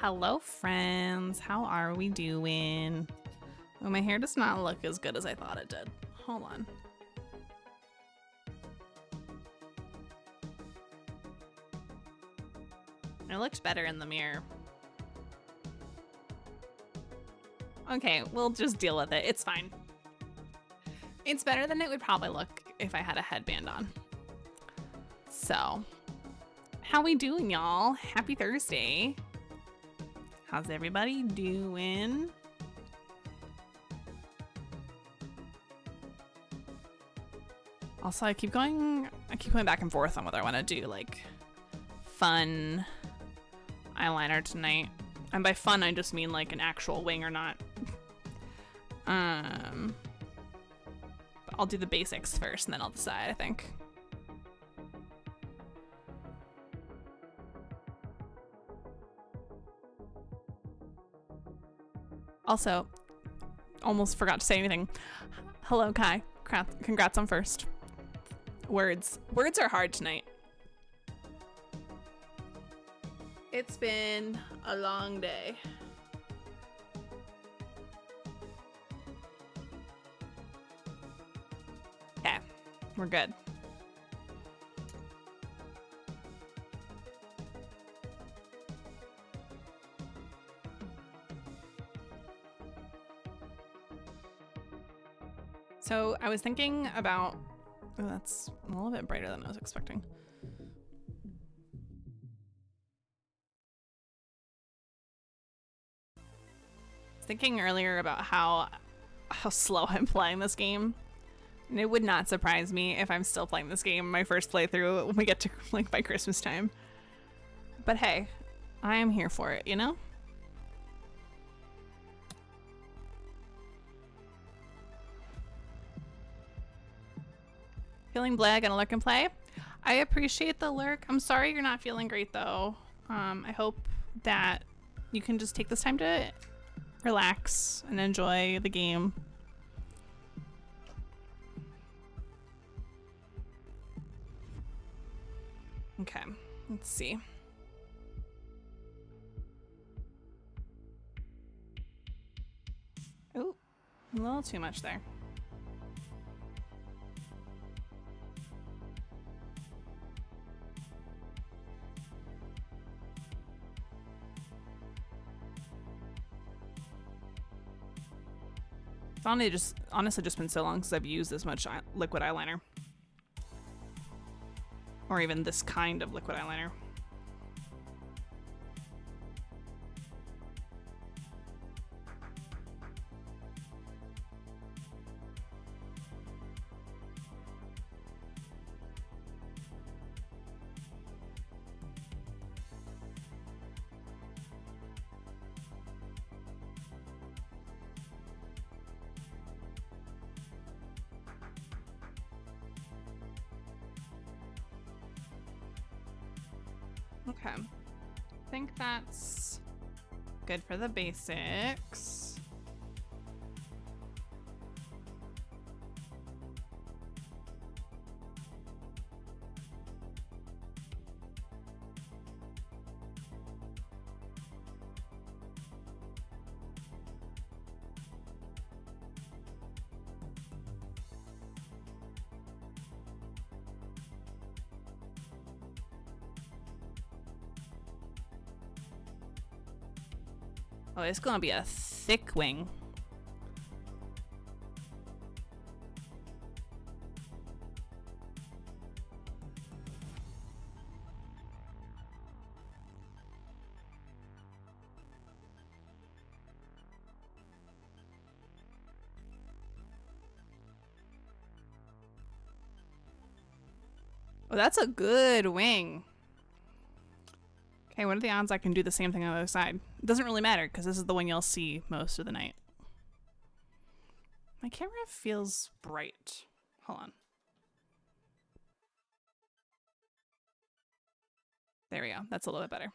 Hello, friends. How are we doing? Oh, my hair does not look as good as I thought it did. Hold on. It looked better in the mirror. Okay, we'll just deal with it. It's fine. It's better than it would probably look if I had a headband on. So, how we doing, y'all? Happy Thursday. How's everybody doing? Also, I keep going back and forth on whether I want to do like fun eyeliner tonight. And by fun, I just mean like an actual wing or not. But I'll do the basics first and then I'll decide, I think. Also, almost forgot to say anything. Hello, Kai. Congrats on first. Words are hard tonight. It's been a long day. Okay, we're good. So I was thinking about, oh, that's a little bit brighter than I was expecting. Thinking earlier about how slow I'm playing this game. And it would not surprise me if I'm still playing this game my first playthrough when we get to like by Christmas time. But hey, I am here for it, you know? Feeling blah, gonna lurk and play. I appreciate the lurk. I'm sorry you're not feeling great though. I hope that you can just take this time to relax and enjoy the game. Okay, let's see. Oh, a little too much there. It's honestly just been so long since I've used this much liquid eyeliner. Or even this kind of liquid eyeliner. Okay, I think that's good for the basics. Oh, it's gonna be a thick wing. Oh, that's a good wing. Okay, what are the odds I can do the same thing on the other side? It doesn't really matter because this is the one you'll see most of the night. My camera feels bright. Hold on. There we go. That's a little bit better.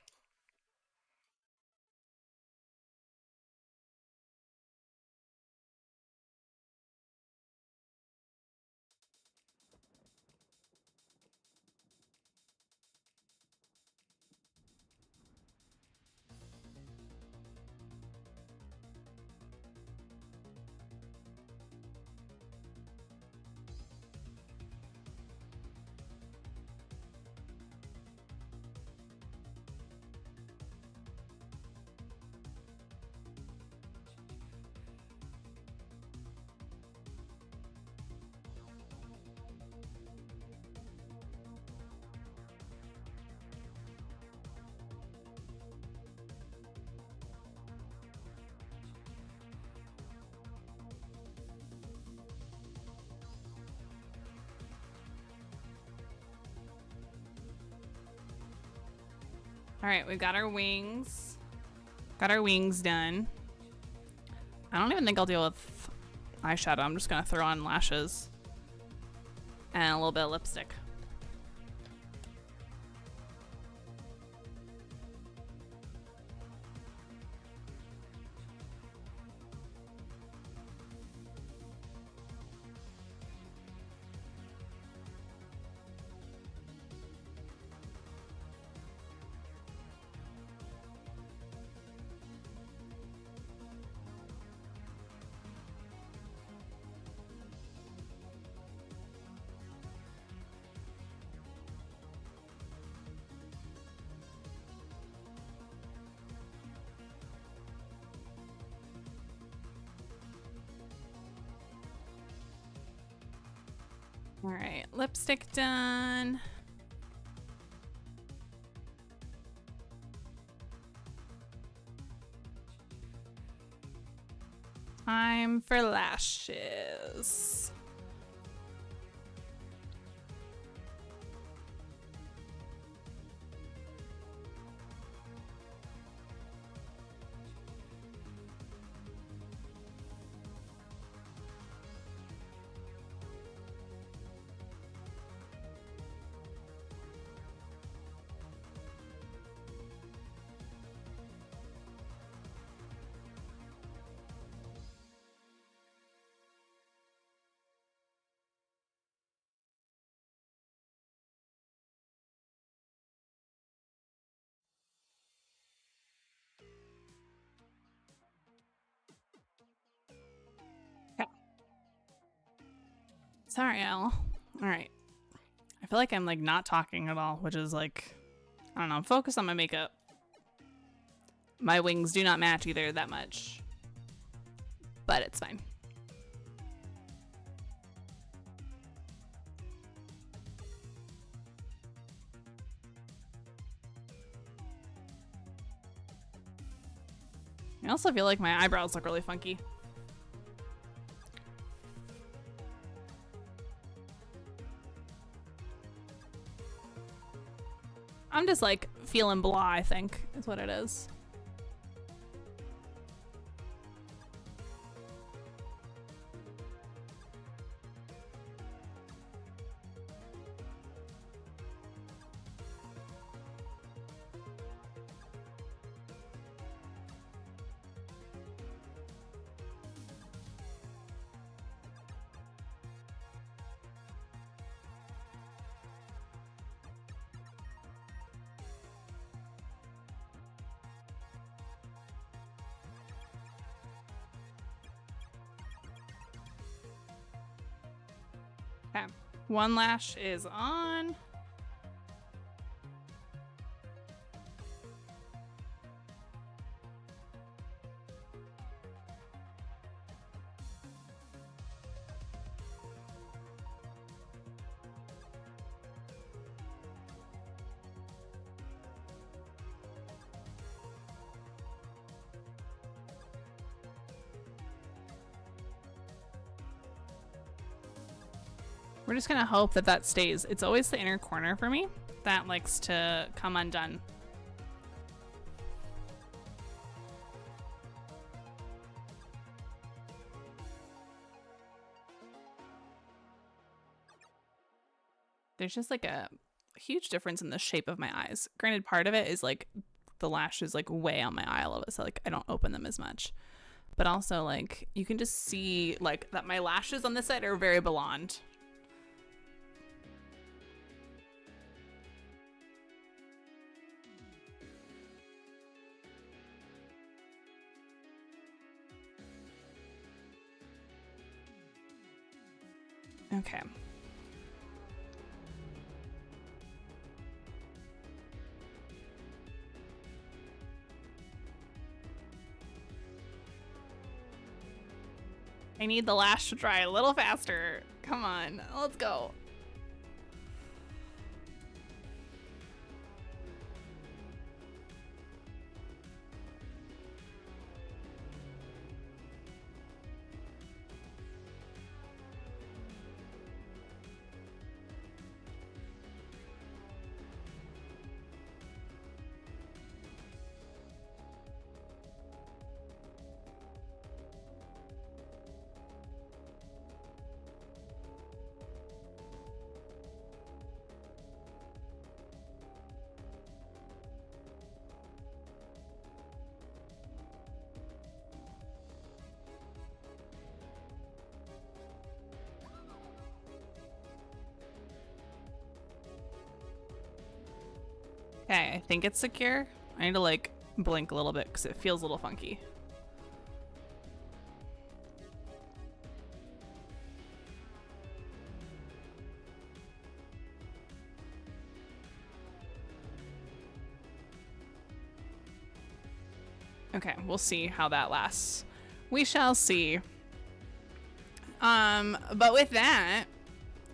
All right, we've got our wings. Got our wings done. I don't even think I'll deal with eyeshadow. I'm just gonna throw on lashes and a little bit of lipstick. All right, lipstick done. Time for lashes. Sorry, Al. All right. I feel like I'm like not talking at all, which is like, I don't know, I'm focused on my makeup. My wings do not match either that much, but it's fine. I also feel like my eyebrows look really funky. I'm just like feeling blah, I think, is what it is. Okay, one lash is on. We're just gonna hope that that stays. It's always the inner corner for me that likes to come undone. There's just like a huge difference in the shape of my eyes. Granted, part of it is like the lash is like way on my eye a little bit, so like I don't open them as much. But also like you can just see like that my lashes on this side are very blonde. Okay. I need the lash to dry a little faster. Come on, let's go. Okay, I think it's secure. I need to like blink a little bit because it feels a little funky. Okay, we'll see how that lasts. We shall see. But with that,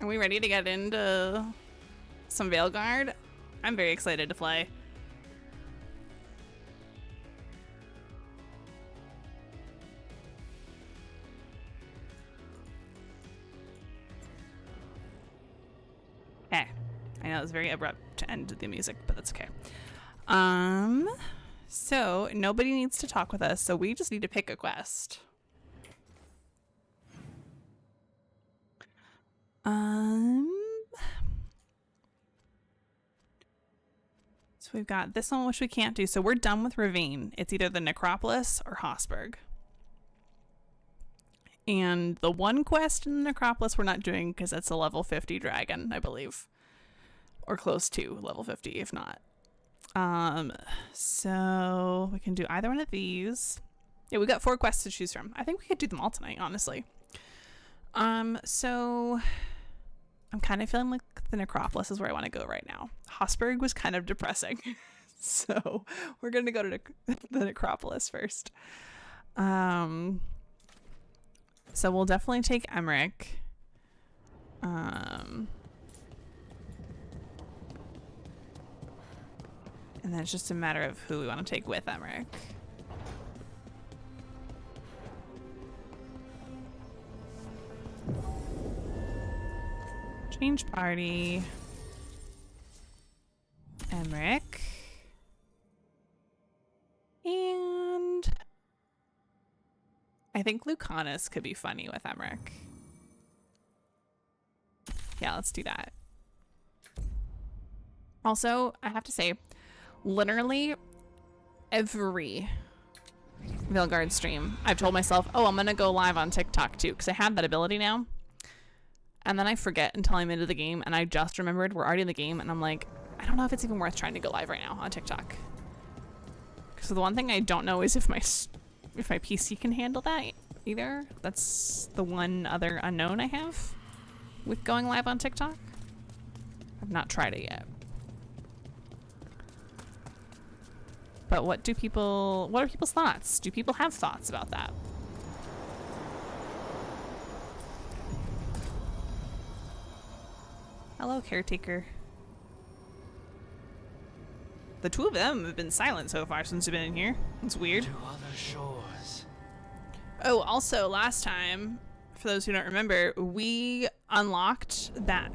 are we ready to get into some Veilguard? I'm very excited to play. Okay. I know it was very abrupt to end the music, but that's okay. So nobody needs to talk with us, so we just need to pick a quest. So we've got this one, which we can't do. So we're done with Ravine. It's either the Necropolis or Hosberg. And the one quest in the Necropolis we're not doing because it's a level 50 dragon, I believe. Or close to level 50, if not. So we can do either one of these. Yeah, we got 4 quests to choose from. I think we could do them all tonight, honestly. So I'm kind of feeling like the Necropolis is where I want to go right now. Hosberg was kind of depressing. So we're going to go to the Necropolis first. So we'll definitely take Emmerich. And then it's just a matter of who we want to take with Emmerich. Change party. Emmerich. And I think Lucanus could be funny with Emmerich. Yeah, let's do that. Also, I have to say, literally every Veilguard stream, I've told myself, oh, I'm going to go live on TikTok too, because I have that ability now. And then I forget until I'm into the game, and I just remembered we're already in the game, and I'm like, I don't know if it's even worth trying to go live right now on TikTok. So the one thing I don't know is if my PC can handle that either. That's the one other unknown I have with going live on TikTok. I've not tried it yet. But what are people's thoughts? Do people have thoughts about that? Hello, caretaker. The two of them have been silent so far since we've been in here. It's weird. To other shores. Oh, also last time, for those who don't remember, we unlocked that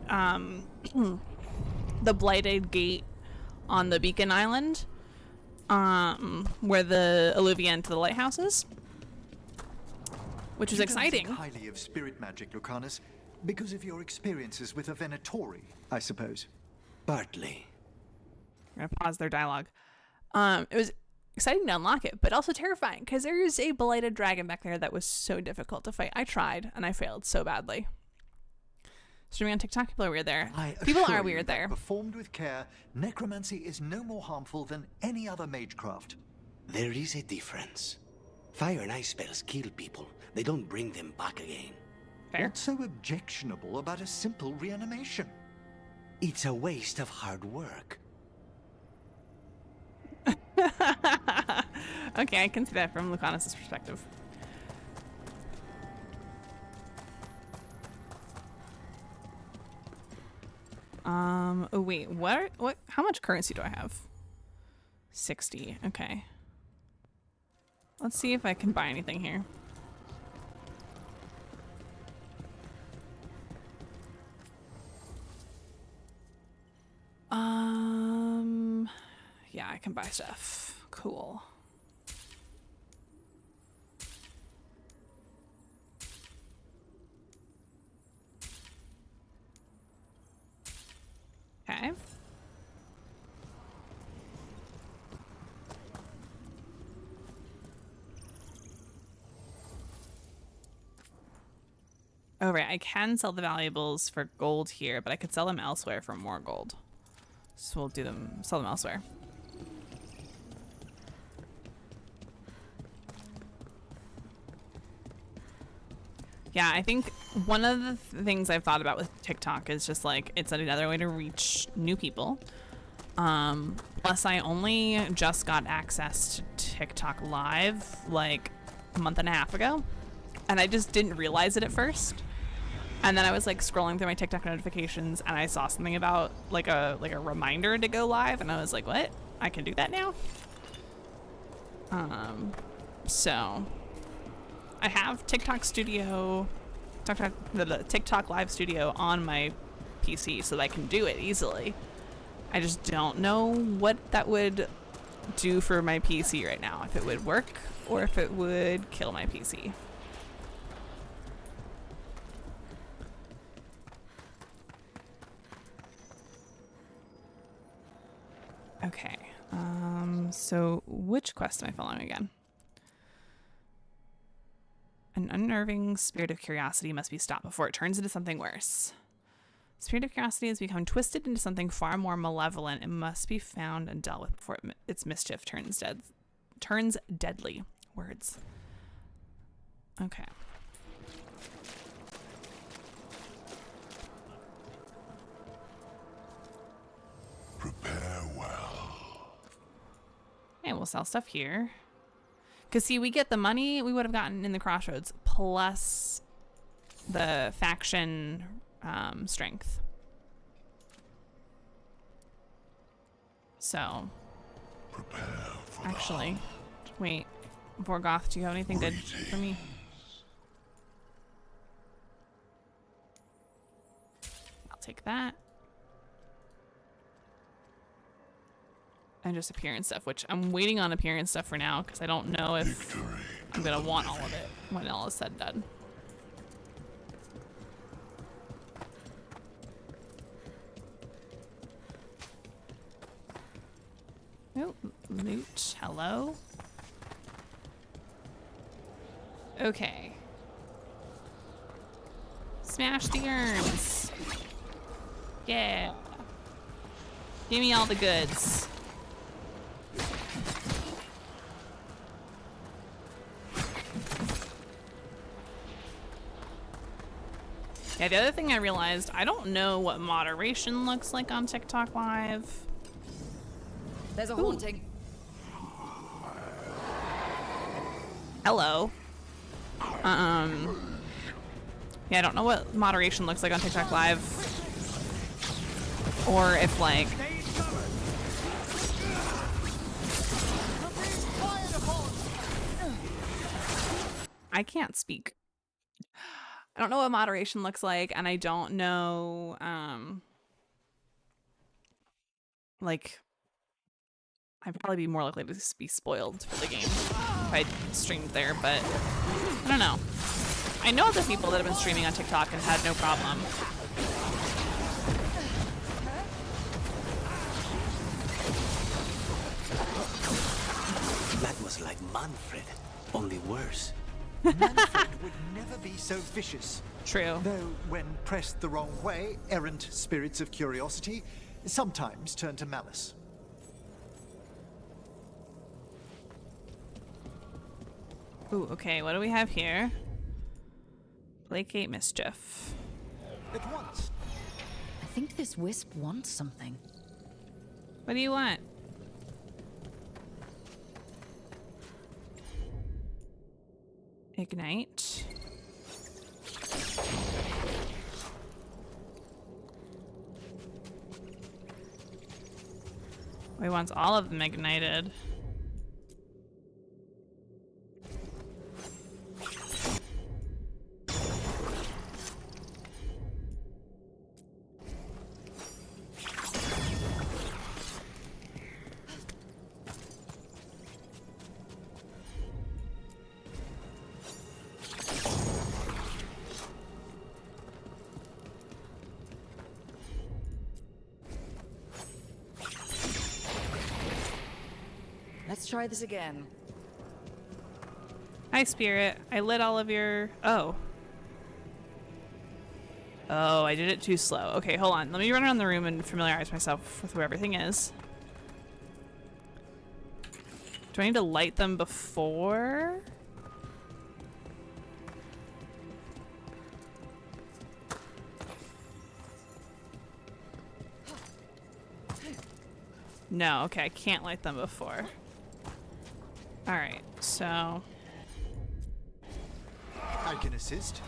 the blighted gate on the Beacon Island, where the Alluvia to the lighthouse is, which was exciting. You don't think highly of spirit magic, Lucanus, because of your experiences with a Venatori, I suppose. Partly. I'm gonna pause their dialogue. It was exciting to unlock it, but also terrifying because there is a blighted dragon back there that was so difficult to fight. I tried and I failed so badly. Streaming on TikTok, people are weird there. People are weird there. Performed with care, necromancy is no more harmful than any other magecraft. There is a difference. Fire and ice spells kill people. They don't bring them back again. Fair. What's so objectionable about a simple reanimation? It's a waste of hard work. Okay, I can see that from Lucanus' perspective. Oh wait, what, how much currency do I have? 60, okay. Let's see if I can buy anything here. Yeah, I can buy stuff. Cool. Okay. Oh, right. I can sell the valuables for gold here, but I could sell them elsewhere for more gold. So we'll sell them elsewhere. Yeah, I think one of the things I've thought about with TikTok is just like it's another way to reach new people. Plus, I only just got access to TikTok Live like a month and a half ago, and I just didn't realize it at first. And then I was like scrolling through my TikTok notifications, and I saw something about like a reminder to go live, and I was like, "What? I can do that now?" So I have the TikTok Live Studio on my PC, so that I can do it easily. I just don't know what that would do for my PC right now. If it would work or if it would kill my PC. Okay. So which quest am I following again? An unnerving spirit of curiosity must be stopped before it turns into something worse. Spirit of curiosity has become twisted into something far more malevolent. It must be found and dealt with before its mischief turns deadly. Words. Okay. Prepare well. Okay, we'll sell stuff here. Because, see, we get the money we would have gotten in the Crossroads plus the faction strength. So, actually, wait, Vorgoth, do you have anything good for me? I'll take that. And just appearance stuff, which I'm waiting on appearance stuff for now because I don't know if I'm gonna want all of it when all is said and done. Oh, loot. Hello. Okay. Smash the urns. Yeah. Give me all the goods. Yeah, the other thing I realized, I don't know what moderation looks like on TikTok Live. There's a haunting. Hello. Yeah, I don't know what moderation looks like on TikTok Live. Or if, like... I can't speak. I don't know what moderation looks like, and I don't know, like, I'd probably be more likely to be spoiled for the game if I streamed there, but I don't know. I know other people that have been streaming on TikTok and had no problem. That was like Manfred, only worse. Manfred would never be so vicious. True. Though, when pressed the wrong way, errant spirits of curiosity sometimes turn to malice. Ooh, okay, what do we have here? Placate mischief. At once. I think this wisp wants something. What do you want? Ignite. He wants all of them ignited. Let's try this again. Hi, Spirit. I lit all of your... Oh. Oh, I did it too slow. Okay, hold on. Let me run around the room and familiarize myself with where everything is. Do I need to light them before? No, okay, I can't light them before. Alright, so... I can assist.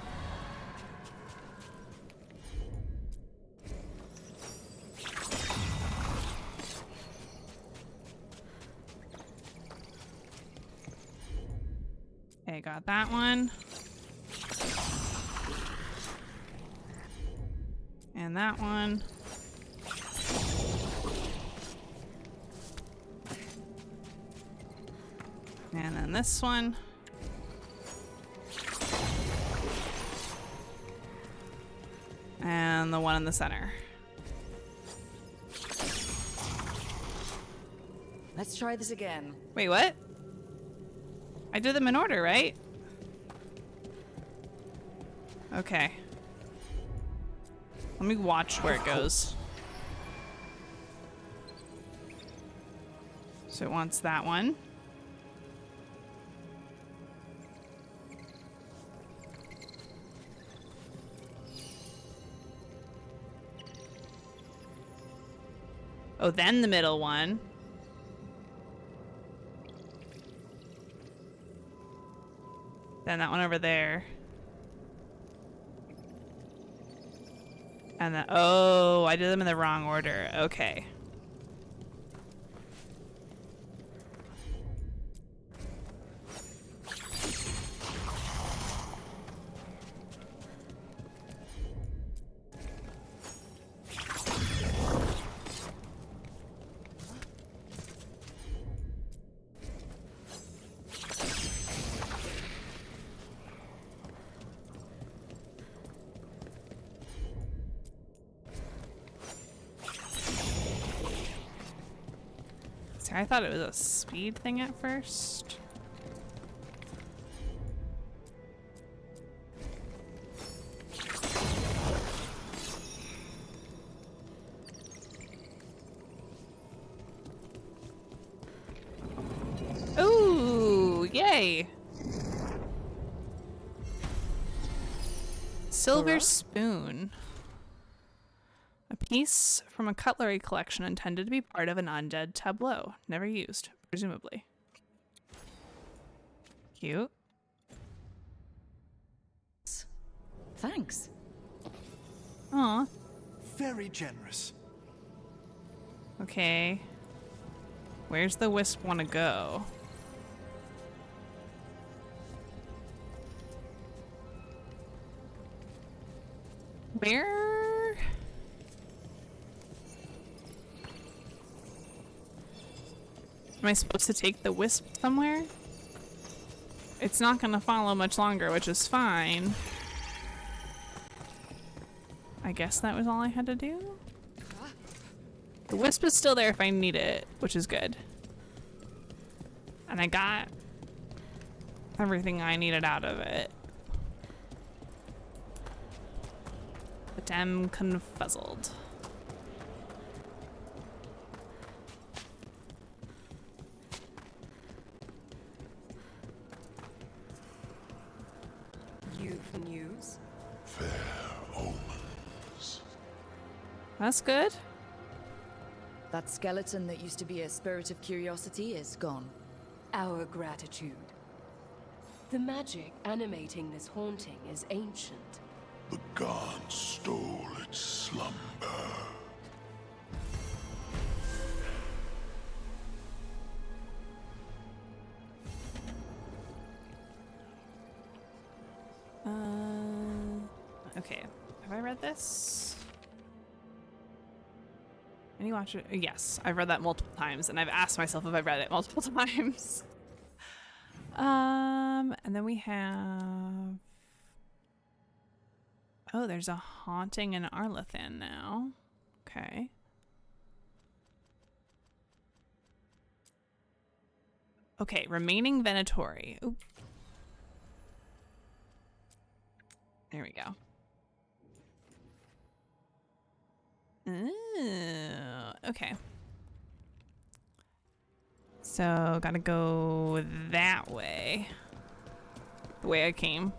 Okay, got that one. And that one. And then this one. And the one in the center. Let's try this again. Wait, what? I did them in order, right? Okay. Let me watch where it goes. So it wants that one. Oh, then the middle one. Then that one over there. And then, oh, I did them in the wrong order. Okay. I thought it was a speed thing at first. Ooh, yay! Silver spoon. A piece from a cutlery collection intended to be part of an undead tableau. Never used, presumably. Cute. Thanks. Aw. Very generous. Okay. Where's the wisp want to go? Where? Am I supposed to take the wisp somewhere? It's not gonna follow much longer, which is fine. I guess that was all I had to do? The wisp is still there if I need it, which is good. And I got everything I needed out of it. But I'm confuzzled. You've news? Fair omens. That's good. That skeleton that used to be a spirit of curiosity is gone. Our gratitude. The magic animating this haunting is ancient. The gods stole its slumber. Okay. Have I read this? Any watch it? Yes, I've read that multiple times, and I've asked myself if I've read it multiple times. And then we have... Oh, there's a haunting in Arlethan now. Okay. Okay, remaining Venatori. Oop. There we go. Ooh, okay. So, gotta go that way. The way I came.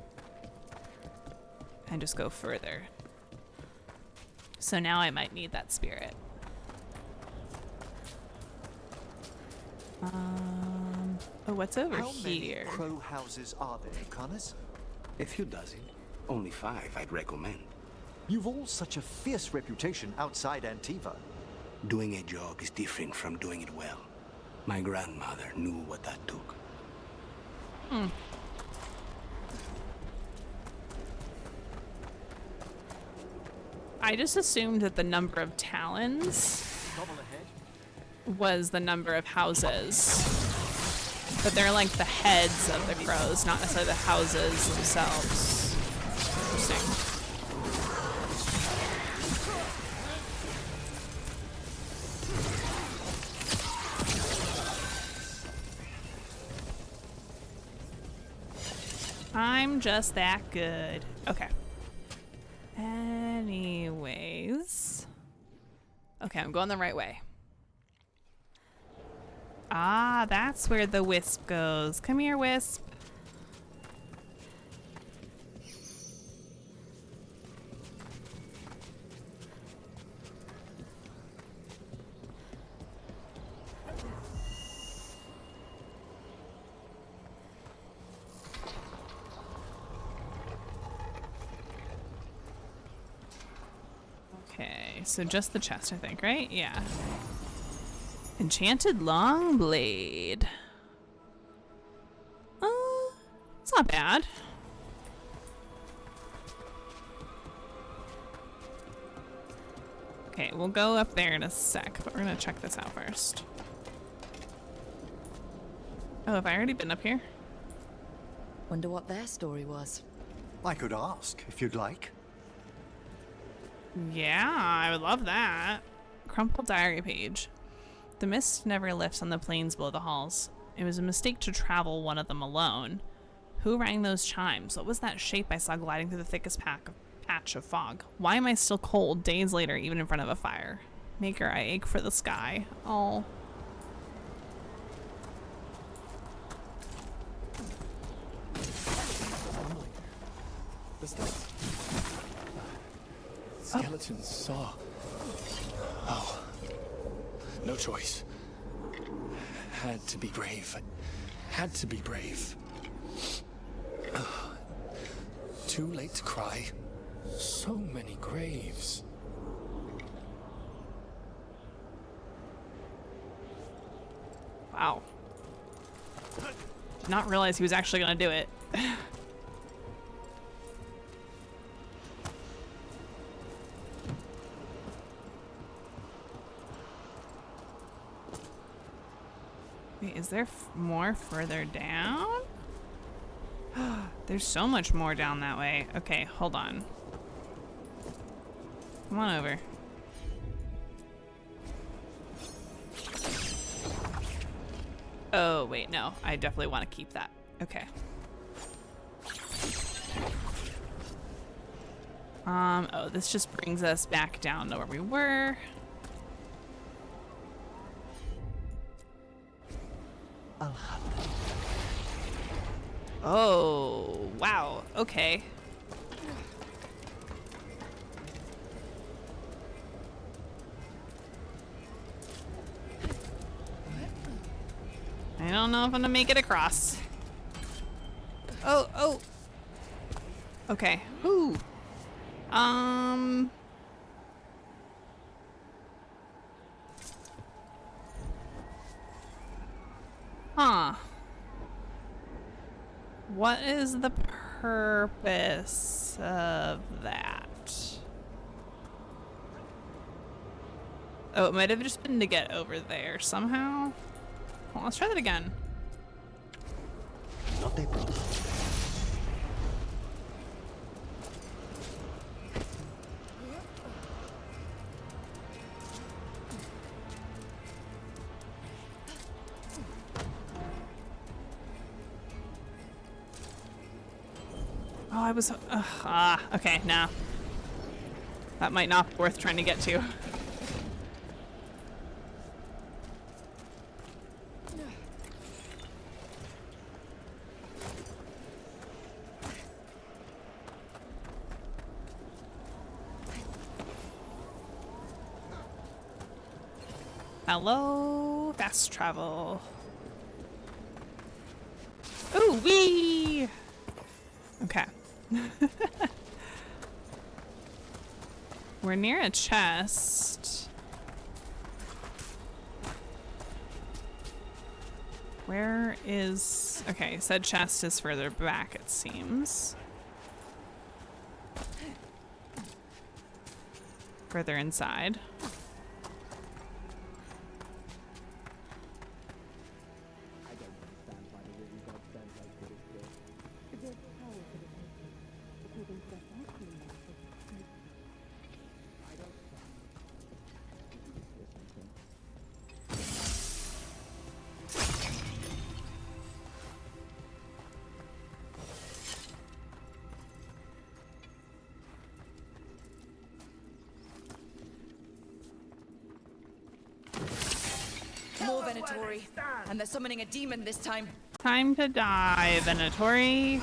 And just go further. So now I might need that spirit. Oh, what's over How many here? crow houses are there, Lucanus? A few dozen. Only 5 I'd recommend. You've all such a fierce reputation outside Antiva. Doing a job is different from doing it well. My grandmother knew what that took. I just assumed that the number of talons Double ahead. was the number of houses. But they're like the heads of the crows, not necessarily the houses themselves. Interesting. I'm just that good. Okay. Anyways. Okay, I'm going the right way. Ah, that's where the wisp goes. Come here, wisp. Okay, so just the chest, I think, right? Yeah. Enchanted long blade. It's not bad. Okay, we'll go up there in a sec, but we're gonna check this out first. Oh, have I already been up here? Wonder what their story was. I could ask, if you'd like. Yeah, I would love that. Crumpled diary page. The mist never lifts on the plains below the halls. It was a mistake to travel one of them alone. Who rang those chimes? What was that shape I saw gliding through the thickest patch of fog? Why am I still cold days later, even in front of a fire? Maker, I ache for the sky. Oh. Skeletons saw. Oh. No choice. Had to be brave. Had to be brave. Too late to cry. So many graves. Wow. Did not realize he was actually gonna do it. Wait, is there more further down? There's so much more down that way. Okay, hold on. Come on over. Oh, wait, no. I definitely want to keep that. Okay. Oh, this just brings us back down to where we were. Oh, wow. Okay. I don't know if I'm gonna make it across. Oh. Okay. Ooh. Huh. What is the purpose of that? Oh, it might have just been to get over there somehow. Well, let's try that again. Not a problem. Oh, I was... okay, nah. That might not be worth trying to get to. Hello, fast travel. Ooh, wee! Okay. We're near a chest. Where is... Okay, said chest is further back, it seems. Further inside. More Venatori. And they're summoning a demon this time. Time to die, Venatori.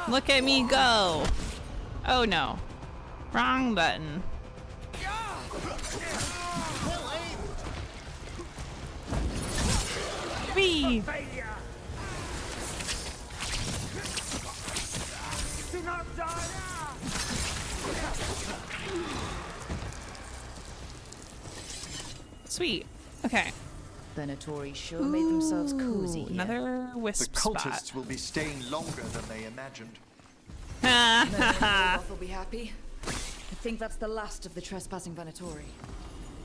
Look at me go. Oh no. Wrong button. Wee. Sweet. Okay. Venatori sure made themselves cozy here. Another The wisp cultists spot. will be staying longer than they imagined. Venatori will be happy. I think that's the last of the trespassing Venatori.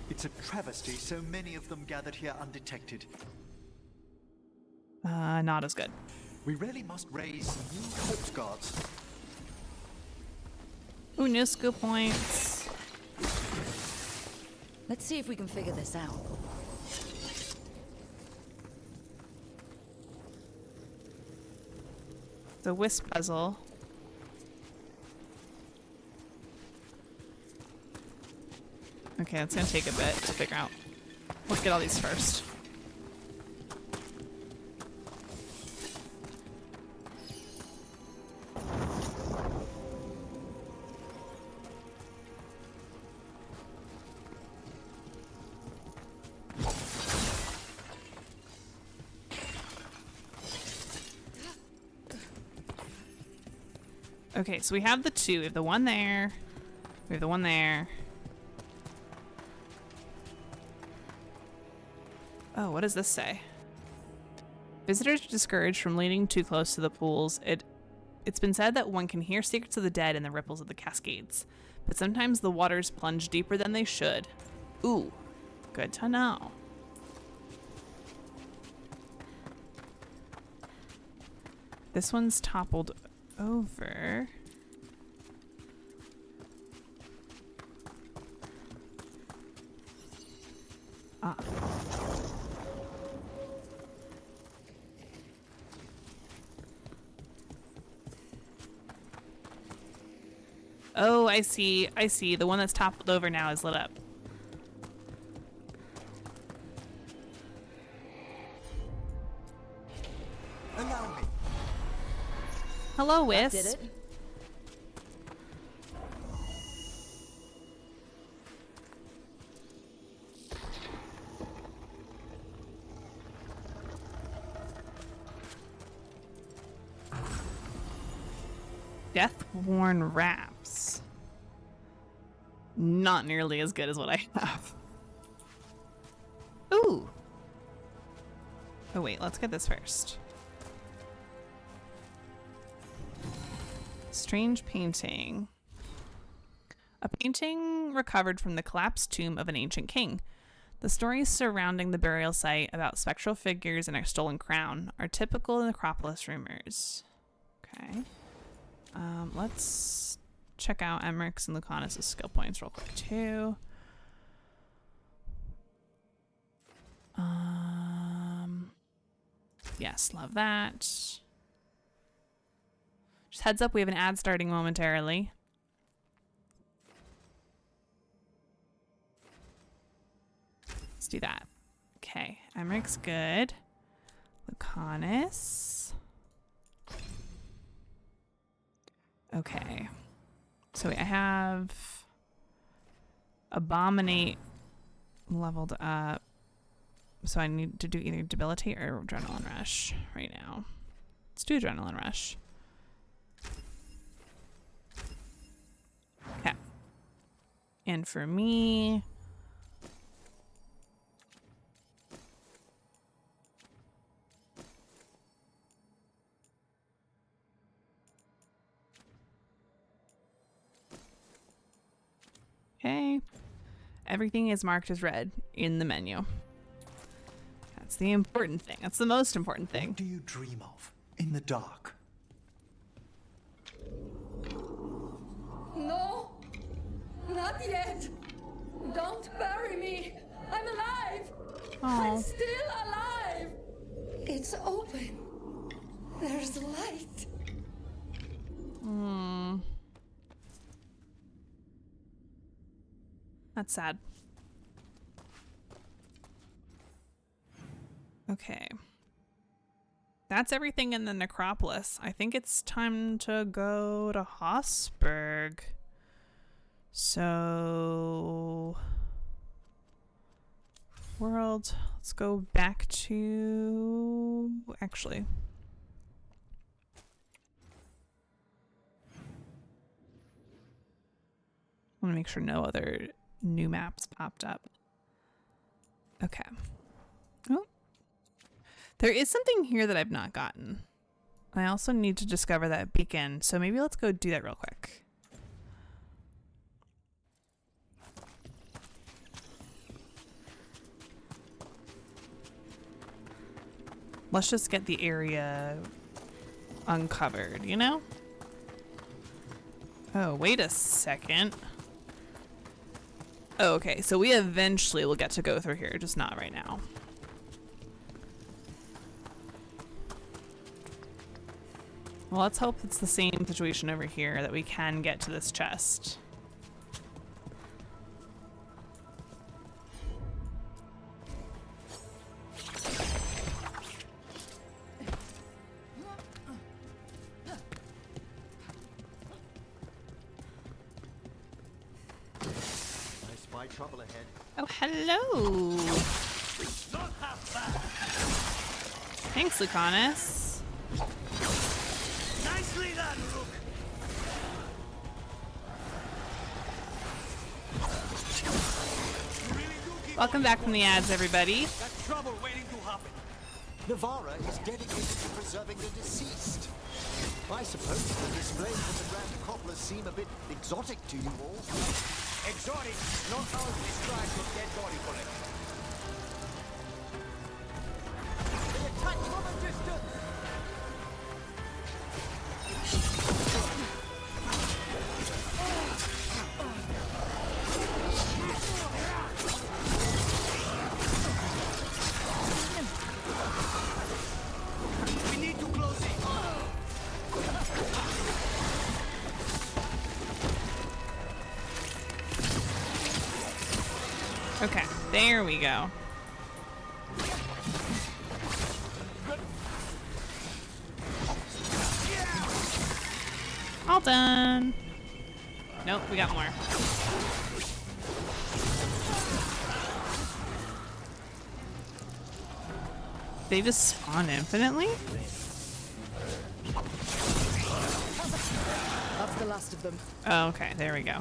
It's a travesty so many of them gathered here undetected. Not as good. We really must raise new corpse guards. Ooh, new skill points. Let's see if we can figure this out. The wisp puzzle. Okay, it's gonna take a bit to figure out. Let's get all these first. Okay, so we have the two. We have the one there. We have the one there. Oh, what does this say? Visitors are discouraged from leaning too close to the pools. It's been said that one can hear secrets of the dead in the ripples of the cascades, but sometimes the waters plunge deeper than they should. Ooh, good to know. This one's toppled over. Ah. Oh, I see. I see. The one that's toppled over now is lit up. Allow me. Hello, Wisp. Did it? Death-worn wraps. Not nearly as good as what I have. Ooh. Oh wait, let's get this first. Strange painting. A painting recovered from the collapsed tomb of an ancient king. The stories surrounding the burial site about spectral figures and a stolen crown are typical necropolis rumors. Okay. Let's check out Emmerich's and Lucanus' skill points real quick too. Yes, love that. Just heads up, we have an ad starting momentarily. Let's do that. Okay, Emmerich's good. Lucanus. Okay. So I have Abominate leveled up. So I need to do either Debilitate or Adrenaline Rush right now. Let's do Adrenaline Rush. Okay. And for me... Okay. Everything is marked as red in the menu. That's the important thing. That's the most important thing. What do you dream of in the dark? No, not yet. Don't bury me. I'm alive. I'm still alive. It's open. There's light. That's sad. Okay. That's everything in the necropolis. I think it's time to go to Hossberg. So... World. Let's go back to... Actually... I want to make sure no other new maps popped up. Okay. Oh. There is something here that I've not gotten. I also need to discover that beacon, so maybe let's go do that real quick. Let's just get the area uncovered, you know? Oh, wait a second. Oh, okay, so we eventually will get to go through here, just not right now. Well, let's hope it's the same situation over here, that we can get to this chest. Trouble ahead. Oh, hello. Thanks, Lucanus. Nicely done, Rook. Welcome back from the ads, everybody. That's trouble waiting to happen. Navarra is dedicated to preserving the deceased. I suppose the displays of the Grand Necropolis seem a bit exotic to you all. Exotic, not how to describe the dead body collection. They attack from a distance! We need to close it. Okay, there we go. All done. Nope, we got more. They just spawn infinitely? That's the last of them. Oh, okay, there we go.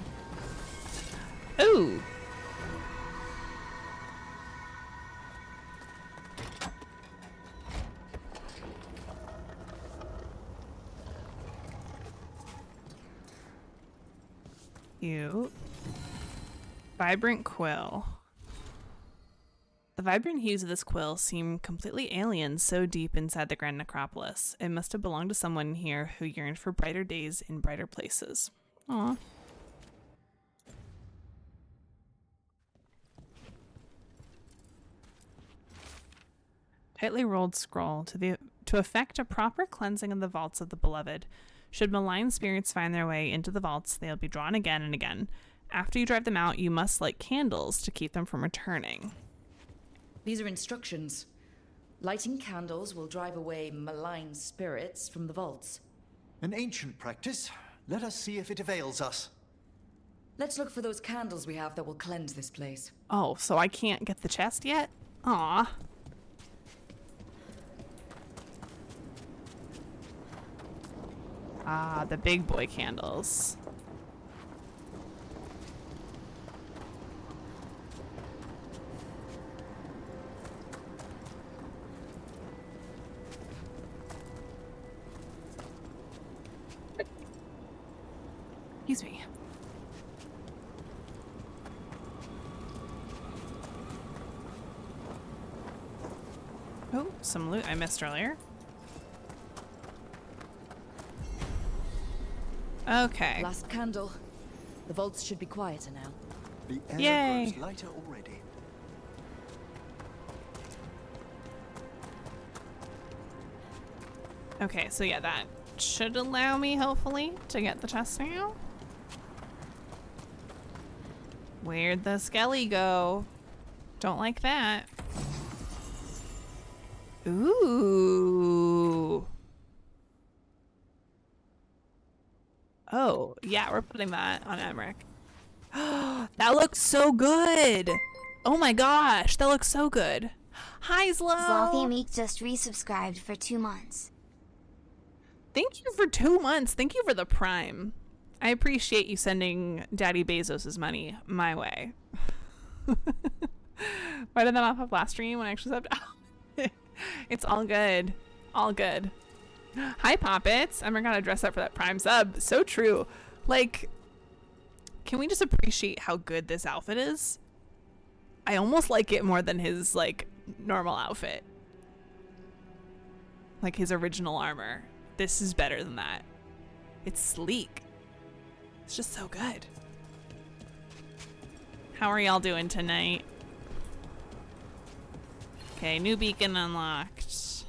Ooh. Cute. Vibrant quill. The vibrant hues of this quill seem completely alien, so deep inside the Grand Necropolis. It must have belonged to someone here who yearned for brighter days in brighter places. Aw. Tightly rolled scroll to effect a proper cleansing of the vaults of the beloved. Should malign spirits find their way into the vaults, they'll be drawn again and again. After you drive them out, you must light candles to keep them from returning. These are instructions. Lighting candles will drive away malign spirits from the vaults. An ancient practice, Let us see if it avails us. Let's look for those candles we have that will cleanse this place. Oh, so I can't get the chest yet? Aw. Ah, the big boy candles. Excuse me. Oh, some loot I missed earlier. Okay. Last candle. The vaults should be quieter now. The air Yay. grows lighter already. Okay, so yeah, that should allow me, hopefully, to get the chest now. Where'd the skelly go? Don't like that. Ooh. Oh, yeah, we're putting that on Emmerich. That looks so good. Oh my gosh, that looks so good. Hi, Zlothy Zlo. Meek just resubscribed for 2 months. Thank you for 2 months. Thank you for the Prime. I appreciate you sending Daddy Bezos' money my way. Why did that not pop last stream when I actually subbed? It's all good. All good. Hi, Poppets. I'm gonna dress up for that Prime sub. So true. Like, can we just appreciate how good this outfit is? I almost like it more than his, like, normal outfit. Like his original armor. This is better than that. It's sleek. It's just so good. How are y'all doing tonight? Okay, new beacon unlocked.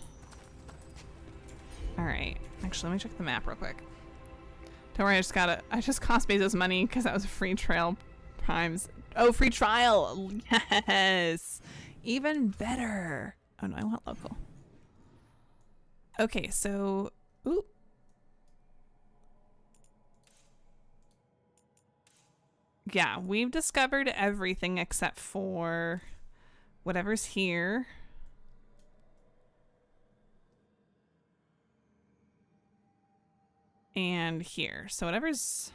Alright. Actually, let me check the map real quick. Don't worry, I just cost Bezos money because that was a free trial primes. Oh, free trial! Yes! Even better. Oh no, I want local. Okay, so... Ooh. Yeah, we've discovered everything except for whatever's here. And here. So whatever's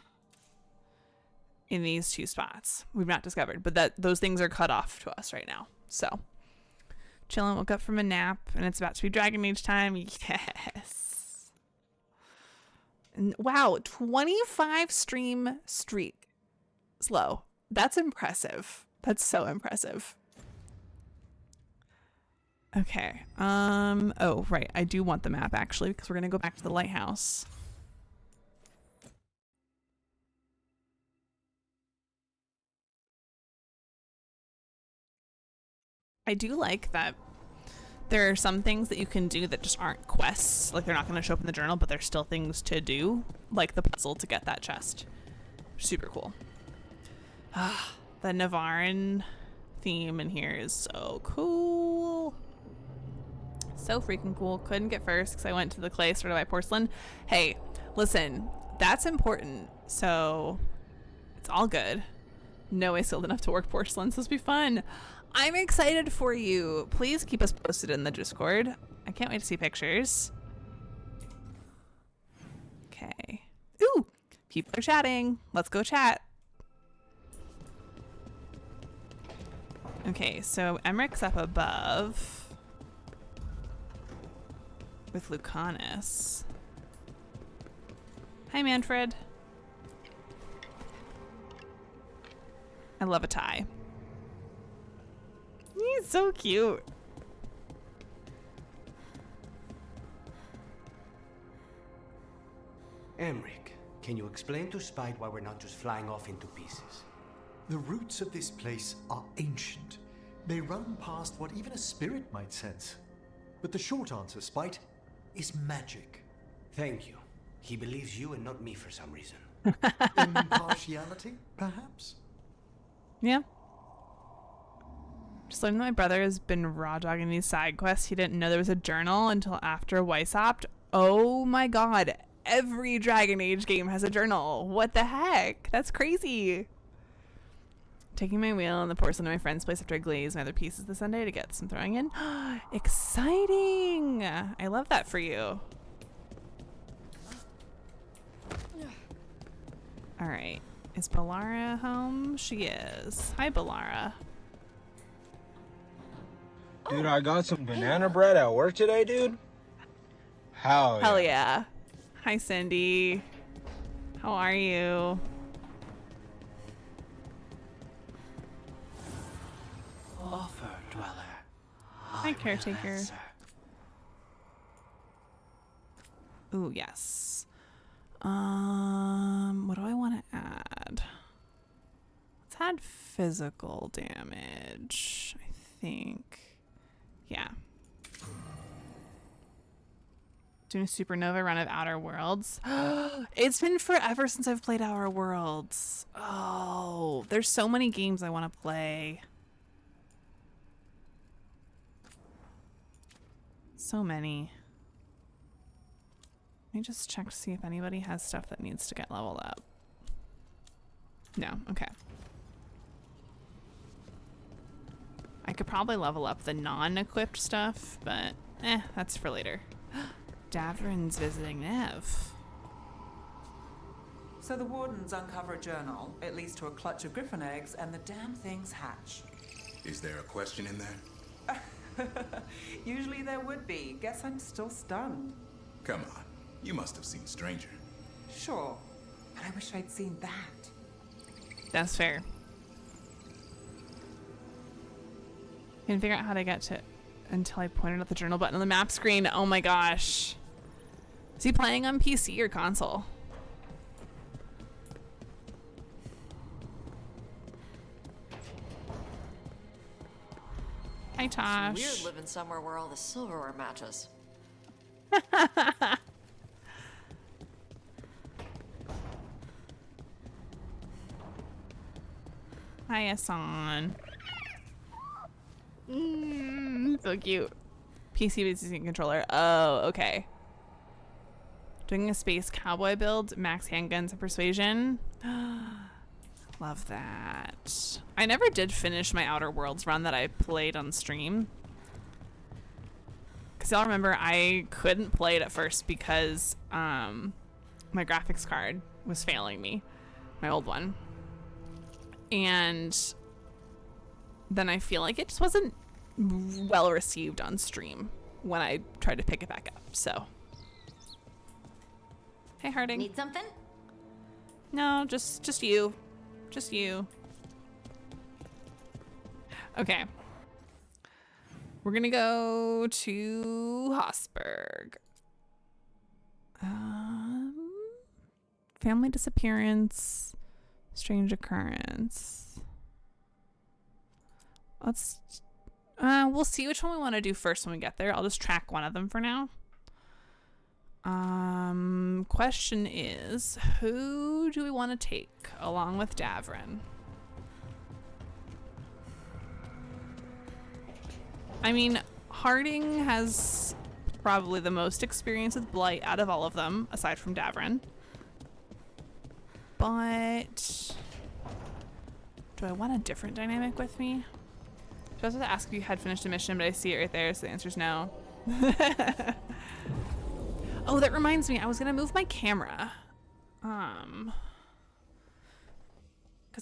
in these 2 spots, we've not discovered. But those things are cut off to us right now. So, chilling, woke up from a nap, and it's about to be Dragon Age time. Yes. And wow, 25 stream streak. Slow. That's impressive. That's so impressive. Okay. Oh, right. I do want the map actually because we're going to go back to the lighthouse. I do like that there are some things that you can do that just aren't quests. Like they're not going to show up in the journal, but there's still things to do, like the puzzle to get that chest. Super cool. The Navarin theme in here is so cool. So freaking cool. Couldn't get first because I went to the clay store to buy porcelain. Hey, listen, that's important. So it's all good. No way skilled enough to work porcelain, so this will be fun. I'm excited for you. Please keep us posted in the Discord. I can't wait to see pictures. Okay. Ooh, people are chatting. Let's go chat. Okay, so Emmerich's up above with Lucanus. Hi, Manfred. I love a tie. He's so cute. Emric, can you explain to Spite why we're not just flying off into pieces? The roots of this place are ancient. They run past what even a spirit might sense. But the short answer, Spite, is magic. Thank you. He believes you and not me for some reason. Impartiality, perhaps? Yeah. Just learning that my brother has been raw dogging these side quests. He didn't know there was a journal until after Weishaupt. Oh my god. every Dragon Age game has a journal. What the heck? That's crazy. Taking my wheel and the porcelain to my friend's place after I glaze my other pieces this Sunday to get some throwing in. Exciting! I love that for you. All right. Is Balara home? She is. Hi, Balara. Dude, I got some banana bread at work today, dude. Hell yeah. Hi, Cindy. How are you? Offer, dweller. Hi, caretaker. Ooh, yes. What do I want to add? Let's add physical damage, I think. Yeah. Doing a supernova run of Outer Worlds. It's been forever since I've played Outer Worlds. Oh, there's so many games I want to play. So many. Let me just check to see if anybody has stuff that needs to get leveled up. No, okay. I could probably level up the non-equipped stuff, but that's for later. Davrin's visiting Nev. So the wardens uncover a journal. It leads to a clutch of griffin eggs, and the damn things hatch. Is there a question in there? Usually there would be. Guess I'm still stunned. Come on. You must have seen Stranger. Sure, but I wish I'd seen that. That's fair. Can figure out how to get to it until I pointed at the journal button on the map screen. Oh my gosh. Is he playing on PC or console? Hi, Tosh. Weird living somewhere where all the silverware matches. Hi, Asan. So cute. PC based controller. Oh, okay. Doing a space cowboy build, max handguns and persuasion. Love that. I never did finish my Outer Worlds run that I played on stream. Because y'all remember I couldn't play it at first because my graphics card was failing me. My old one. And then I feel like it just wasn't well received on stream when I tried to pick it back up. So, hey, Harding. Need something? No, just you, just you. Okay, we're gonna go to Hosberg. Family disappearance. Strange occurrence. We'll see which one we want to do first when we get there. I'll just track one of them for now. Question is, who do we want to take along with Davrin? I mean, Harding has probably the most experience with Blight out of all of them, aside from Davrin. But do I want a different dynamic with me? I was about to ask if you had finished a mission, but I see it right there, so the answer's no. Oh, that reminds me, I was gonna move my camera. Because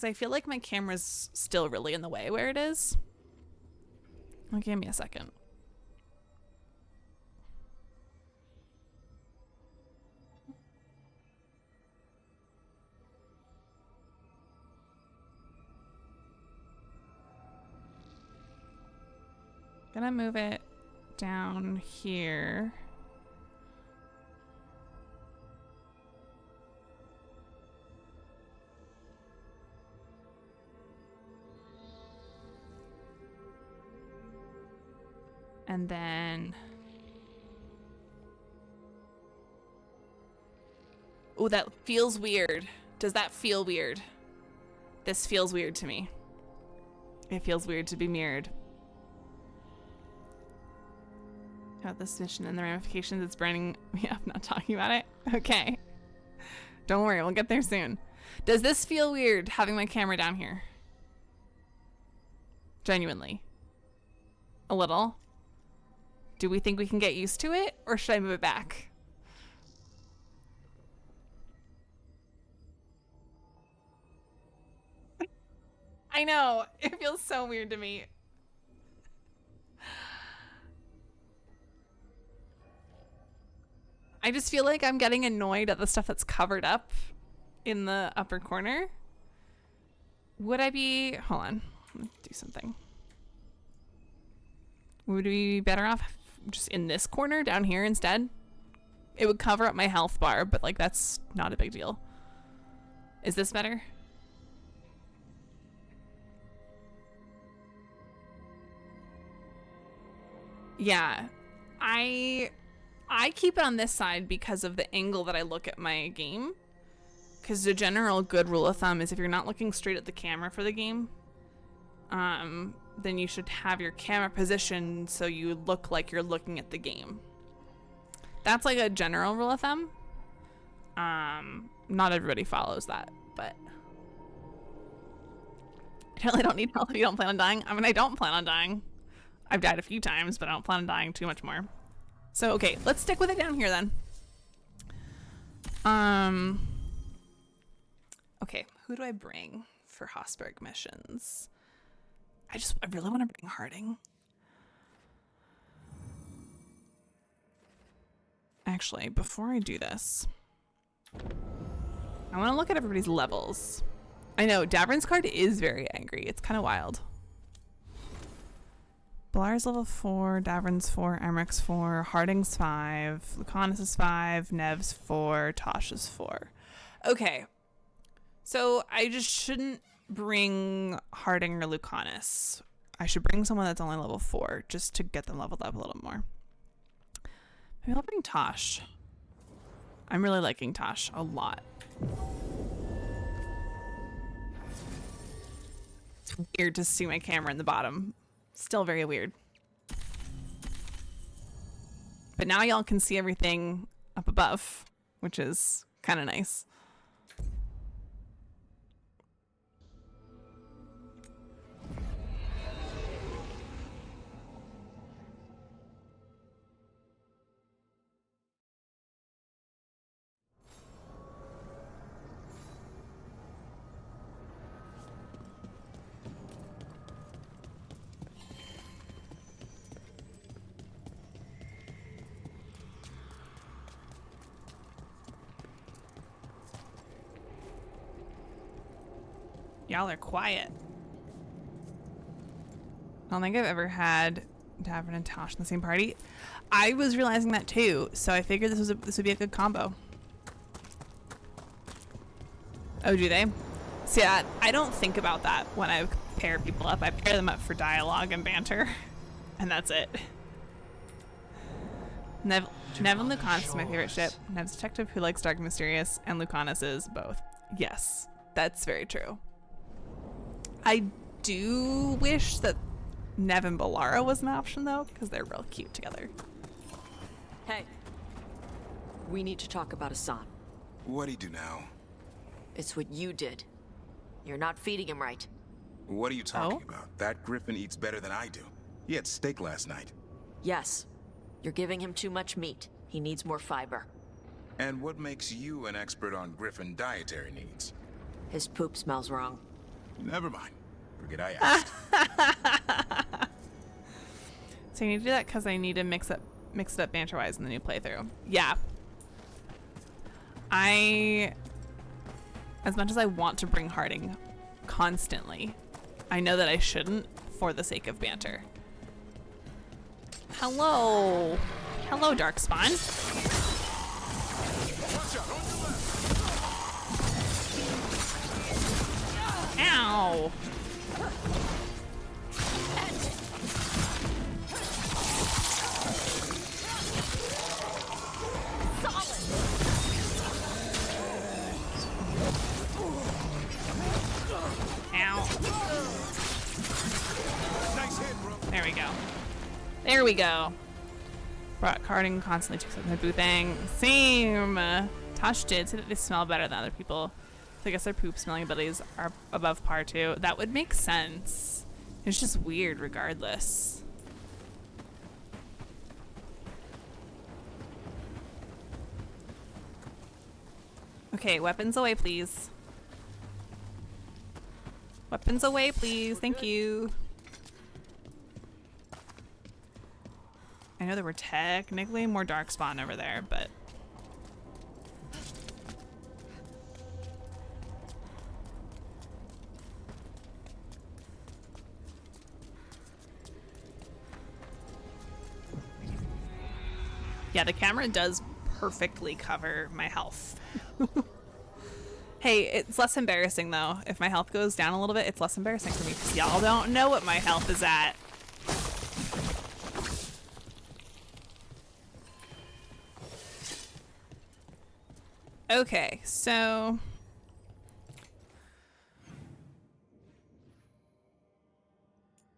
I feel like my camera's still really in the way where it is. Well, give me a second. Gonna move it down here. And then, oh, that feels weird. Does that feel weird? This feels weird to me. It feels weird to be mirrored. about this mission and the ramifications it's bringing me up, not talking about it. Okay. Don't worry, we'll get there soon. Does this feel weird, having my camera down here? Genuinely. A little. Do we think we can get used to it, or should I move it back? I know, it feels so weird to me. I just feel like I'm getting annoyed at the stuff that's covered up in the upper corner. Would I be... Hold on. Let me do something. Would we be better off just in this corner down here instead? It would cover up my health bar, but like that's not a big deal. Is this better? Yeah. I keep it on this side because of the angle that I look at my game. Because the general good rule of thumb is if you're not looking straight at the camera for the game, then you should have your camera positioned so you look like you're looking at the game. That's like a general rule of thumb. Not everybody follows that, but I really don't need help if you don't plan on dying. I mean, I don't plan on dying. I've died a few times, but I don't plan on dying too much more. So, okay, let's stick with it down here then. Okay, who do I bring for Hosberg missions? I really want to bring Harding. Actually, before I do this, I want to look at everybody's levels. I know, Davrin's card is very angry. It's kind of wild. Blar's level 4, Davrin's 4, Emmerich's 4, Harding's 5, Lucanus is 5, Nev's 4, Tosh is 4. Okay. So I just shouldn't bring Harding or Lucanus. I should bring someone that's only level 4 just to get them leveled up a little more. Maybe I'll bring Tosh. I'm really liking Tosh a lot. It's weird to see my camera in the bottom. Still very weird. But now y'all can see everything up above, which is kind of nice. Y'all are quiet. I don't think I've ever had Davin and Tosh in the same party. I was realizing that too, so I figured this would be a good combo. Oh, do they? See, I don't think about that when I pair people up. I pair them up for dialogue and banter, and that's it. Nev and Lucanus is my favorite ship. Nev's detective who likes dark and mysterious, and Lucanus is both. Yes, that's very true. I do wish that Nev and Balara was an option though, because they're real cute together. Hey, we need to talk about Hassan. What'd he do now? It's what you did. You're not feeding him right. What are you talking about? That griffin eats better than I do. He had steak last night. Yes. You're giving him too much meat. He needs more fiber. And what makes you an expert on griffin dietary needs? His poop smells wrong. Never mind. Forget I asked. So you need to do that because I need to mix it up banter-wise in the new playthrough. Yeah. As much as I want to bring Harding constantly, I know that I shouldn't for the sake of banter. Hello. Hello, Darkspawn. Ow. There we go. There we go. Brought carding constantly checks out my boothing. Same. Tosh did say that they smell better than other people. So I guess their poop smelling abilities are above par too. That would make sense. It's just weird regardless. Okay, weapons away, please. Weapons away, please. Thank you. I know there were technically more darkspawn over there, but... yeah, the camera does perfectly cover my health. Hey, it's less embarrassing though. If my health goes down a little bit, it's less embarrassing for me because y'all don't know what my health is at. Okay, so...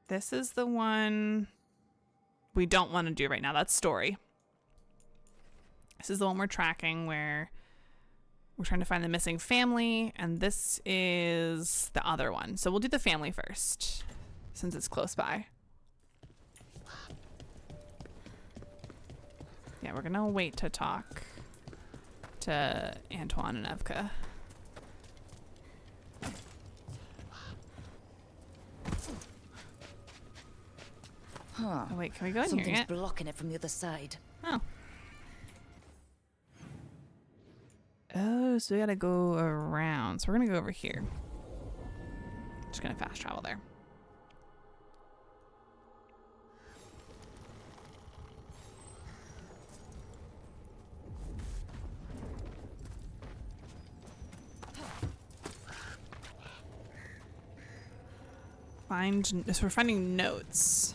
this is the one we don't want to do right now. That's story. This is the one we're tracking where we're trying to find the missing family, and this is the other one. So we'll do the family first, since it's close by. Yeah, we're gonna wait to talk to Antoine and Evka. Huh. Oh wait, can we go in Something's here yet? blocking it from the other side. Oh. Oh, so we gotta go around. So we're gonna go over here. Just gonna fast travel there. So we're finding notes.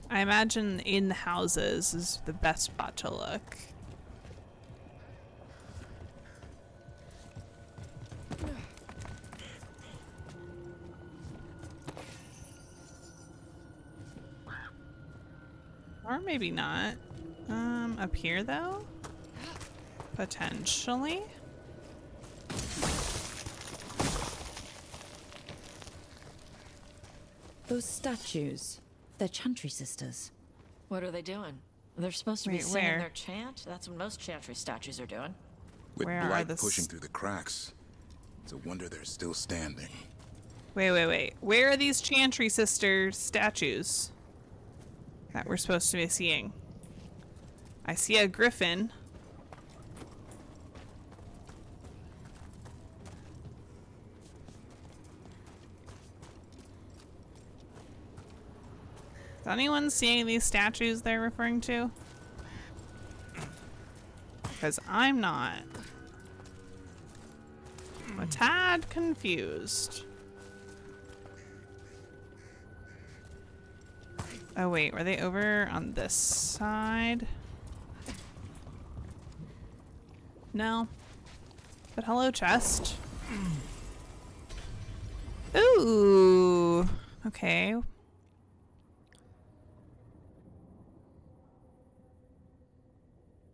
I imagine in the houses is the best spot to look. Or maybe not. Up here though? Potentially. Those statues, they're Chantry sisters. What are they doing? They're supposed to be singing their chant? That's what most Chantry statues are doing. With blight pushing through the cracks. It's a wonder they're still standing. Wait. Where are these Chantry sister statues that we're supposed to be seeing? I see a griffin. Is anyone seeing these statues they're referring to? Because I'm not. I'm a tad confused. Oh wait, were they over on this side? No. But hello, chest. Ooh. Okay.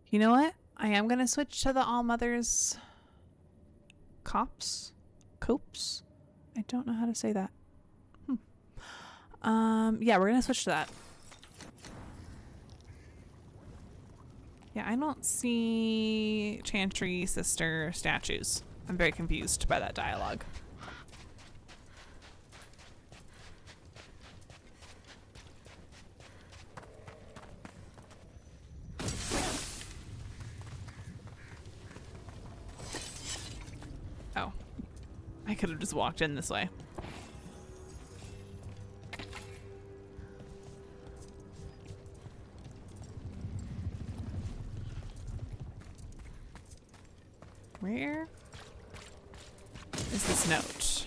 You know what? I am gonna switch to the All Mothers copes? I don't know how to say that. Yeah, we're gonna switch to that. Yeah, I don't see Chantry sister statues. I'm very confused by that dialogue. Oh. I could have just walked in this way. Where is this note?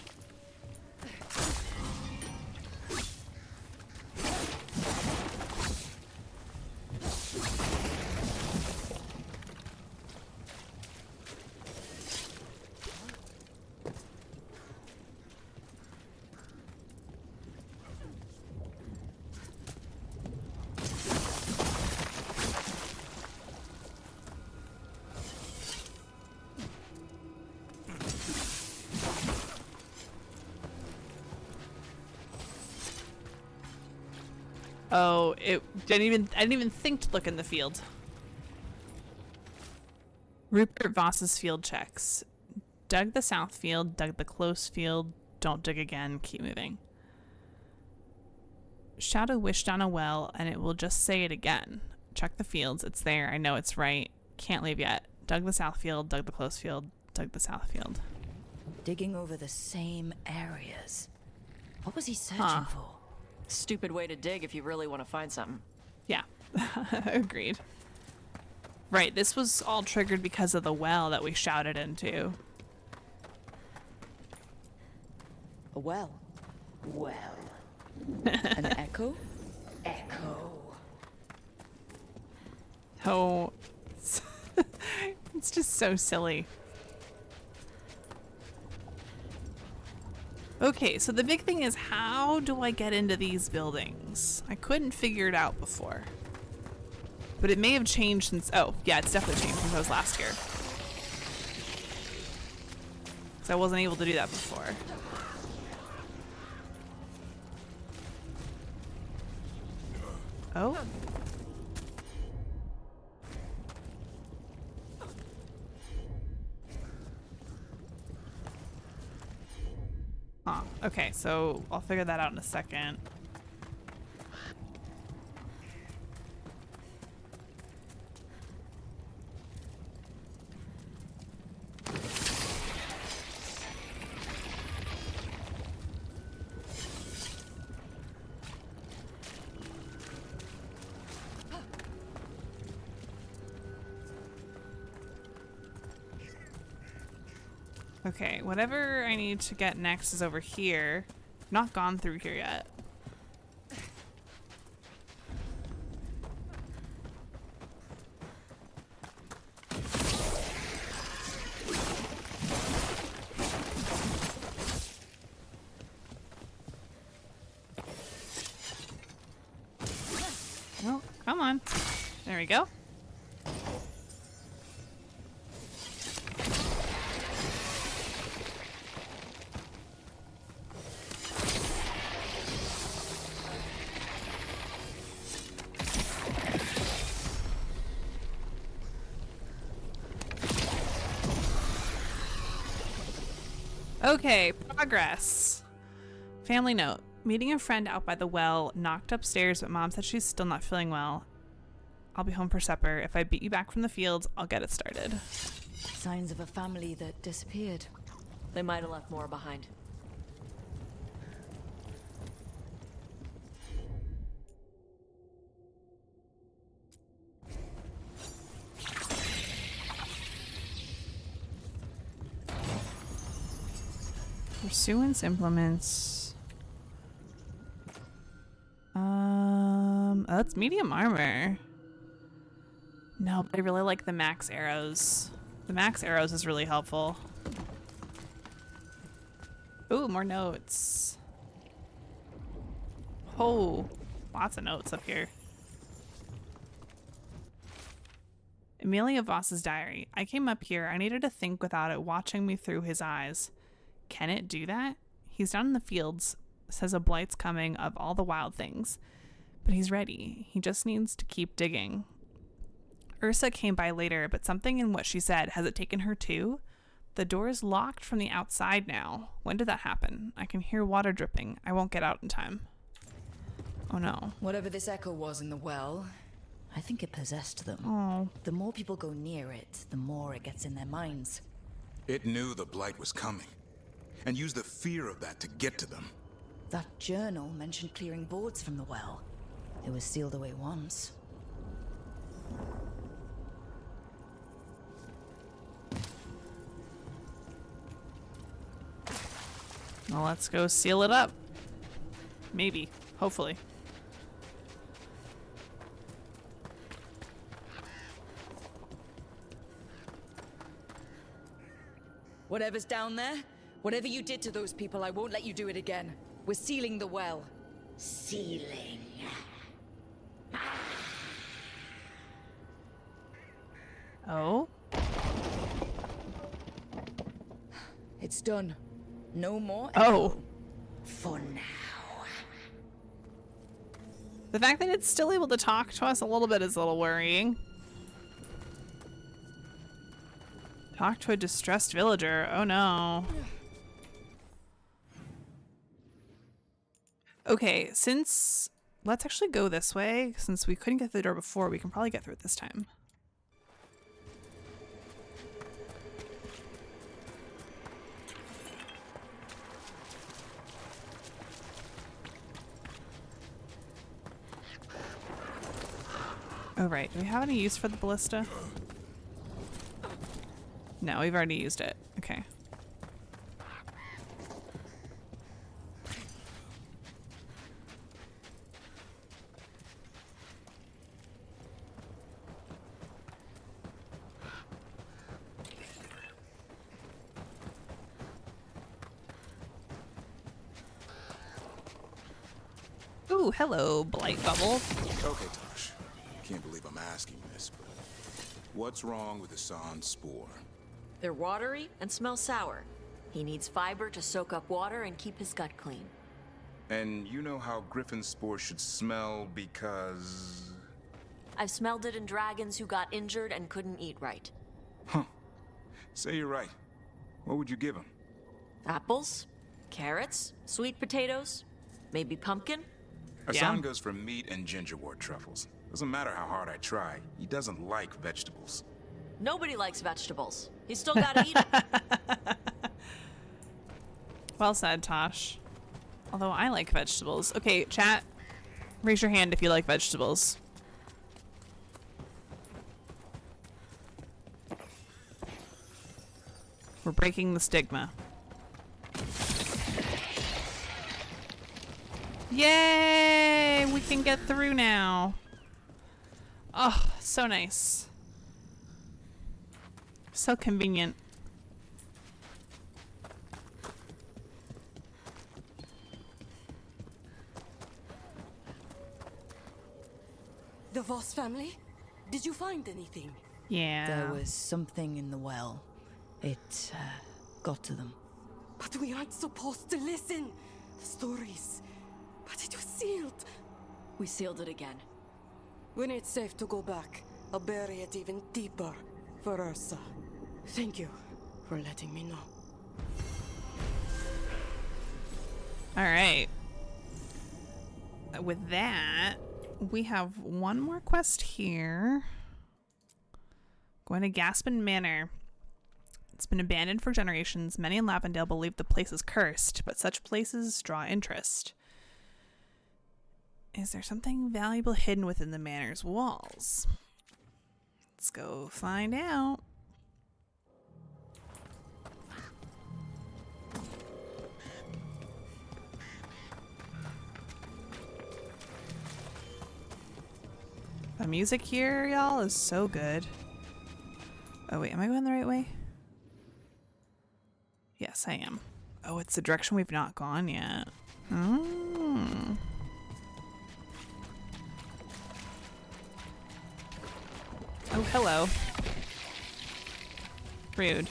Oh, I didn't even think to look in the field. Rupert Voss's field checks. Dug the south field, dug the close field, don't dig again, keep moving. Shout a wish down a well and it will just say it again. Check the fields, it's there, I know it's right. Can't leave yet. Dug the south field, dug the close field, dug the south field. Digging over the same areas. What was he searching for? Stupid way to dig if you really want to find something. Yeah, agreed. Right, this was all triggered because of the well that we shouted into. A well. Well. An echo? Echo. Oh, it's just so silly. Okay, so the big thing is, how do I get into these buildings? I couldn't figure it out before. But it may have changed since... Oh, yeah, it's definitely changed since I was last here. Because I wasn't able to do that before. Oh. Huh. Okay, so I'll figure that out in a second. Okay, whatever I need to get next is over here. Not gone through here yet. Oh, come on. There we go. Okay, progress. Family note. Meeting a friend out by the well, knocked upstairs, but Mom said she's still not feeling well. I'll be home for supper. If I beat you back from the fields, I'll get it started. Signs of a family that disappeared. They might have left more behind. Pursuance implements. That's medium armor. No, but I really like the max arrows. The max arrows is really helpful. Ooh, more notes. Oh, lots of notes up here. Amelia Voss's diary. I came up here. I needed to think without it watching me through his eyes. Can it do that? He's down in the fields, says a blight's coming of all the wild things. But he's ready. He just needs to keep digging. Ursa came by later, but something in what she said, has it taken her too? The door is locked from the outside now. When did that happen? I can hear water dripping. I won't get out in time. Oh no. Whatever this echo was in the well, I think it possessed them. Oh. The more people go near it, the more it gets in their minds. It knew the blight was coming, and used the fear of that to get to them. That journal mentioned clearing boards from the well. It was sealed away once. Well, let's go seal it up. Maybe. Hopefully. Whatever's down there, whatever you did to those people, I won't let you do it again. We're sealing the well. Sealing. Oh? It's done. No more echo. For now. The fact that it's still able to talk to us a little bit is a little worrying. Talk to a distressed villager. Oh no. Okay, let's actually go this way. Since we couldn't get through the door before, we can probably get through it this time. Oh, right. Do we have any use for the ballista? No, we've already used it. Okay. Ooh, hello, Blight Bubble. Okay, Tosh. Can't believe I'm asking this, but what's wrong with Hassan's spore? They're watery and smell sour. He needs fiber to soak up water and keep his gut clean. And you know how Griffin spore should smell because... I've smelled it in dragons who got injured and couldn't eat right. Huh. Say you're right. What would you give him? Apples, carrots, sweet potatoes, maybe pumpkin. Hassan goes for meat and gingerwort truffles. Doesn't matter how hard I try, he doesn't like vegetables. Nobody likes vegetables. He's still gotta eat them. Well said, Tosh. Although I like vegetables. Okay, chat, raise your hand if you like vegetables. We're breaking the stigma. Yay! We can get through now. Oh, so nice. So convenient. The Voss family? Did you find anything? Yeah. There was something in the well. It got to them. But we aren't supposed to listen. The stories. But it was sealed. We sealed it again. When it's safe to go back, I'll bury it even deeper for Ursa. Thank you for letting me know. All right. With that, we have one more quest here. Going to Gaspin Manor. It's been abandoned for generations. Many in Lavendale believe the place is cursed, but such places draw interest. Is there something valuable hidden within the manor's walls? Let's go find out. The music here, y'all, is so good. Oh wait, am I going the right way? Yes, I am. Oh, it's the direction we've not gone yet. Oh. Oh, hello. Rude.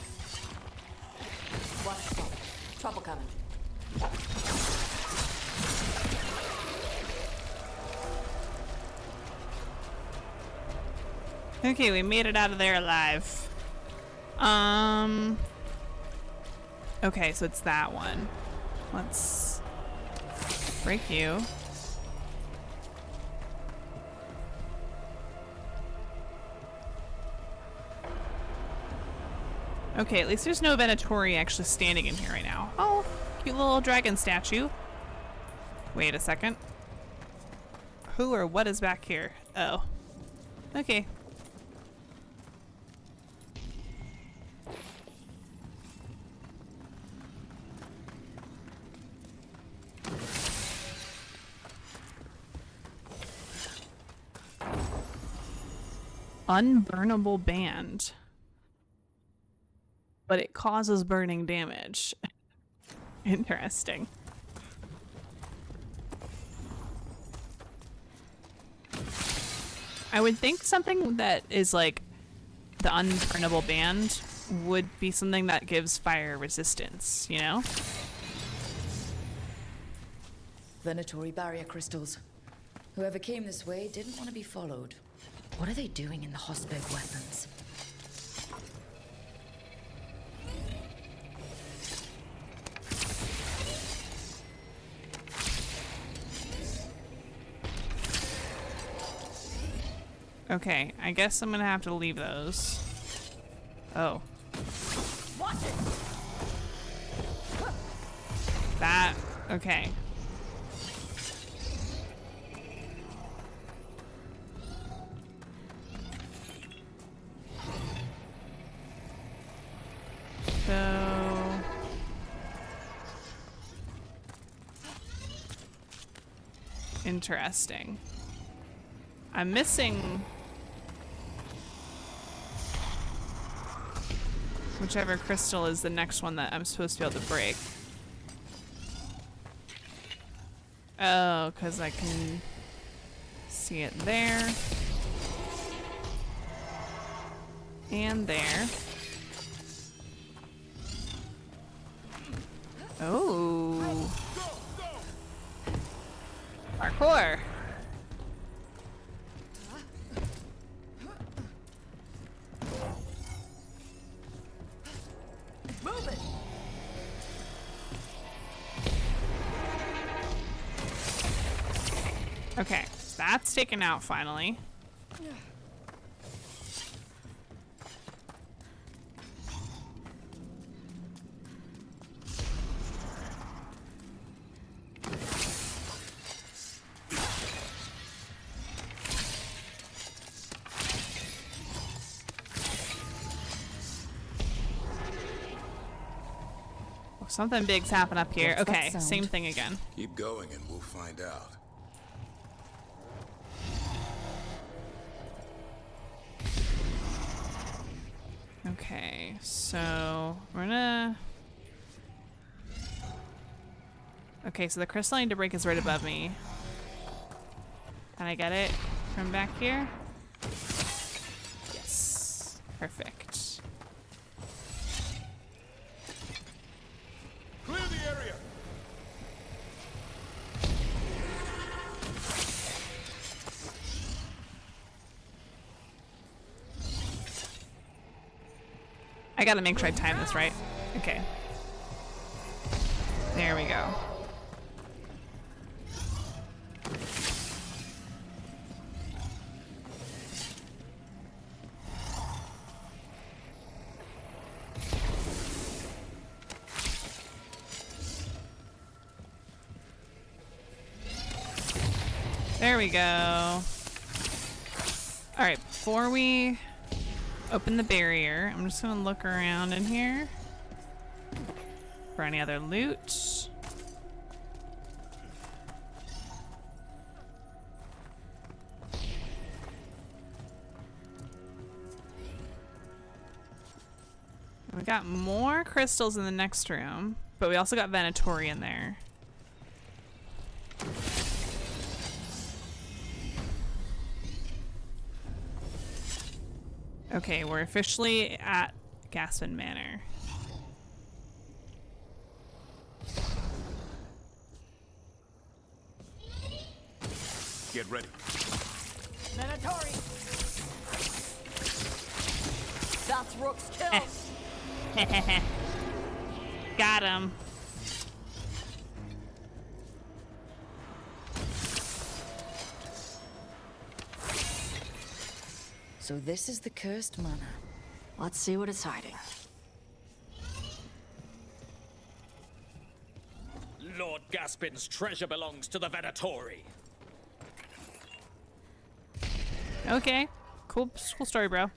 Watch trouble. Trouble coming. Okay, we made it out of there alive. Okay, so it's that one. Let's break you. Okay, at least there's no Venatori actually standing in here right now. Oh, cute little dragon statue. Wait a second. Who or what is back here? Oh. Okay. Unburnable band. But it causes burning damage. Interesting. I would think something that is like the unburnable band would be something that gives fire resistance, you know? Venatori barrier crystals. Whoever came this way didn't want to be followed. What are they doing in the Hosberg weapons? Okay, I guess I'm gonna have to leave those. Oh. Watch it. That, okay. So... Interesting. I'm missing... whichever crystal is the next one that I'm supposed to be able to break. Oh, because I can see it there. And there. Oh. Parkour. Move it. Okay, so that's taken out finally. Something big's happened up here. What's that Okay, sound? same thing again. Keep going and we'll find out. Okay, so we're gonna... Okay, so the crystal I need to break is right above me. Can I get it from back here? Yes. Perfect. Clear the area. I gotta make sure I time this right. Okay. There we go. There we go. All right, before we open the barrier, I'm just gonna look around in here for any other loot. We got more crystals in the next room, but we also got Venatori in there. Okay, we're officially at Gaspin Manor. Get ready. Venatori. That's Rook's kill. Got him. So this is the cursed manor. Let's see what it's hiding. Lord Gaspin's treasure belongs to the Venatori. Okay, cool story, bro.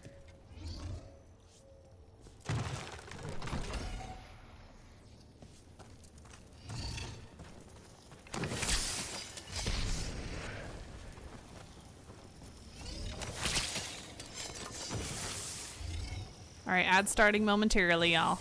All right, ad starting momentarily, y'all.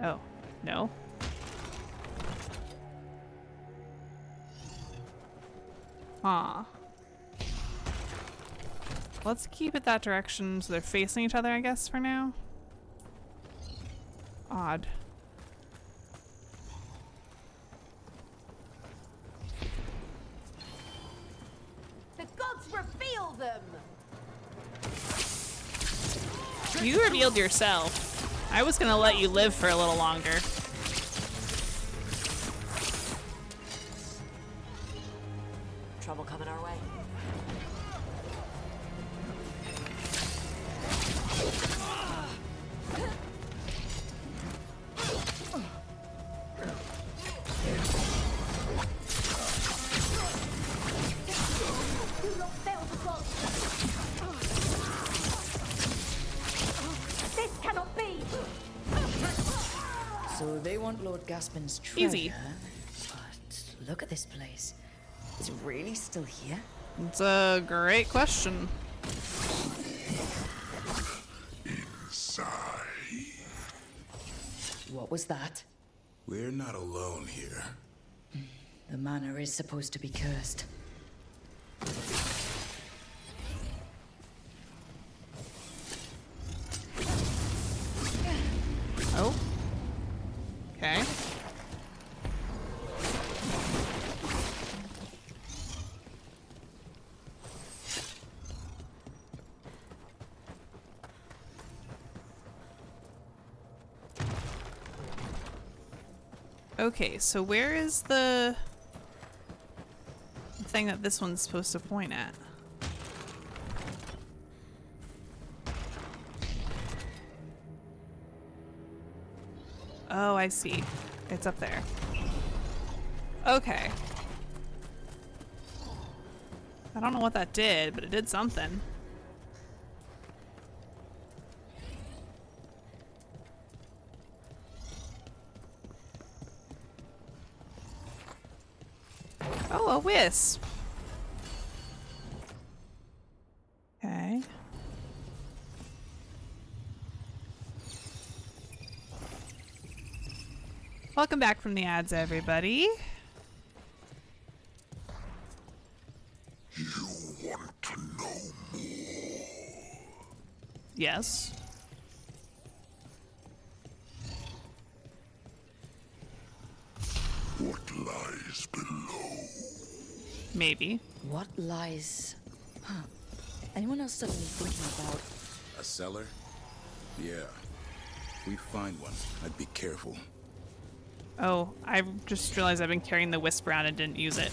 Oh, no. Huh. Let's keep it that direction so they're facing each other, I guess, for now. Odd. The gods reveal them! You revealed yourself. I was gonna let you live for a little longer. Trouble coming our way. This cannot be! So they want Lord Gaspin's treasure. Easy. But look at this place. Is it really still here? It's a great question. Inside. What was that? We're not alone here. The manor is supposed to be cursed. Oh. Okay. Okay, so where is the thing that this one's supposed to point at? Oh, I see. It's up there. Okay. I don't know what that did, but it did something. Oh, a wisp. Okay. Welcome back from the ads, everybody. You want to know more? Yes. What lies below? Maybe. What lies... Huh. Anyone else suddenly thinking about... A cellar? Yeah. We find one. I'd be careful. Oh, I just realized I've been carrying the wisp around and didn't use it.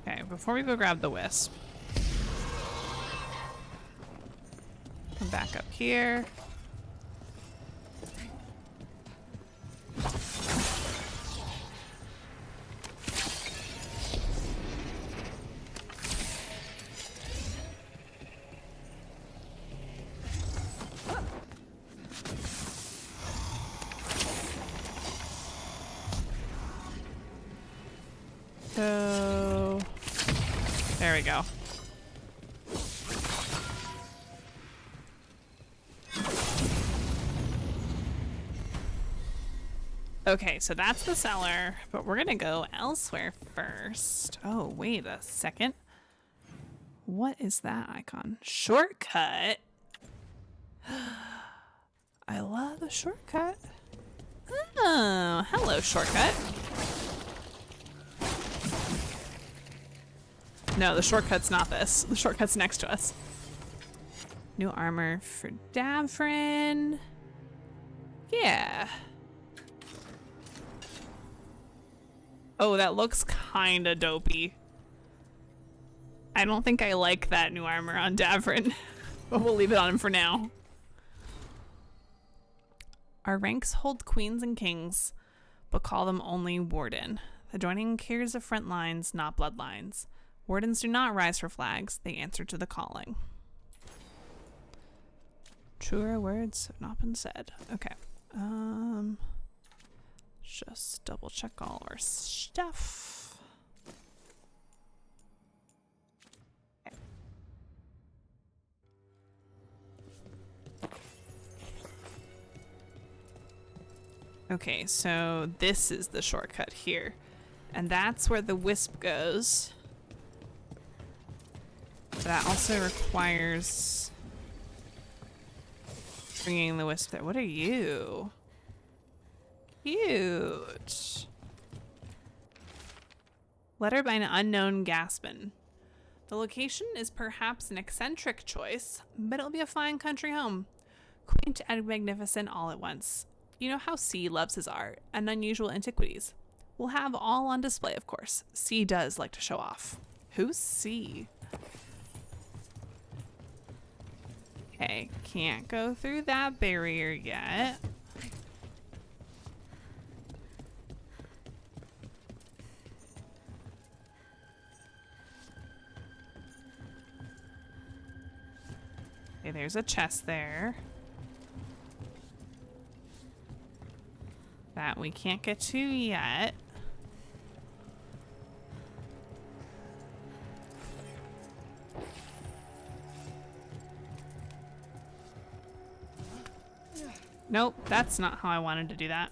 Okay, before we go grab the wisp. Come back up here. So there we go. Okay, so that's the cellar, but we're gonna go elsewhere first. Oh, wait a second. What is that icon? Shortcut? I love a shortcut. Oh, hello, shortcut. No, the shortcut's not this. The shortcut's next to us. New armor for Davrin. Yeah. Oh, that looks kinda dopey. I don't think I like that new armor on Davrin, but we'll leave it on him for now. Our ranks hold queens and kings, but call them only warden. The joining carries the front lines, not bloodlines. Wardens do not rise for flags, they answer to the calling. Truer words have not been said. Okay. Just double check all our stuff. Okay, so this is the shortcut here. And that's where the wisp goes. That also requires bringing the wisp there. What are you? Cute. Letter by an unknown Gaspin. The location is perhaps an eccentric choice, but it'll be a fine country home. Quaint and magnificent all at once. You know how C loves his art and unusual antiquities. We'll have all on display, of course. C does like to show off. Who's C? Okay, can't go through that barrier yet. Okay, there's a chest there. That we can't get to yet. Nope, that's not how I wanted to do that.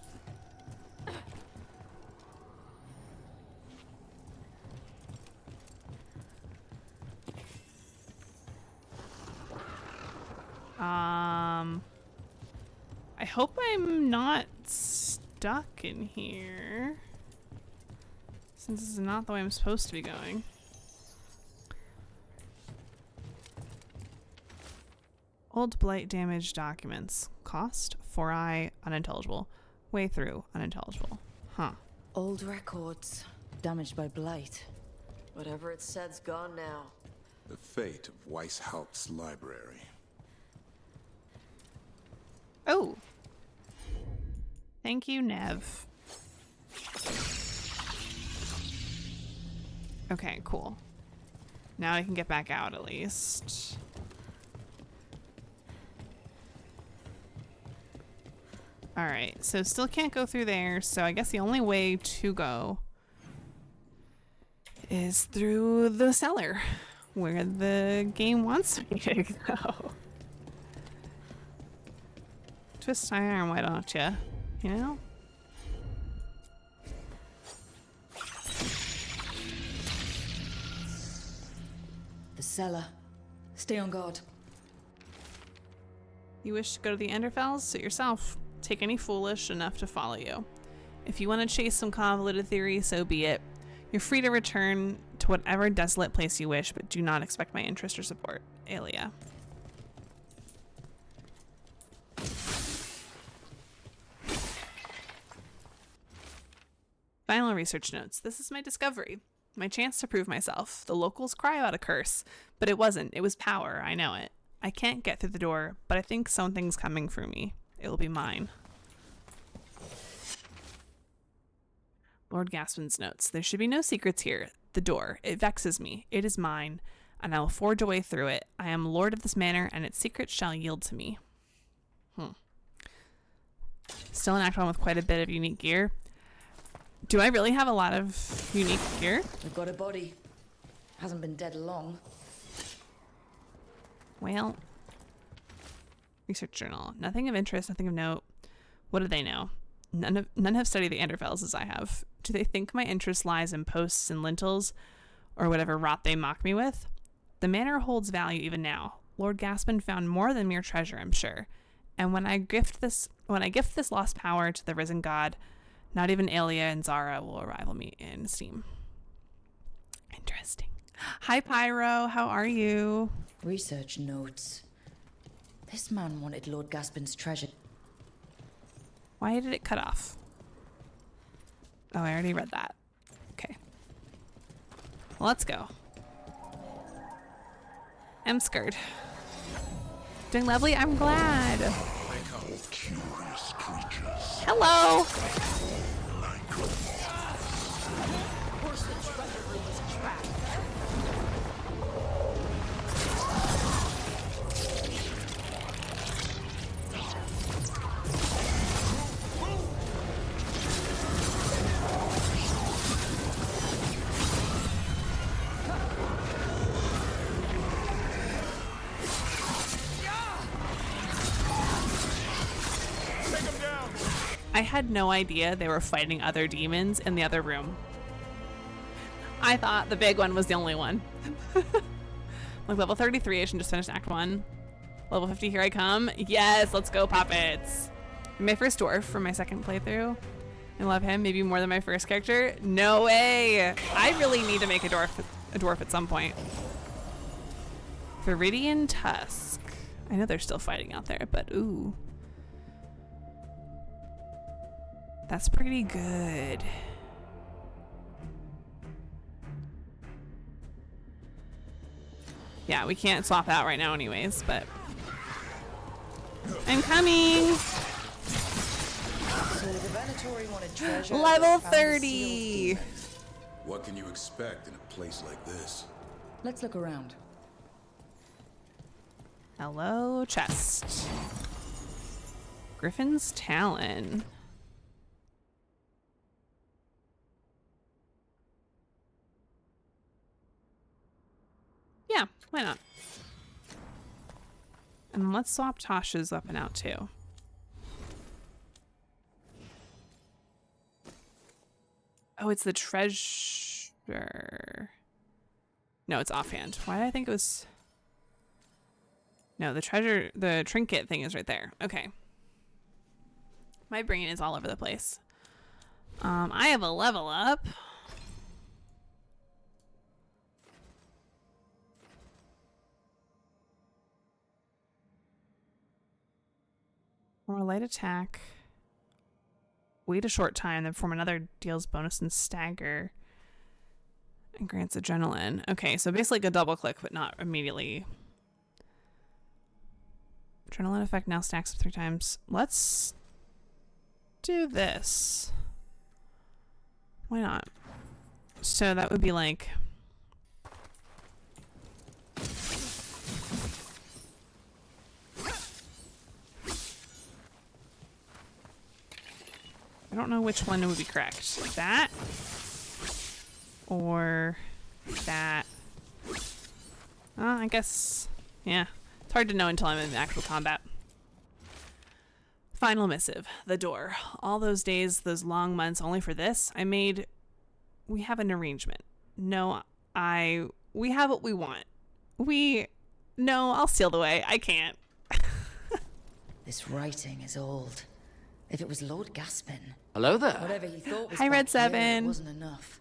I hope I'm not stuck in here, since this is not the way I'm supposed to be going. Old blight damaged documents. Cost 4i unintelligible. Way through unintelligible. Huh. Old records damaged by blight. Whatever it said's gone now. The fate of Weishaupt's library. Oh. Thank you, Nev. Okay, cool. Now I can get back out at least. Alright, so still can't go through there, so I guess the only way to go is through the cellar, where the game wants me to go. Twist my arm, why don't you? You know? The cellar. Stay on guard. You wish to go to the Enderfells? Suit yourself. Take any foolish enough to follow you. If you want to chase some convoluted theory, so be it. You're free to return to whatever desolate place you wish, but do not expect my interest or support. Aelia. Final research notes. This is my discovery. My chance to prove myself. The locals cry out a curse, but it wasn't. It was power. I know it. I can't get through the door, but I think something's coming for me. It will be mine. Lord Gaspin's notes. There should be no secrets here. The door. It vexes me. It is mine, and I will forge a way through it. I am lord of this manor, and its secrets shall yield to me. Still an Act 1 with quite a bit of unique gear. Do I really have a lot of unique gear? We've got a body. Hasn't been dead long. Well, research journal. Nothing of interest, nothing of note. What do they know? None have studied the Enderfells as I have. Do they think my interest lies in posts and lintels, or whatever rot they mock me with? The manor holds value even now. Lord Gaspin found more than mere treasure, I'm sure. And when I gift this lost power to the risen god, not even Aelia and Zara will rival me in esteem. Interesting. Hi, Pyro. How are you? Research notes. This man wanted Lord Gaspin's treasure. Why did it cut off? Oh, I already read that. Okay. Well, let's go. I'm scared. Doing lovely. I'm glad. Curious creatures. Hello. I had no idea they were fighting other demons in the other room. I thought the big one was the only one. Like level 33, I should just finish Act 1. Level 50, here I come. Yes, let's go, puppets. My first dwarf for my second playthrough. I love him, maybe more than my first character. No way. I really need to make a dwarf at some point. Viridian Tusk. I know they're still fighting out there, but ooh. That's pretty good. Yeah, we can't swap out right now anyways, but I'm coming. So the Venatori wanted treasure. Level 30. What can you expect in a place like this? Let's look around. Hello, chest. Griffin's Talon. Yeah, why not? And let's swap Tasha's weapon out too. Oh, it's the treasure. No, it's offhand. Why did I think it was... No, the treasure, the trinket thing is right there. Okay. My brain is all over the place. I have a level up. Or a light attack. Wait a short time, then perform another, deals bonus and stagger. And grants adrenaline. Okay, so basically like a double click, but not immediately. Adrenaline effect now stacks up 3 times. Let's do this. Why not? So that would be like... I don't know which one would be correct. That or that. I guess, yeah. It's hard to know until I'm in actual combat. Final missive. The door. All those days, those long months only for this. We have an arrangement. No, we have what we want. No, I'll steal the way. I can't. This writing is old. If it was Lord Gaspin. Hello there. Whatever he thought was Hi, Red back here, 7. it wasn't enough.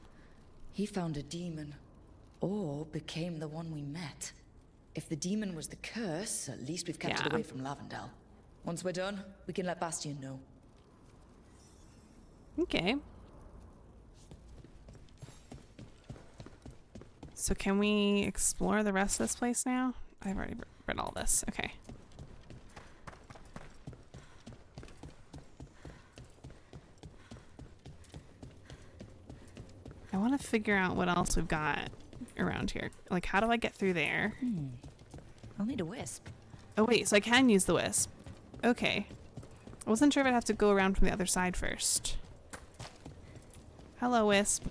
He found a demon. Or became the one we met. If the demon was the curse, at least we've kept it away from Lavendel. Once we're done, we can let Bastion know. Okay. So can we explore the rest of this place now? I've already read all this. Okay. I want to figure out what else we've got around here. Like, how do I get through there? I'll need a wisp. Oh, wait, so I can use the wisp. Okay. I wasn't sure if I'd have to go around from the other side first. Hello, wisp.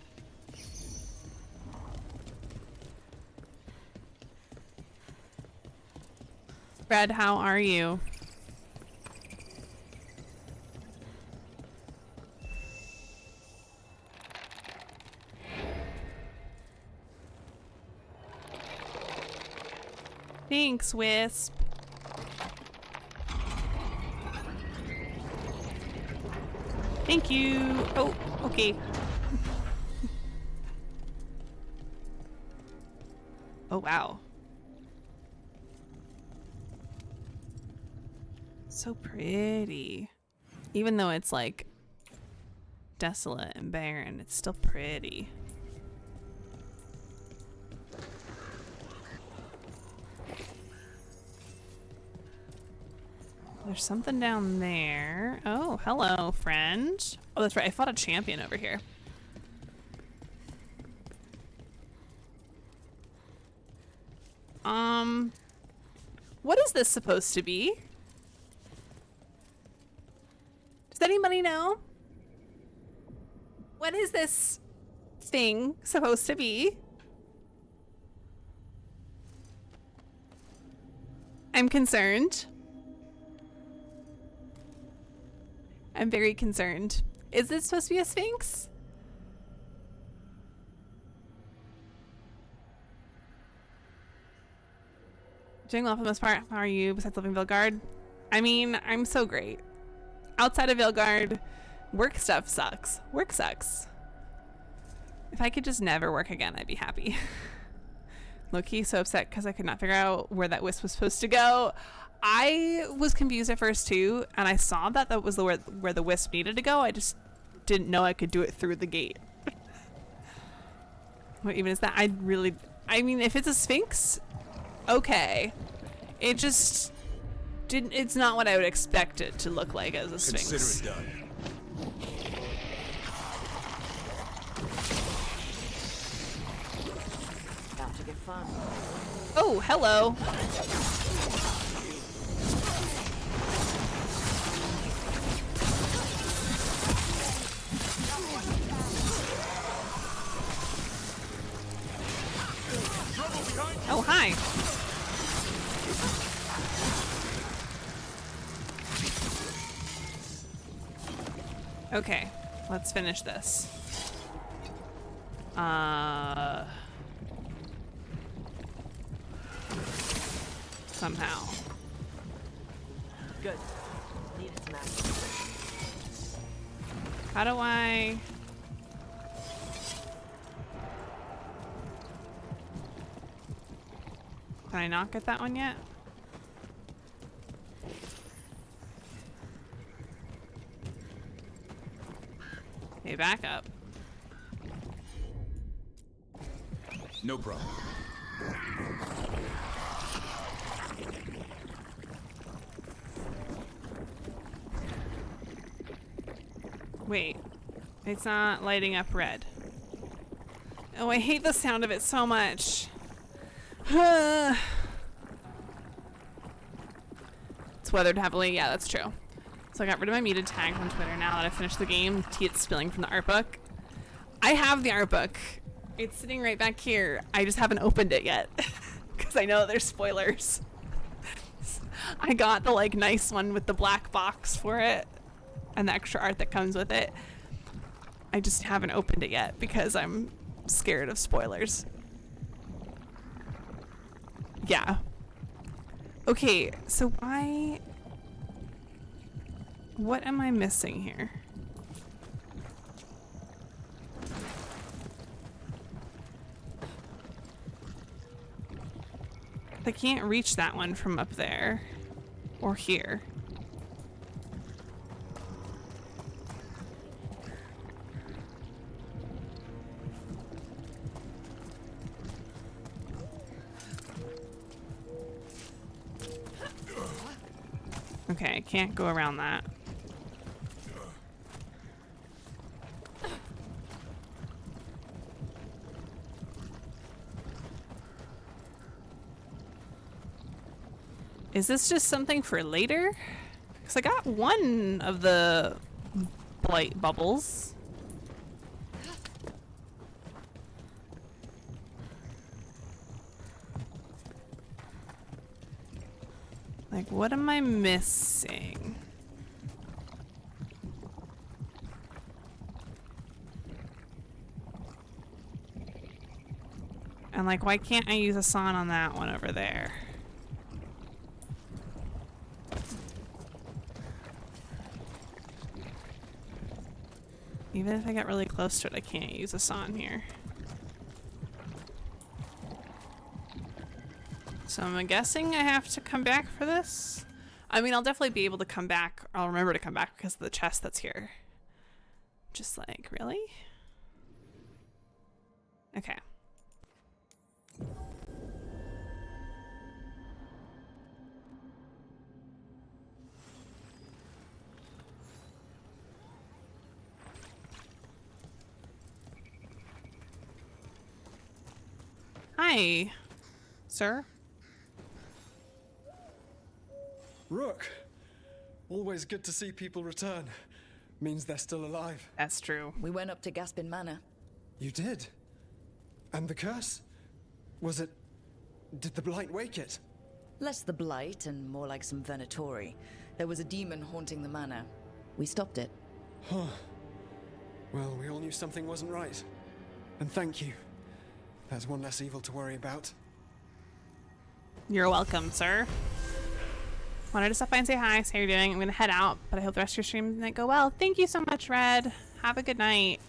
Fred, how are you? Thanks, Wisp. Thank you. Oh, okay. Oh, wow. So pretty. Even though it's like desolate and barren, it's still pretty. There's something down there. Oh, hello, friend. Oh, that's right. I fought a champion over here. What is this supposed to be? Does anybody know? What is this thing supposed to be? I'm concerned. I'm very concerned. Is this supposed to be a sphinx? Doing well for the most part. How are you besides living Veilguard? I mean, I'm so great. Outside of Veilguard, work stuff sucks. Work sucks. If I could just never work again, I'd be happy. Loki so upset because I could not figure out where that wisp was supposed to go. I was confused at first too, and I saw that that was where the wisp needed to go. I just didn't know I could do it through the gate. What even is that? I mean, if it's a sphinx, okay. It just didn't. It's not what I would expect it to look like as a sphinx. Consider it done. About to get fun. Oh, hello. Oh, hi. Okay, let's finish this. Somehow. Good. Needed some action. How do I... Can I not get that one yet? Okay, back up. No problem. Wait, it's not lighting up red. Oh, I hate the sound of it so much. It's weathered heavily. Yeah, that's true. So I got rid of my muted tags on Twitter now that I finished the game. Tea it's spilling from the art book. I have the art book. It's sitting right back here. I just haven't opened it yet because I know there's spoilers. I got the like nice one with the black box for it and the extra art that comes with it. I just haven't opened it yet because I'm scared of spoilers. Yeah. Okay, so why... What am I missing here? I can't reach that one from up there. Or here. Okay, I can't go around that. Is this just something for later? Because I got one of the blight bubbles. Like, what am I missing? And like, why can't I use a sign on that one over there? Even if I get really close to it, I can't use a sawn here. So I'm guessing I have to come back for this? I mean, I'll definitely be able to come back. I'll remember to come back because of the chest that's here. Just like, really? Okay. Hi, sir. Rook, always good to see people return. Means they're still alive. That's true. We went up to Gaspin Manor. You did? And the curse? Was it... Did the blight wake it? Less the blight and more like some Venatori. There was a demon haunting the manor. We stopped it. Huh. Well, we all knew something wasn't right. And thank you. There's one less evil to worry about. You're welcome, sir. Wanted to stop by and say hi, see how you're doing. I'm gonna head out, but I hope the rest of your stream might go well. Thank you so much, Red. Have a good night.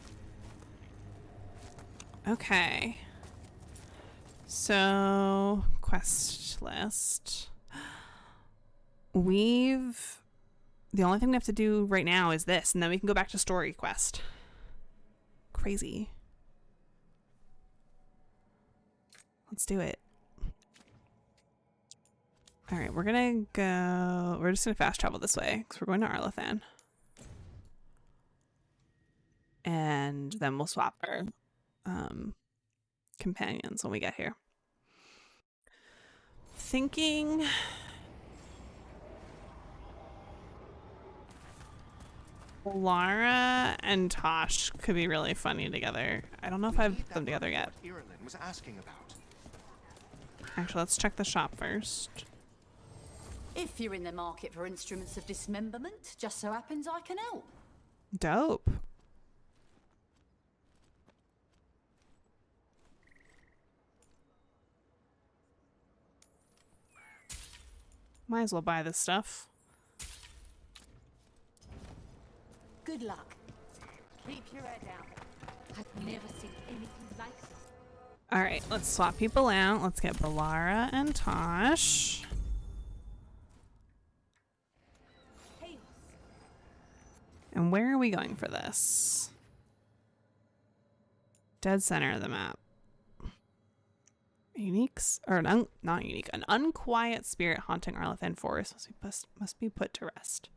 Okay. So, quest list. The only thing we have to do right now is this, and then we can go back to story quest. Crazy. Let's do it. All right, we're just gonna fast travel this way because we're going to Arlathan. And then we'll swap our companions when we get here. Thinking Lara and Tosh could be really funny together. I don't know if I've put them together yet. Was asking about. Actually, let's check the shop first. If you're in the market for instruments of dismemberment, just so happens I can help. Dope. Might as well buy this stuff. Good luck. Keep your head down. I've never seen anything like this. All right, let's swap people out. Let's get Balara and Tosh. And where are we going for this? Dead center of the map. Uniques, or not unique. An unquiet spirit haunting Arlathan Forest must be put to rest.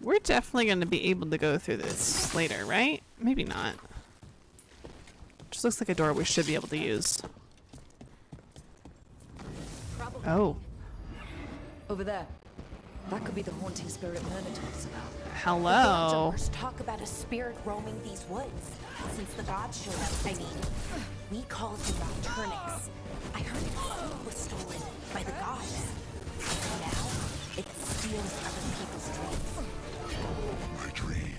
We're definitely going to be able to go through this later, right? Maybe not. Just looks like a door we should be able to use. Oh. Over there. That could be the haunting spirit Myrna talks about. Hello. Talk about a spirit roaming these woods since the gods showed up. I mean, we called them Nocturnix. I heard it was stolen by the gods. Now it steals other people's dreams. My dream.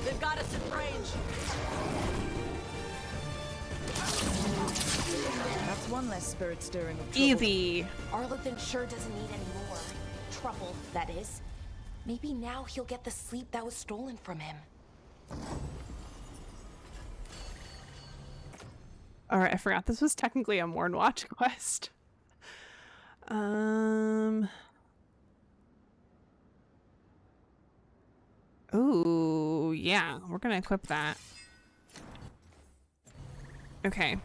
They've got us in range. That's one less spirit stirring of trouble. Easy. Arlathan sure doesn't need any more trouble, that is. Maybe now he'll get the sleep that was stolen from him. All right, I forgot this was technically a Mournwatch quest. Ooh, yeah, we're gonna equip that. Okay.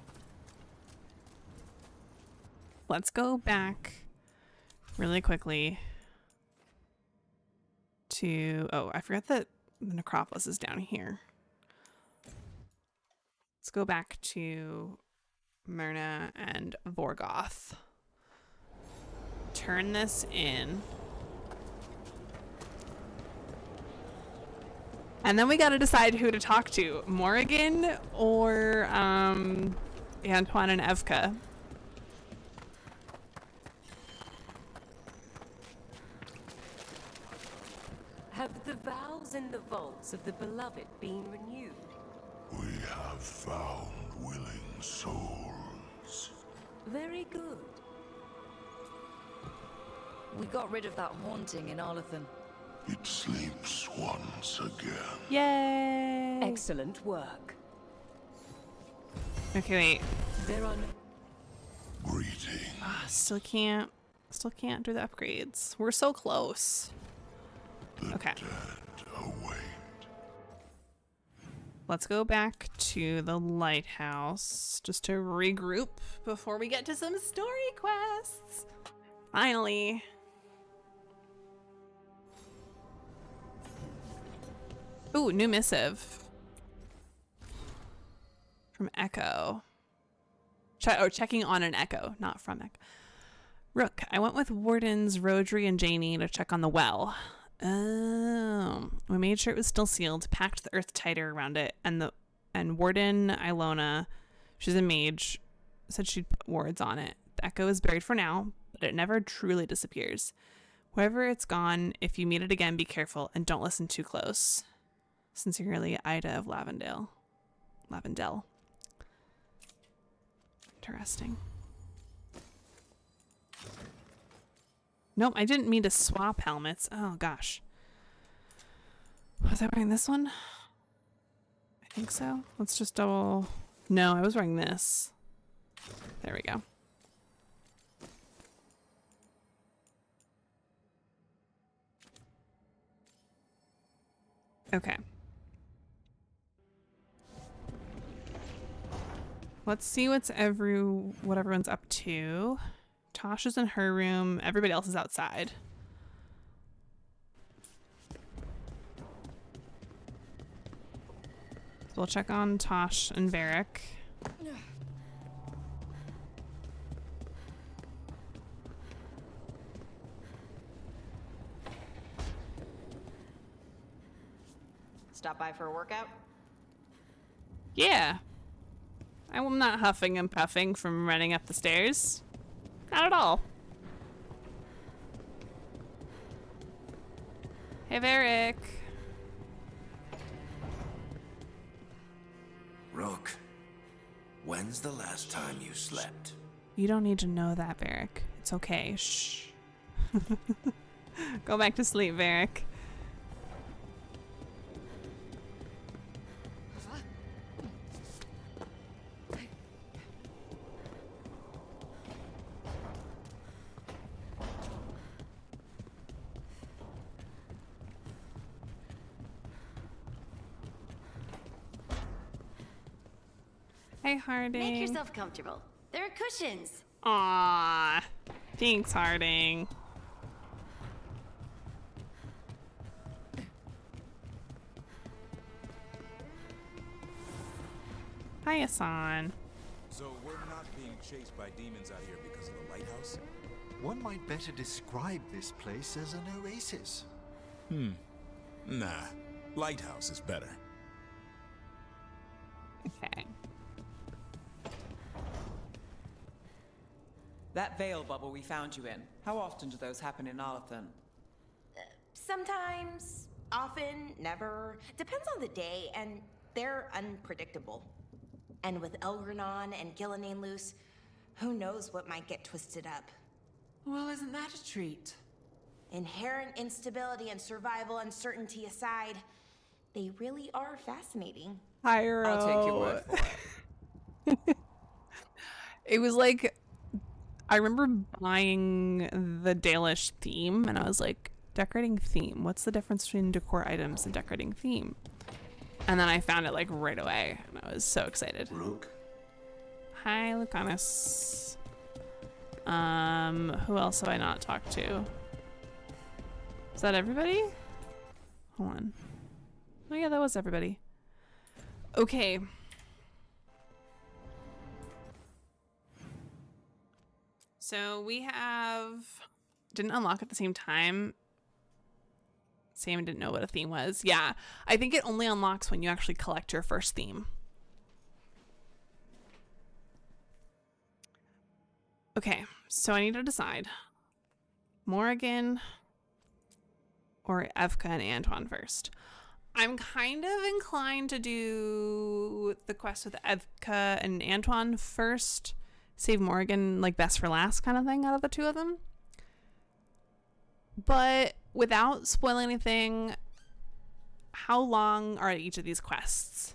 Let's go back really quickly to, oh, I forgot that the necropolis is down here. Let's go back to Myrna and Vorgoth. Turn this in. And then we gotta decide who to talk to, Morrigan or Antoine and Evka. Have the vows in the vaults of the beloved been renewed? We have found willing souls. Very good. We got rid of that haunting in Arlathan. It sleeps once again. Yay! Excellent work. Okay, wait. There are no... Greeting. Still can't do the upgrades. We're so close. Okay. Await. let's go back to the lighthouse just to regroup before we get to some story quests. Finally. Ooh, new missive. From Echo. Checking on an Echo, not from Echo. Rook, I went with Wardens, Rodri, and Janie to check on the well. Oh, we made sure it was still sealed, packed the earth tighter around it, and Warden Ilona, she's a mage, said she'd put wards on it. The Echo is buried for now, but it never truly disappears. Wherever it's gone, if you meet it again, be careful and don't listen too close. Sincerely, Ida of Lavendale. Interesting. Nope, I didn't mean to swap helmets. Oh, gosh. Was I wearing this one? I think so. Let's just double... No, I was wearing this. There we go. Okay. Let's see what everyone's up to. Tasha's in her room. Everybody else is outside. So we'll check on Tosh and Varric. Stop by for a workout? Yeah. I'm not huffing and puffing from running up the stairs. Not at all. Hey, Varric. Rook, when's the last time you slept? You don't need to know that, Varric. It's okay. Shh. Go back to sleep, Varric. Hey, Harding. Make yourself comfortable. There are cushions. Aww. Thanks, Harding. Hi, Hassan. So we're not being chased by demons out here because of the lighthouse? One might better describe this place as an oasis. Nah. Lighthouse is better. Okay. That veil bubble we found you in, how often do those happen in Arlathan? Sometimes, often, never. Depends on the day, and they're unpredictable. And with Elgranon and Gillenane loose, who knows what might get twisted up. Well, isn't that a treat? Inherent instability and survival uncertainty aside, they really are fascinating. Pyro. I'll take your word for it. It was like, I remember buying the Dalish theme, and I was like, decorating theme. What's the difference between decor items and decorating theme? And then I found it like right away, and I was so excited. Rook. Hi, Lucanus. Who else have I not talked to? Is that everybody? Hold on. Oh yeah, that was everybody. Okay. So we didn't unlock at the same time. Sam didn't know what a theme was. Yeah, I think it only unlocks when you actually collect your first theme. Okay, so I need to decide. Morrigan or Evka and Antoine first. I'm kind of inclined to do the quest with Evka and Antoine first. Save Morrigan like best for last kind of thing out of the two of them. But without spoiling anything, how long are each of these quests?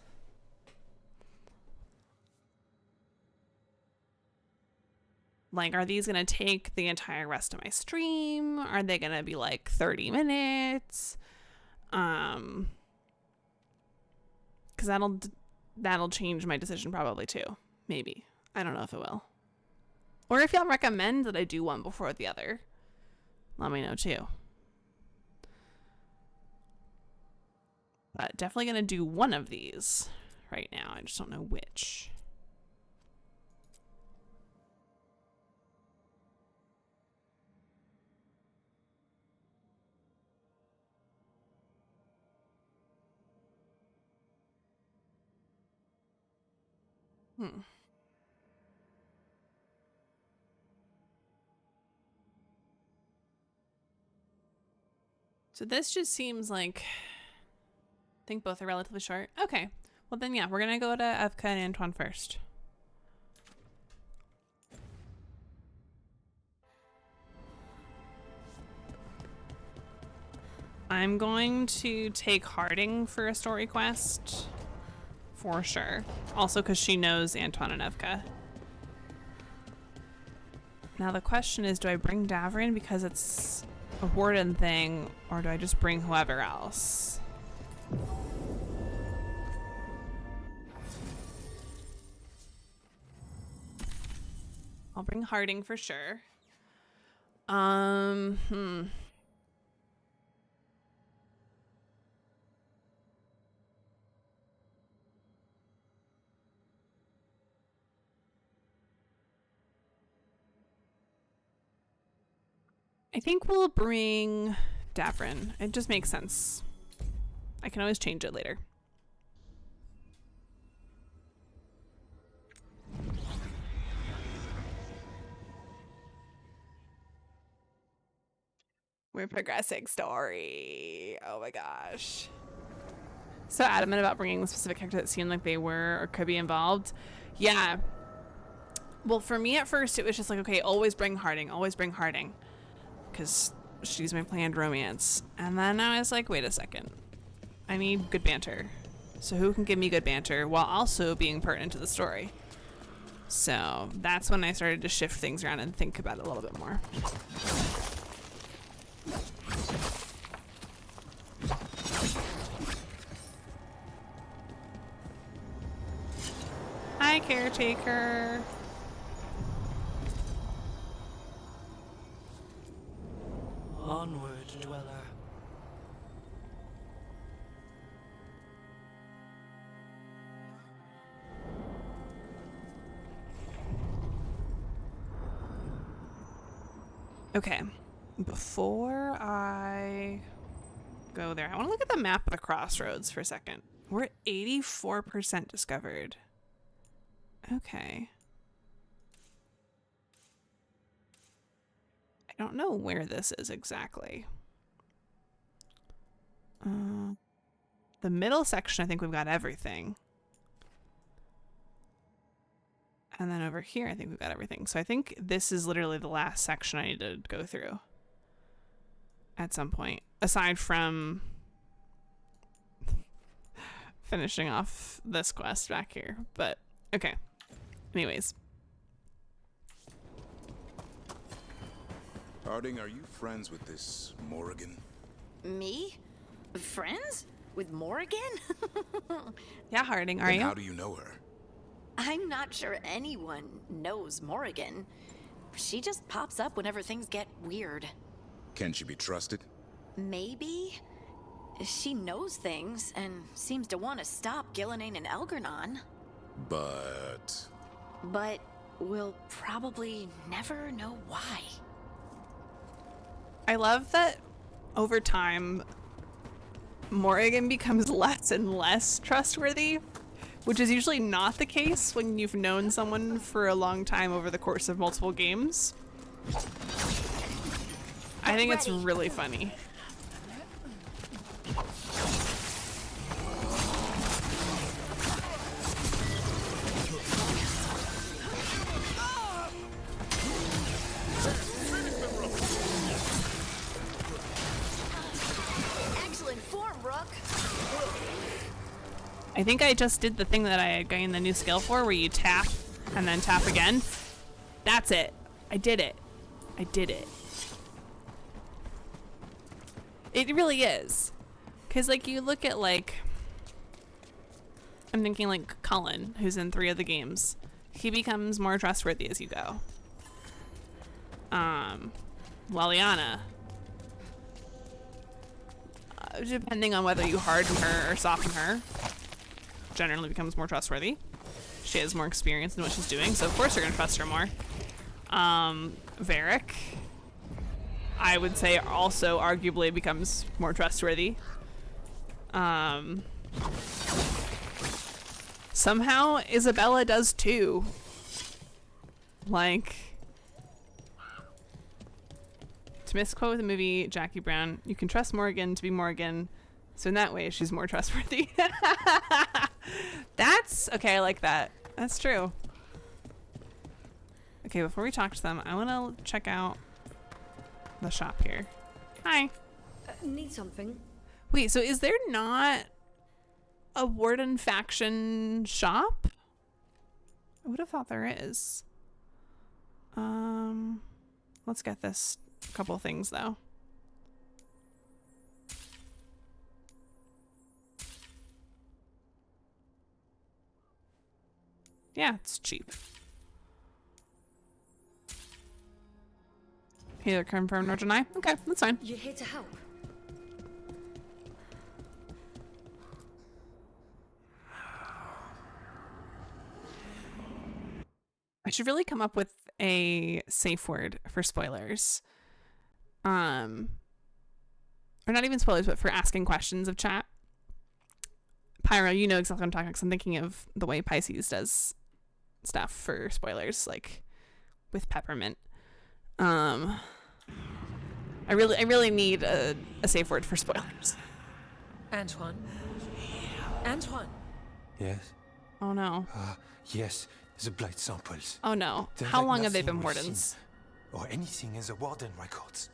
Like, are these going to take the entire rest of my stream? Are they going to be like 30 minutes? Because that'll change my decision probably too. Maybe. I don't know if it will. Or if y'all recommend that I do one before the other, let me know too. But definitely going to do one of these right now. I just don't know which. So this just seems like, I think both are relatively short. Okay. Well then, yeah, we're going to go to Evka and Antoine first. I'm going to take Harding for a story quest. For sure. Also because she knows Antoine and Evka. Now the question is, do I bring Davrin because it's a warden thing, or do I just bring whoever else? I'll bring Harding for sure. I think we'll bring Davrin. It just makes sense. I can always change it later. We're progressing story. Oh my gosh. So adamant about bringing the specific character that seemed like they were or could be involved. Yeah. Well, for me at first, it was just like, okay, always bring Harding. Always bring Harding. Because she's my planned romance. And then I was like, wait a second. I need good banter. So who can give me good banter while also being pertinent to the story? So that's when I started to shift things around and think about it a little bit more. Hi, caretaker. Onward, dweller. Okay, before I go there, I want to look at the map of the crossroads for a second. We're at 84% discovered. Okay. I don't know where this is exactly. The middle section, I think we've got everything. And then over here, I think we've got everything. So I think this is literally the last section I need to go through at some point, aside from finishing off this quest back here. But okay. Anyways. Harding, are you friends with this Morrigan? Me? Friends? With Morrigan? Yeah, Harding, are Then you? How do you know her? I'm not sure anyone knows Morrigan. She just pops up whenever things get weird. Can she be trusted? Maybe? She knows things and seems to want to stop Gillenane and Elgernon. But we'll probably never know why. I love that over time, Morrigan becomes less and less trustworthy, which is usually not the case when you've known someone for a long time over the course of multiple games. I think it's really funny. Excellent form, Rook. I think I just did the thing that I had gained the new skill for, where you tap and then tap again. That's it. I did it. I did it. It really is. Because, like, you look at, like, I'm thinking like Cullen, who's in 3 of the games. He becomes more trustworthy as you go. Liliana. Depending on whether you harden her or soften her, generally becomes more trustworthy. She has more experience in what she's doing, so of course you're gonna trust her more. Varric, I would say also arguably becomes more trustworthy. Somehow Isabella does too. Like, to misquote the movie Jackie Brown, you can trust Morgan to be Morgan, so in that way she's more trustworthy. That's okay. I like that. That's true. Okay, before we talk to them, I want to check out the shop here. Hi. Need something? Wait, so is there not a Warden faction shop? I would have thought there is. Let's get this couple things though. Yeah, it's cheap. Either confirmed or deny. Okay, that's fine. You're here to help. I should really come up with a safe word for spoilers. Or not even spoilers, but for asking questions of chat. Pyro, you know exactly what I'm talking about, because I'm thinking of the way Pisces does stuff for spoilers, like with Peppermint. I really need a safe word for spoilers. Antoine. Antoine. Yes? Oh no. Yes, the blight samples. Oh no. They're How like long have they nothing been we've wardens? seen, or anything in the Warden records.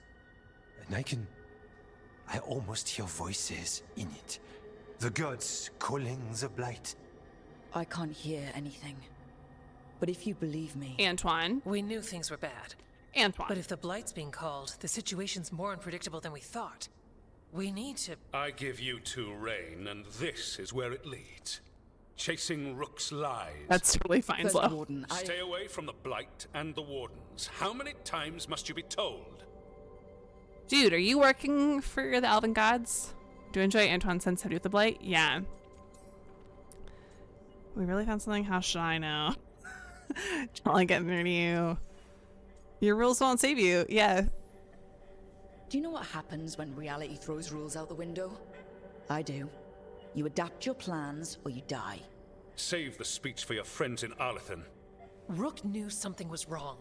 And I almost hear voices in it. The gods calling the blight. I can't hear anything. But if you believe me... Antoine. We knew things were bad. Antoine. But if the blight's being called, the situation's more unpredictable than we thought. We need to... I give you 2 reign, and this is where it leads. Chasing Rook's lies. That's totally fine, Slow. Stay away from the blight and the wardens. How many times must you be told? Dude, are you working for the Elven Gods? Do you enjoy Antoine's sensitivity with the blight? Yeah. We really found something? How should I know? Don't like getting near to you. Your rules won't save you. Yeah. Do you know what happens when reality throws rules out the window? I do. You adapt your plans or you die. Save the speech for your friends in Arlethan. Rook knew something was wrong.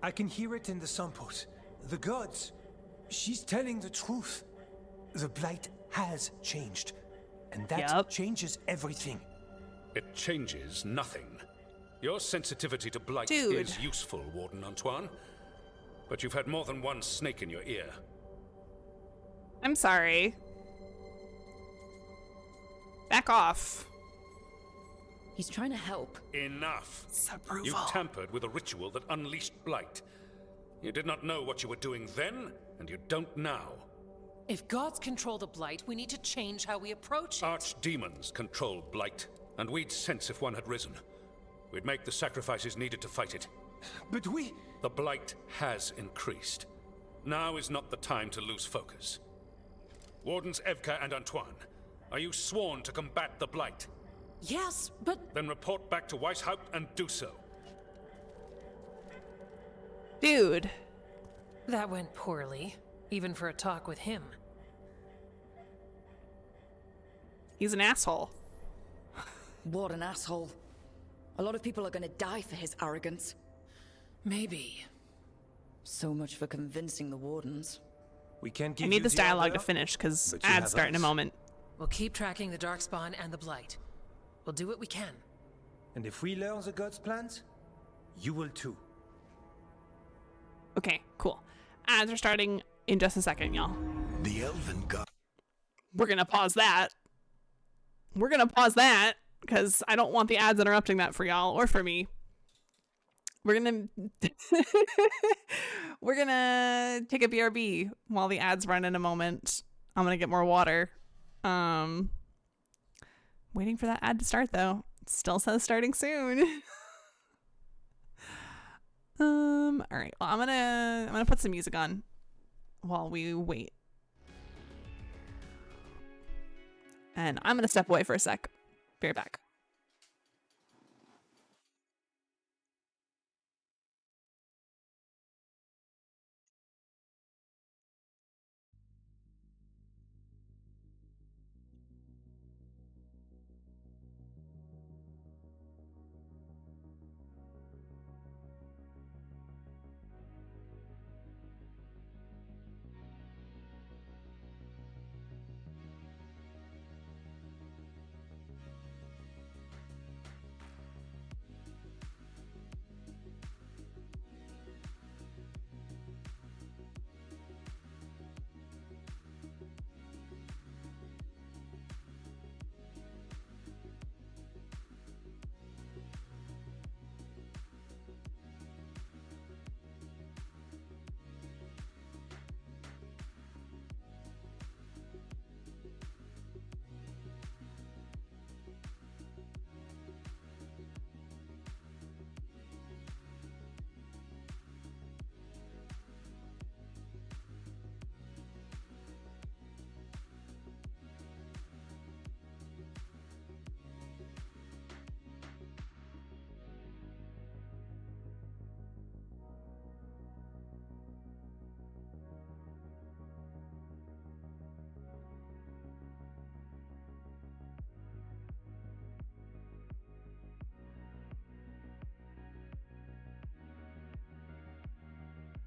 I can hear it in the samples. The gods. She's telling the truth. The blight has changed. And that changes everything. It changes nothing. Your sensitivity to blight Dude. is useful, Warden Antoine. But you've had more than one snake in your ear. I'm sorry. Back off. He's trying to help. Enough. Disapproval. You tampered with a ritual that unleashed blight. You did not know what you were doing then, and you don't now. If gods control the blight, we need to change how we approach it. Archdemons control blight, and we'd sense if one had risen. We'd make the sacrifices needed to fight it. But we... The blight has increased. Now is not the time to lose focus. Wardens Evka and Antoine, are you sworn to combat the blight? Yes, but... Then report back to Weishaupt and do so. Dude. That went poorly, even for a talk with him. He's an asshole. What an asshole. A lot of people are gonna die for his arrogance. Maybe. So much for convincing the wardens. We can't give I need you this the dialogue order, to finish, because but you ads have start in a us. moment. We'll keep tracking the Darkspawn and the Blight. We'll do what we can. And if we learn the gods' plans, you will too. Okay, cool. Ads are starting in just a second, y'all. The Elven God. We're gonna pause that. Because I don't want the ads interrupting that for y'all or for me. We're gonna take a BRB while the ads run in a moment. I'm gonna get more water. Waiting for that ad to start though. It still says starting soon. All right. Well, I'm gonna put some music on while we wait. And I'm gonna step away for a sec. Be right back.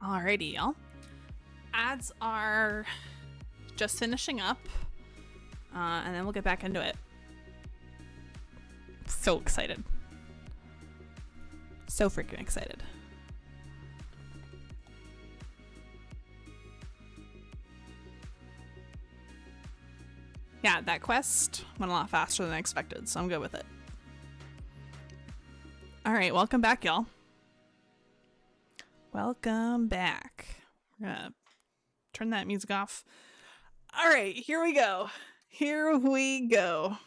Alrighty, y'all. Ads are just finishing up, and then we'll get back into it. So excited. So freaking excited. Yeah, that quest went a lot faster than I expected, so I'm good with it. Alright, welcome back, y'all. Welcome back. We're gonna turn that music off. All right, here we go. Here we go.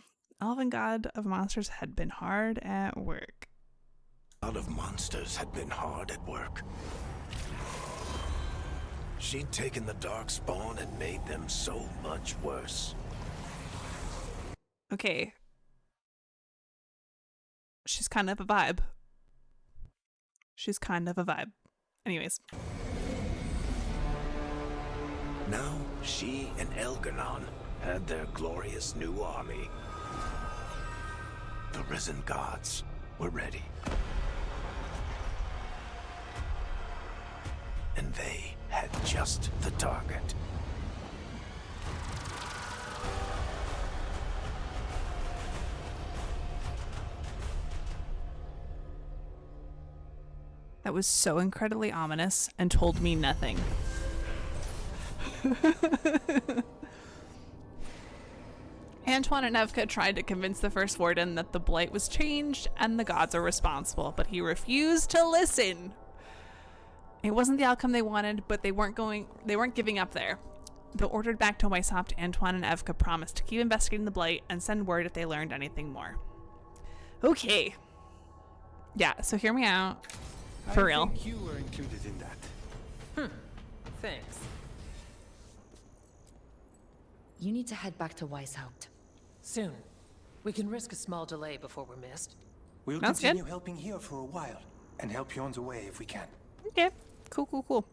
Elven God of Monsters had been hard at work. God of Monsters had been hard at work. She'd taken the Darkspawn and made them so much worse. Okay. She's kind of a vibe. She's kind of a vibe. Anyways. Now, she and Elganon had their glorious new army. The risen gods were ready. And they had just the target. That was so incredibly ominous and told me nothing. Antoine and Evka tried to convince the First Warden that the Blight was changed and the gods are responsible, but he refused to listen. It wasn't the outcome they wanted, but they weren't giving up there. Though ordered back to Weishaupt, Antoine and Evka promised to keep investigating the Blight and send word if they learned anything more. Okay. Yeah, so hear me out. For real. I think you were included in that. Thanks. You need to head back to Weishaupt. Soon. We can risk a small delay before we're missed. We'll continue helping here for a while, and help you on the way if we can. Okay. Cool.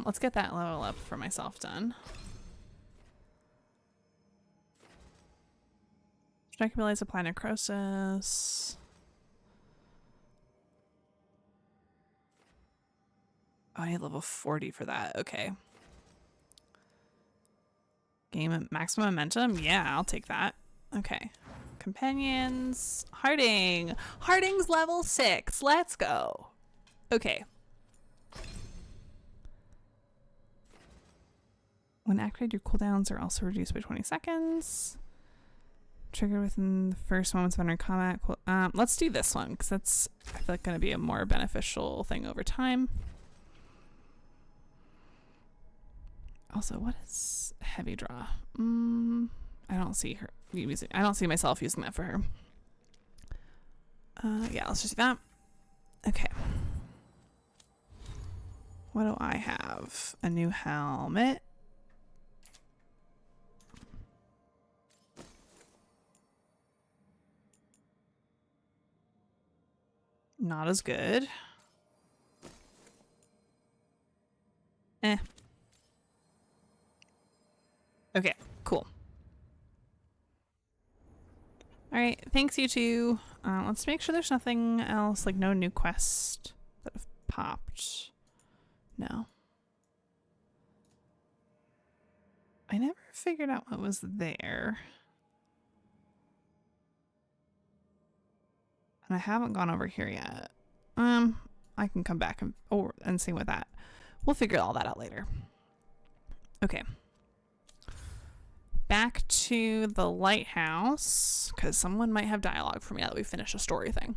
Let's get that level up for myself done. Strike abilities apply necrosis. Oh, I need level 40 for that. Okay. Gain maximum momentum? Yeah, I'll take that. Okay. Companions. Harding. Harding's level 6. Let's go. Okay. When activated, your cooldowns are also reduced by 20 seconds. Triggered within the first moments of entering combat. Let's do this one, because that's, I feel like, going to be a more beneficial thing over time. Also, what is heavy draw? I don't see her. I don't see myself using that for her. Yeah, let's just do that. Okay. What do I have? A new helmet. Not as good. Eh. Okay, cool. Alright, thanks you two. Let's make sure there's nothing else, like no new quests that have popped. No. I never figured out what was there. And I haven't gone over here yet. I can come back and see with that. We'll figure all that out later. Okay. Back to the lighthouse, because someone might have dialogue for me now that we finished a story thing.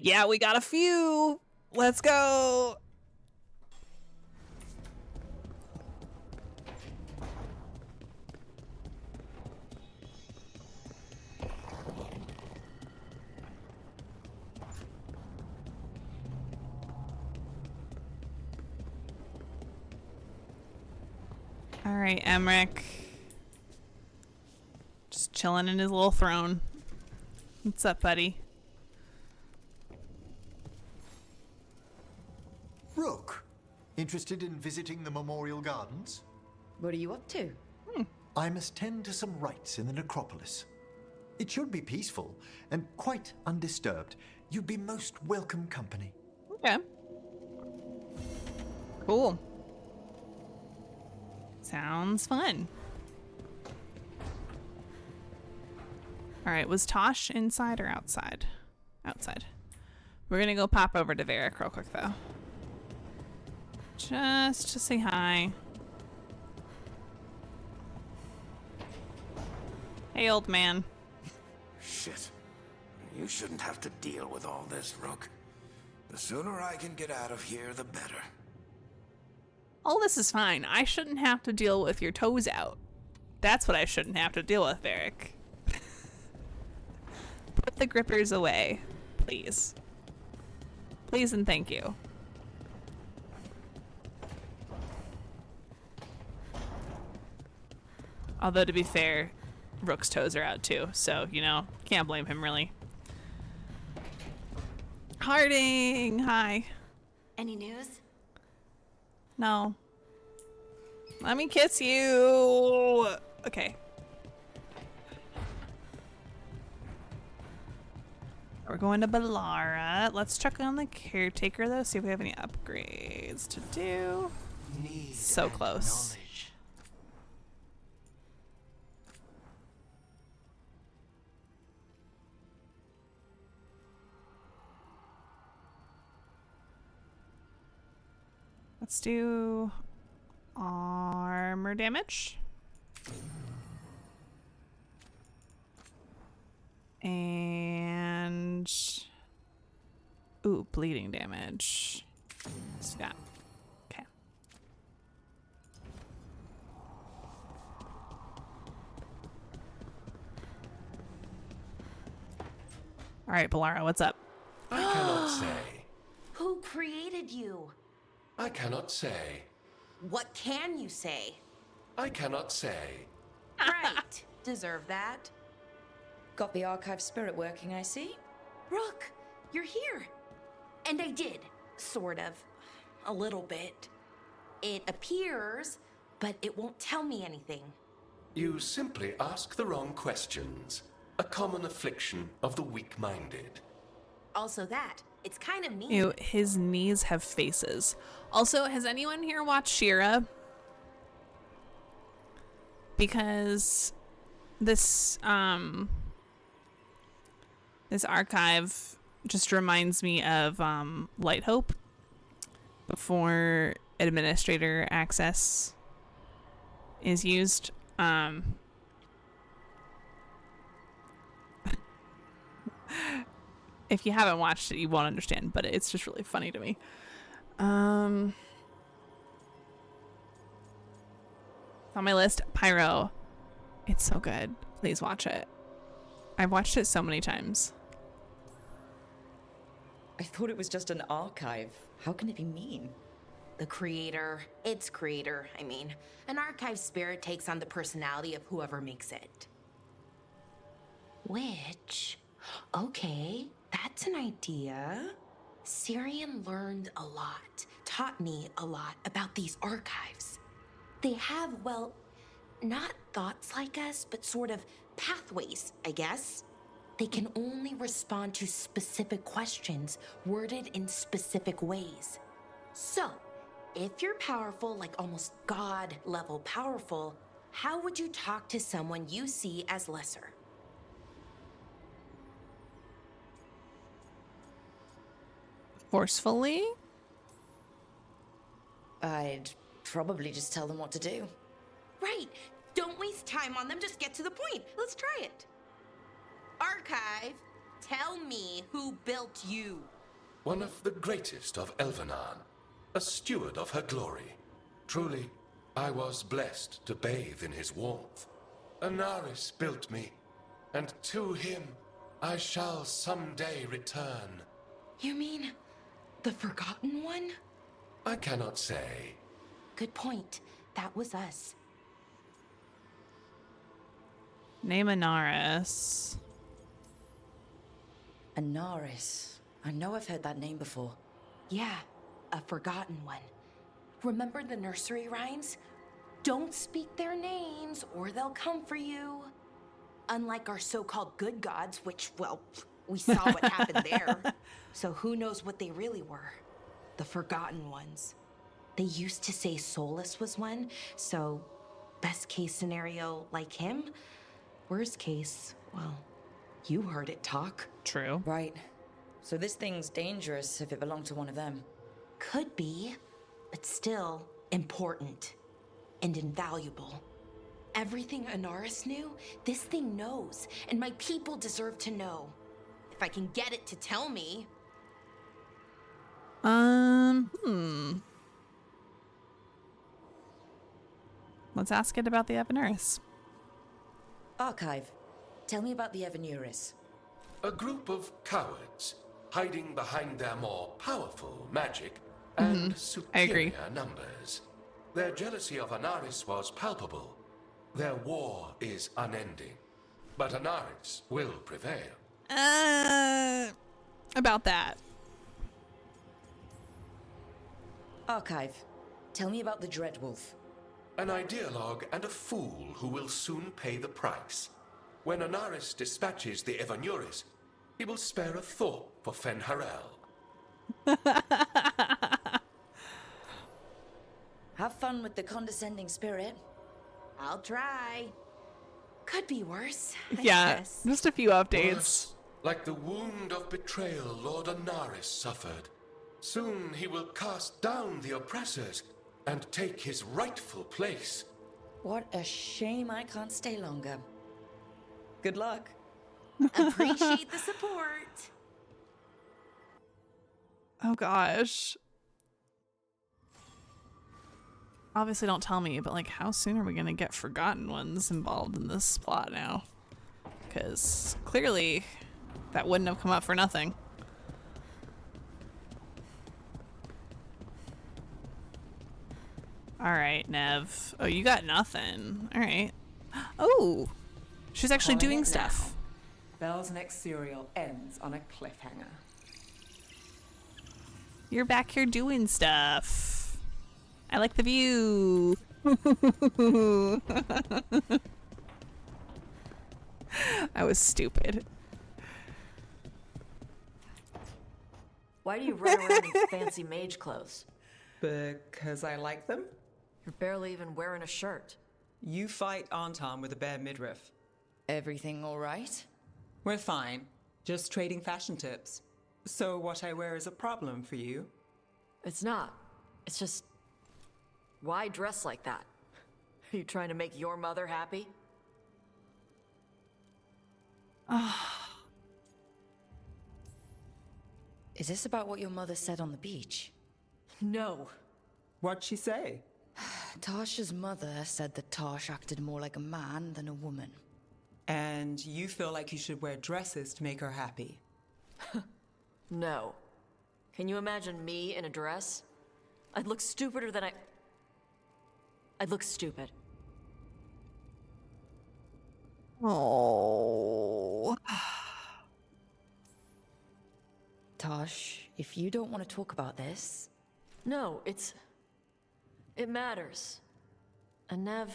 Yeah, we got a few. Let's go. All right, Emmerich. Just chilling in his little throne. What's up, buddy? Rook, interested in visiting the Memorial Gardens? What are you up to? I must tend to some rites in the necropolis. It should be peaceful and quite undisturbed. You'd be most welcome company. Okay. Cool. Sounds fun. All right, was Tosh inside or outside? Outside. We're gonna go pop over to Varric real quick though. Just to say hi. Hey, old man. Shit. You shouldn't have to deal with all this, Rook. The sooner I can get out of here, the better. All this is fine. I shouldn't have to deal with your toes out. That's what I shouldn't have to deal with, Varric. Put the grippers away, please. Please and thank you. Although, to be fair, Rook's toes are out too, so, you know, can't blame him really. Harding, hi. Any news? No. Let me kiss you. Okay. We're going to Balara. Let's check on the caretaker though, see if we have any upgrades to do. So close. Let's do armor damage. And ooh, bleeding damage. Let's do that. Okay. All right, Balara, what's up? I cannot say. Who created you? I cannot say. What can you say? I cannot say. Right. Deserve that. Got the archive spirit working, I see. Rook, you're here. And I did. Sort of. A little bit. It appears, but it won't tell me anything. You simply ask the wrong questions. A common affliction of the weak-minded. Also that. It's kind of mean. Ew, his knees have faces. Also, has anyone here watched She-Ra? Because this this archive just reminds me of Light Hope before administrator access is used. If you haven't watched it, you won't understand, but it's just really funny to me. On my list, Pyro. It's so good. Please watch it. I've watched it so many times. I thought it was just an archive. How can it be mean? The creator, its creator, I mean. An archive spirit takes on the personality of whoever makes it. Which, okay, that's an idea. Syrian learned a lot, taught me a lot about these archives. They have, well, not thoughts like us, but sort of pathways, I guess. They can only respond to specific questions worded in specific ways. So, if you're powerful, like almost God level powerful, how would you talk to someone you see as lesser? Forcefully? I'd probably just tell them what to do. Right. Don't waste time on them, just get to the point. Let's try it. Archive, tell me who built you. One of the greatest of Elvenan, a steward of her glory. Truly, I was blessed to bathe in his warmth. Anaris built me, and to him I shall someday return. You mean the Forgotten One? I cannot say. Good point. That was us. Name Anaris. Anaris. I know I've heard that name before. Yeah, a Forgotten One. Remember the nursery rhymes? Don't speak their names or they'll come for you. Unlike our so-called good gods, which, well, we saw what happened there. So who knows what they really were? The Forgotten Ones. They used to say Solus was one, so best case scenario like him. Worst case, well, you heard it talk. True. Right. So this thing's dangerous if it belonged to one of them. Could be, but still important and invaluable. Everything Anaris knew, this thing knows, and my people deserve to know. If I can get it to tell me. Let's ask it about the Evanuris. Archive. Tell me about the Evanuris. A group of cowards hiding behind their more powerful magic and superior numbers. Their jealousy of Anaris was palpable. Their war is unending. But Anaris will prevail. About that. Archive. Tell me about the Dreadwolf. An ideologue and a fool who will soon pay the price. When Anaris dispatches the Evanuris, he will spare a thought for Fen'Harel. Have fun with the condescending spirit. I'll try. Could be worse. I Yeah, guess. just a few updates. Worse, like the wound of betrayal Lord Anaris suffered. Soon he will cast down the oppressors and take his rightful place. What a shame I can't stay longer. Good luck. Appreciate the support. Oh gosh. Obviously don't tell me, but like how soon are we gonna get Forgotten Ones involved in this plot now? Because clearly that wouldn't have come up for nothing. Alright, Nev. Oh, you got nothing. Alright. Oh! She's actually Calling doing it stuff. now. Belle's next serial ends on a cliffhanger. You're back here doing stuff. I like the view. I was stupid. Why do you run around in fancy mage clothes? Because I like them. You're barely even wearing a shirt. You fight Anton with a bare midriff. Everything all right? We're fine. Just trading fashion tips. So what I wear is a problem for you? It's not. It's just... Why dress like that? Are you trying to make your mother happy? Is this about what your mother said on the beach? No. What'd she say? Tasha's mother said that Tosh acted more like a man than a woman. And you feel like you should wear dresses to make her happy? No. Can you imagine me in a dress? I'd look stupider than I'd look stupid. Oh. Tosh, if you don't want to talk about this... No, it matters. And Nev...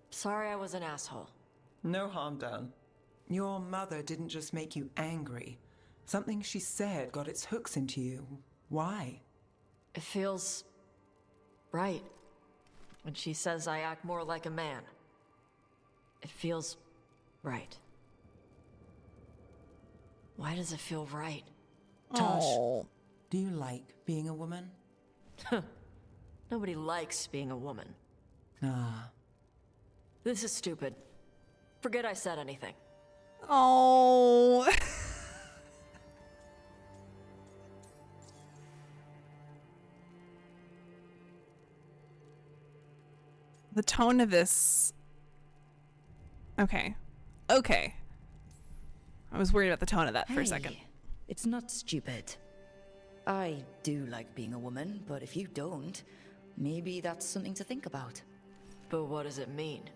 Sorry I was an asshole. No harm done. Your mother didn't just make you angry. Something she said got its hooks into you. Why? It feels... right. When she says I act more like a man. It feels... right. Why does it feel right? Tosh, do you like being a woman? Nobody likes being a woman. Ah. This is stupid. Forget I said anything. Oh. The tone of this... Okay. Okay. I was worried about the tone of that for a second. It's not stupid. I do like being a woman, but if you don't, maybe that's something to think about. But what does it mean?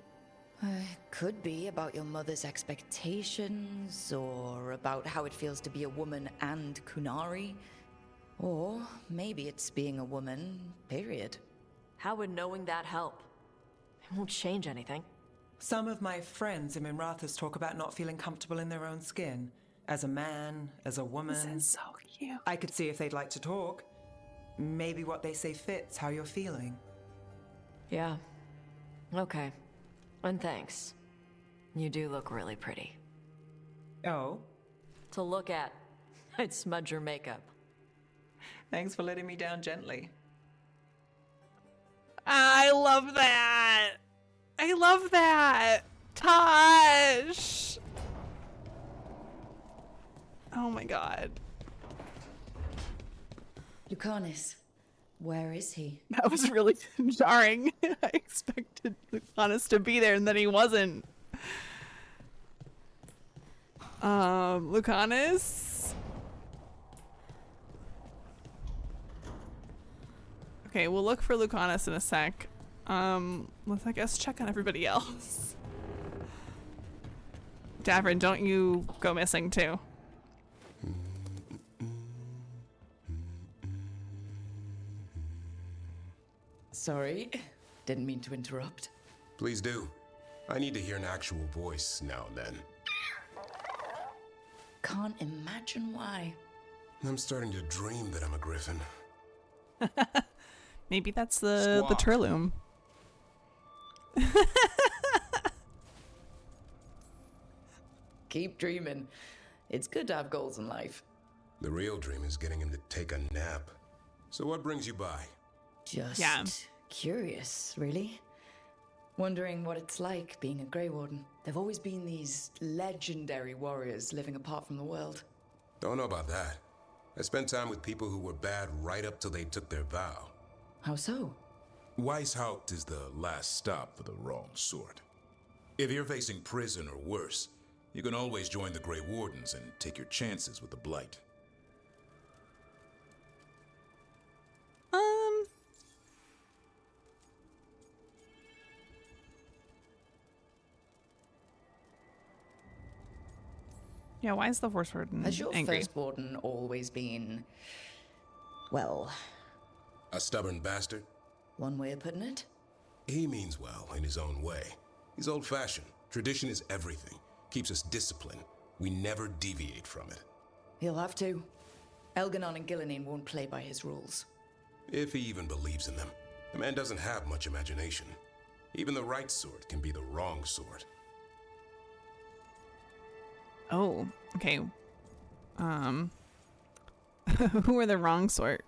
Could be about your mother's expectations, or about how it feels to be a woman and Kunari. Or maybe it's being a woman, period. How would knowing that help? It won't change anything. Some of my friends in Minrathous talk about not feeling comfortable in their own skin. As a man, as a woman. This is so cute. I could see if they'd like to talk. Maybe what they say fits how you're feeling. Yeah. Okay. And thanks. You do look really pretty. Oh? To look at. I'd smudge your makeup. Thanks for letting me down gently. I love that. I love that. Tosh. Oh my god. Lucanus, where is he? That was really jarring. I expected Lucanus to be there and then he wasn't. Lucanus? Okay, we'll look for Lucanus in a sec. Let's, I guess, check on everybody else. Davrin, don't you go missing too. Sorry, didn't mean to interrupt. Please do. I need to hear an actual voice now and then. Can't imagine why. I'm starting to dream that I'm a griffin. Maybe that's the Turloom. Keep dreaming. It's good to have goals in life. The real dream is getting him to take a nap. So what brings you by? Just curious, really. Wondering what it's like being a Grey Warden. There've always been these legendary warriors living apart from the world. Don't know about that. I spent time with people who were bad right up till they took their vow. How so? Weishaupt is the last stop for the wrong sort. If you're facing prison or worse, you can always join the Grey Wardens and take your chances with the Blight. Yeah, why is the Force Warden Has your angry? first Warden always been, well... A stubborn bastard? One way of putting it? He means well in his own way. He's old-fashioned. Tradition is everything. Keeps us disciplined. We never deviate from it. He'll have to. Elganon and Gillenine won't play by his rules. If he even believes in them. The man doesn't have much imagination. Even the right sort can be the wrong sort. Oh, okay. Who are the wrong sort?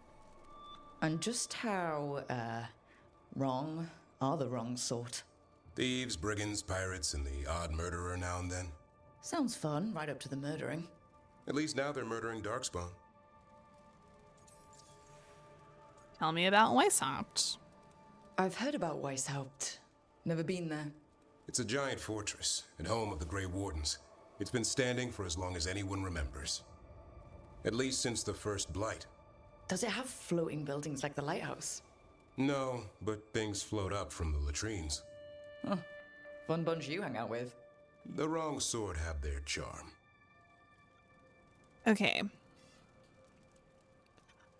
And just how, wrong are the wrong sort? Thieves, brigands, pirates, and the odd murderer now and then. Sounds fun, right up to the murdering. At least now they're murdering Darkspawn. Tell me about Weishaupt. I've heard about Weishaupt. Never been there. It's a giant fortress and home of the Grey Wardens. It's been standing for as long as anyone remembers. At least since the first Blight. Does it have floating buildings like the lighthouse? No, but things float up from the latrines. Huh. Fun bunch you hang out with. The wrong sort have their charm. Okay.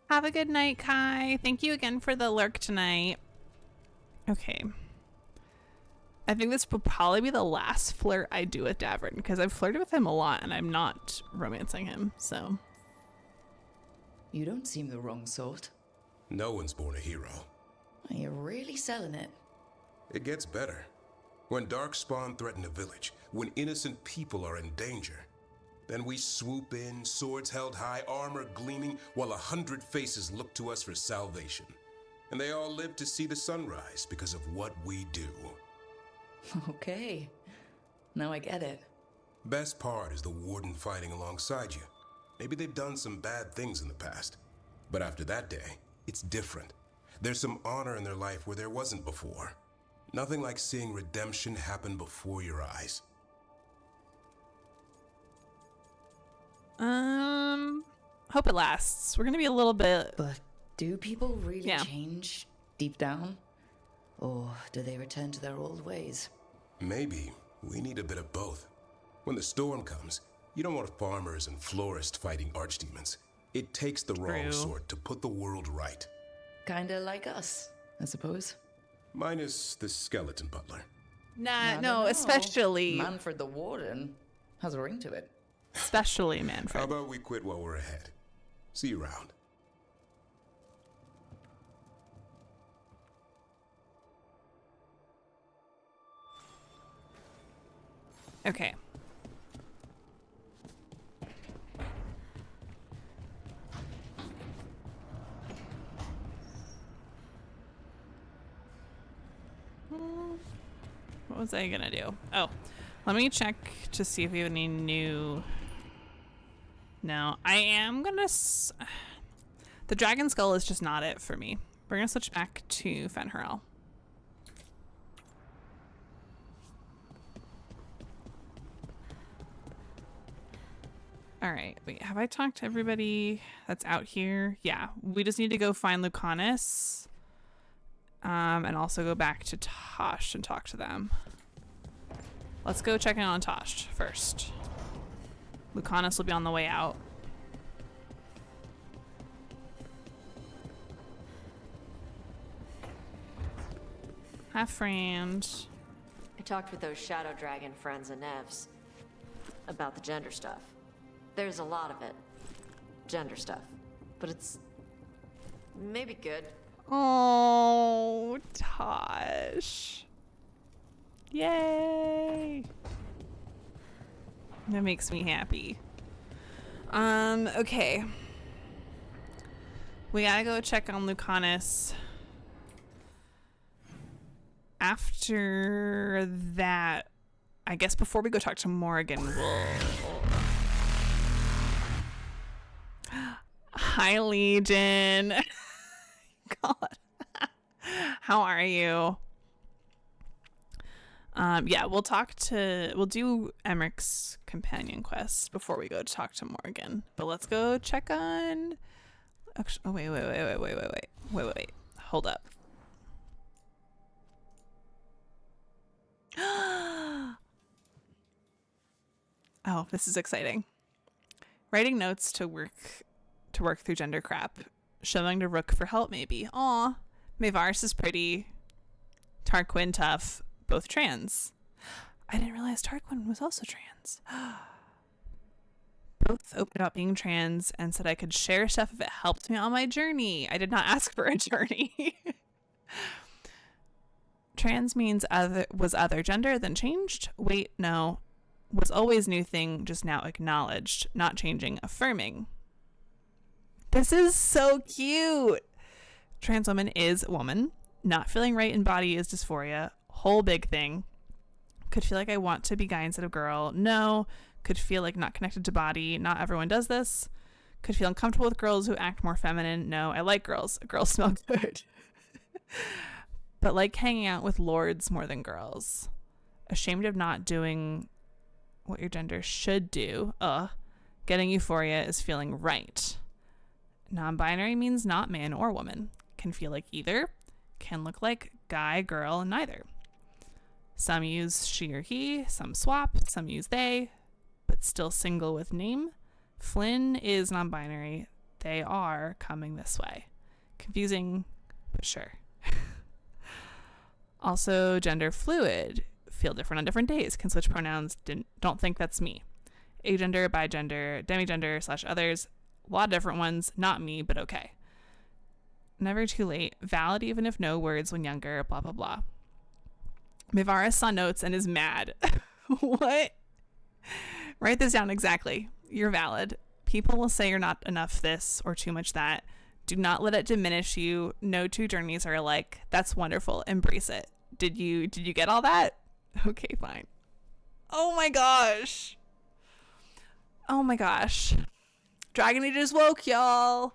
Have a good night, Kai. Thank you again for the lurk tonight. Okay. I think this will probably be the last flirt I do with Davrin, because I've flirted with him a lot and I'm not romancing him, so. You don't seem the wrong sort. No one's born a hero. You're really selling it. It gets better. When Darkspawn threaten a village, when innocent people are in danger, then we swoop in, swords held high, armor gleaming, while 100 faces look to us for salvation. And they all live to see the sunrise because of what we do. Okay. Now I get it. Best part is the Warden fighting alongside you. Maybe they've done some bad things in the past. But after that day, it's different. There's some honor in their life where there wasn't before. Nothing like seeing redemption happen before your eyes. Hope it lasts. We're gonna be a little bit. But do people really change deep down? Or do they return to their old ways? Maybe we need a bit of both. When the storm comes, you don't want farmers and florists fighting archdemons. It takes the wrong sort to put the world right. Kinda like us, I suppose. Minus the skeleton butler. No, especially Manfred the Warden has a ring to it. Especially Manfred. How about we quit while we're ahead? See you around. Okay. What was I gonna do? Oh, let me check to see if we have any new. No, I am gonna. The dragon skull is just not it for me. We're gonna switch back to Fen'Harel. All right, wait, have I talked to everybody that's out here? Yeah, we just need to go find Lucanus. And also go back to Tosh and talk to them. Let's go check in on Tosh first. Lucanus will be on the way out. Hi, friend. I talked with those Shadow Dragon friends and Nevs about the gender stuff. There's a lot of it. Gender stuff. But it's maybe good. Oh, Tosh. Yay. That makes me happy. Okay. We gotta go check on Lucanus. After that, I guess before we go talk to Morrigan, we'll... Hi, Legion. God. How are you? Yeah, we'll do Emmerich's companion quest before we go to talk to Morgan. But let's go check on. Actually, oh wait. Hold up. Oh, this is exciting. Writing notes to work through gender crap. Showing to Rook for help, maybe. Aw. Maevaris is pretty. Tarquin tough. Both trans. I didn't realize Tarquin was also trans. Both opened about being trans and said I could share stuff if it helped me on my journey. I did not ask for a journey. Trans means was other gender, then changed? Wait, no. Was always new thing, just now acknowledged. Not changing, affirming. This is so cute. Trans woman is woman. Not feeling right in body is dysphoria. Whole big thing. Could feel like I want to be guy instead of girl. No. Could feel like not connected to body. Not everyone does this. Could feel uncomfortable with girls who act more feminine. No, I like girls. Girls smell good. But like hanging out with lords more than girls. Ashamed of not doing what your gender should do. Getting euphoria is feeling right. Non-binary means not man or woman. Can feel like either. Can look like guy, girl, and neither. Some use she or he, some swap, some use they, but still single with name. Flynn is non-binary. They are coming this way. Confusing, but sure. Also, gender fluid. Feel different on different days. Can switch pronouns. Don't think that's me. Agender, bigender, demigender / others. A lot of different ones. Not me, but okay. Never too late. Valid even if no words when younger. Blah, blah, blah. Mivaris saw notes and is mad. What? Write this down exactly. You're valid. People will say you're not enough this or too much that. Do not let it diminish you. No two journeys are alike. That's wonderful. Embrace it. Did you get all that? Okay, fine. Oh my gosh. Oh my gosh. Dragon Age is woke, y'all.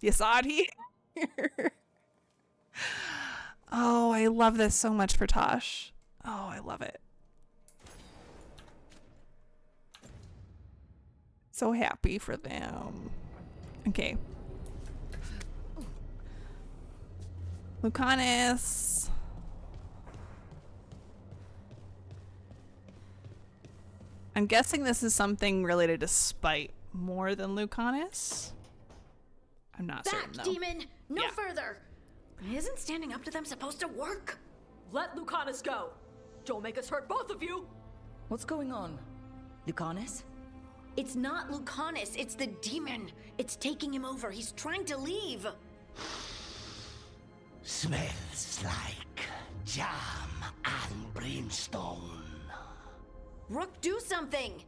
You saw it here. Oh, I love this so much for Tosh. Oh, I love it. So happy for them. Okay. Lucanus. I'm guessing this is something related to spite more than Lucanus. I'm not certain though. Demon! No further! Isn't standing up to them supposed to work? Let Lucanus go! Don't make us hurt both of you! What's going on? Lucanus? It's not Lucanus, it's the demon. It's taking him over. He's trying to leave. Smells like jam and brimstone. Rook, do something!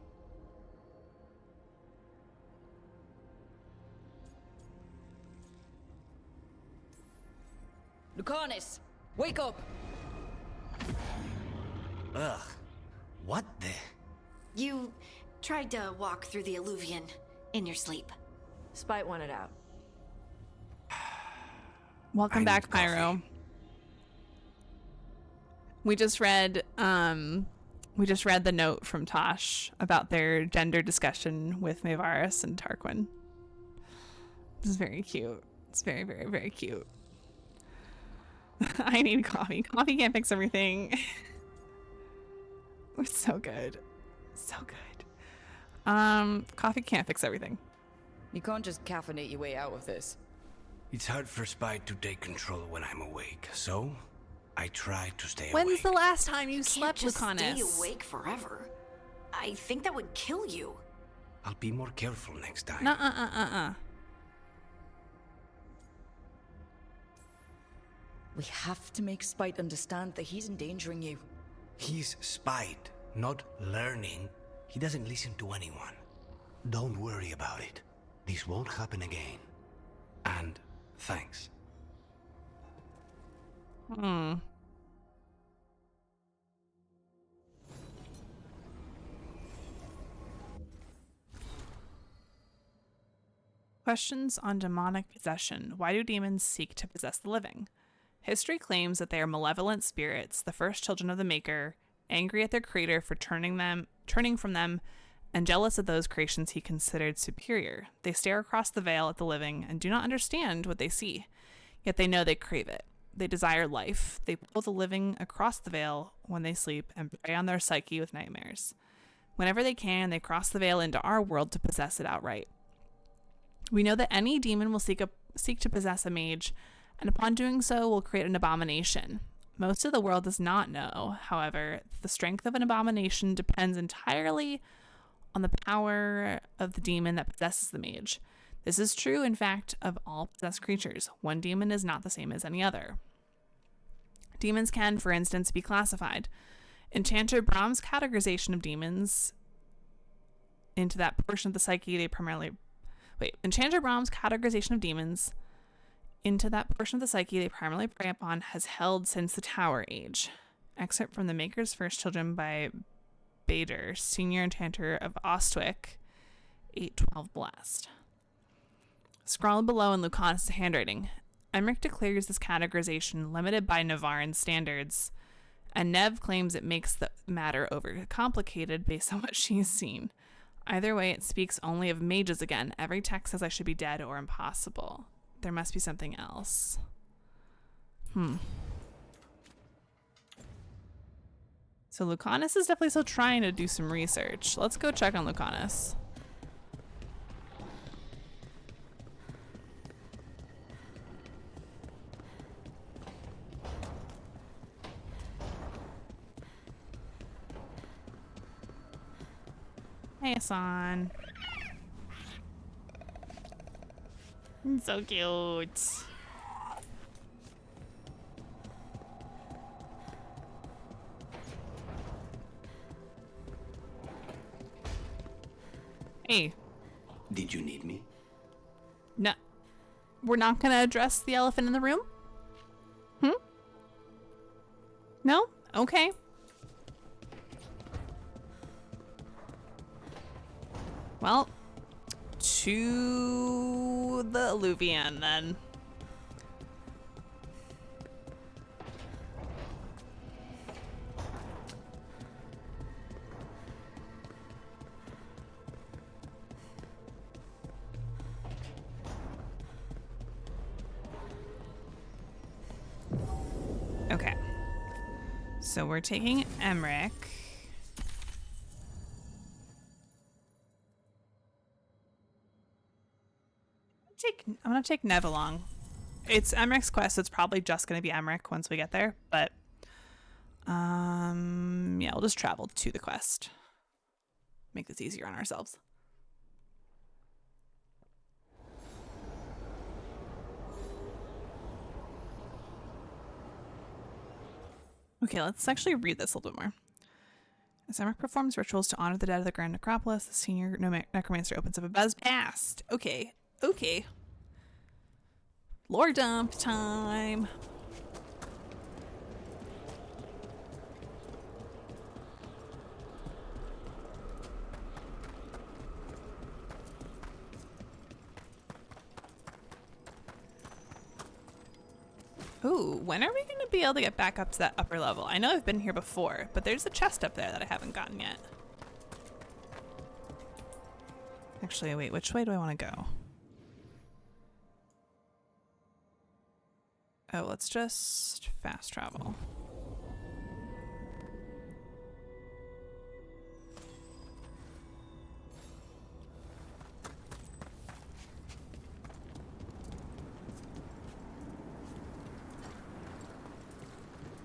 Lucanus, wake up! Ugh. What the? You tried to walk through the Alluvion in your sleep. Spite wanted out. Welcome back, Pyro. We just read the note from Tosh about their gender discussion with Mivaris and Tarquin. This is very cute. It's very, very, very cute. I need coffee. Coffee can't fix everything. It's so good. So good. Coffee can't fix everything. You can't just caffeinate your way out of this. It's hard for Spite to take control when I'm awake, so I try to stay When's awake. the last time you slept, Can't just Lucanus? stay awake forever. I think that would kill you. I'll be more careful next time. Nuh-uh. We have to make Spite understand that he's endangering you. He's Spite, not learning. He doesn't listen to anyone. Don't worry about it. This won't happen again. And thanks. Questions on demonic possession. Why do demons seek to possess the living? History claims that they are malevolent spirits, the first children of the Maker, angry at their creator for turning from them, and jealous of those creations he considered superior. They stare across the veil at the living and do not understand what they see, yet they know they crave it. They desire life. They pull the living across the veil when they sleep and prey on their psyche with nightmares. Whenever they can, they cross the veil into our world to possess it outright. We know that any demon will seek to possess a mage, and upon doing so will create an abomination. Most of the world does not know, however, that the strength of an abomination depends entirely on the power of the demon that possesses the mage. This is true, in fact, of all possessed creatures. One demon is not the same as any other. Demons can, for instance, be classified. Enchanter Brahm's categorization of demons into that portion of the psyche they primarily prey upon has held since the Tower Age. Excerpt from The Maker's First Children by Bader, Senior Enchanter of Ostwick, 812 Blast. Scrawled below in Lucanus' handwriting, Emmerich declares this categorization limited by Navaran standards, and Nev claims it makes the matter overcomplicated based on what she's seen. Either way, it speaks only of mages again. Every text says I should be dead or impossible. There must be something else. So Lucanus is definitely still trying to do some research. Let's go check on Lucanus. Hey, Hassan. So cute. Hey. Did you need me? No. We're not gonna address the elephant in the room? No? Okay. Well, to the Alluvian then. Okay. So we're taking Emmerich. I'm gonna take Nev along. It's Emmerich's quest, so it's probably just gonna be Emmerich once we get there, but yeah, we'll just travel to the quest. Make this easier on ourselves. Okay, let's actually read this a little bit more. As Emmerich performs rituals to honor the dead of the Grand Necropolis, the senior necromancer opens up a past. Okay. Lore dump time. Ooh, when are we going to be able to get back up to that upper level? I know I've been here before, but there's a chest up there that I haven't gotten yet. Actually, wait, which way do I want to go? Oh, let's just fast travel.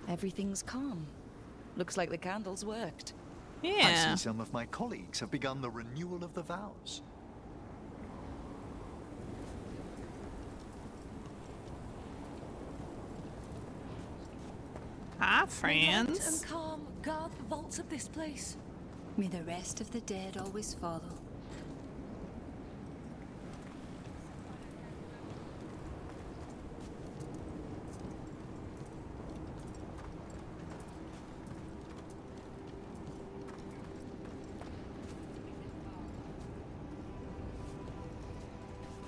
Everything's calm. Looks like the candles worked. I see some of my colleagues have begun the renewal of the vows. Hi, friends. Light and calm guard the vaults of this place. May the rest of the dead always follow.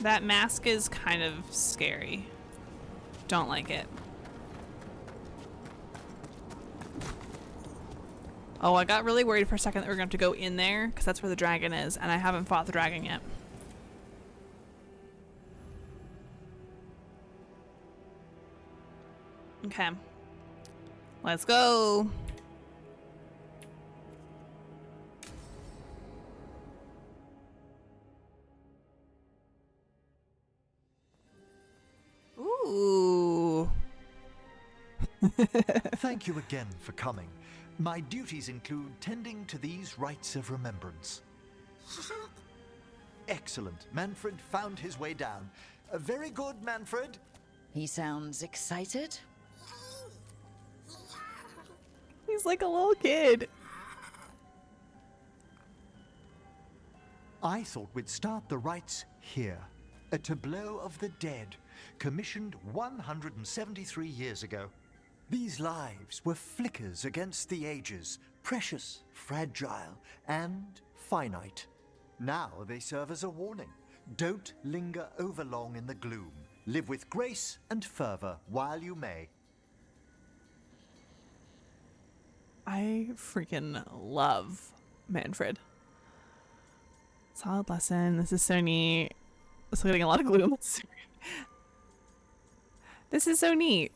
That mask is kind of scary. Don't like it. Oh, I got really worried for a second that we were going to have to go in there because that's where the dragon is, and I haven't fought the dragon yet. Okay. Let's go. Ooh. Thank you again for coming. My duties include tending to these rites of remembrance. Excellent. Manfred found his way down. Very good, Manfred. He sounds excited. He's like a little kid. I thought we'd start the rites here. A tableau of the dead, commissioned 173 years ago. These lives were flickers against the ages, precious, fragile, and finite. Now they serve as a warning, Don't linger overlong in the gloom. Live with grace and fervor while you may. I freaking love Manfred. Solid lesson. This is so neat. Still getting a lot of gloom. This is so neat.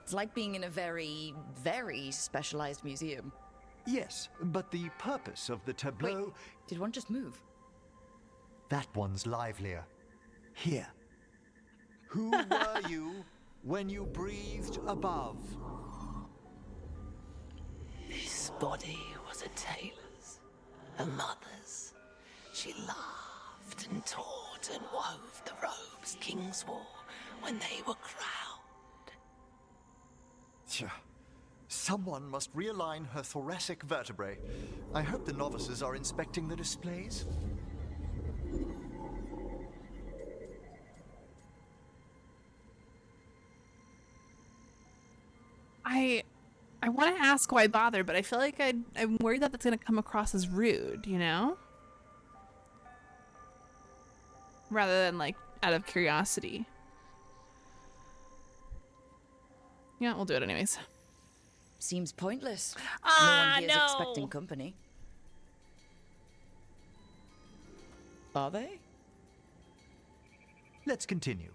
It's like being in a very, very specialized museum. Yes, but the purpose of the tableau... Wait, did one just move? That one's livelier. Here. Who were you when you breathed above? This body was a tailor's, a mother's. She laughed and taught and wove the robes kings wore when they were crowned. Tja. Someone must realign her thoracic vertebrae. I hope the novices are inspecting the displays. I want to ask why bother, but I feel like I'm worried that that's going to come across as rude, you know? Rather than, like, out of curiosity. Yeah, we'll do it anyways. Seems pointless. Ah, no one here's expecting company. Are they? Let's continue.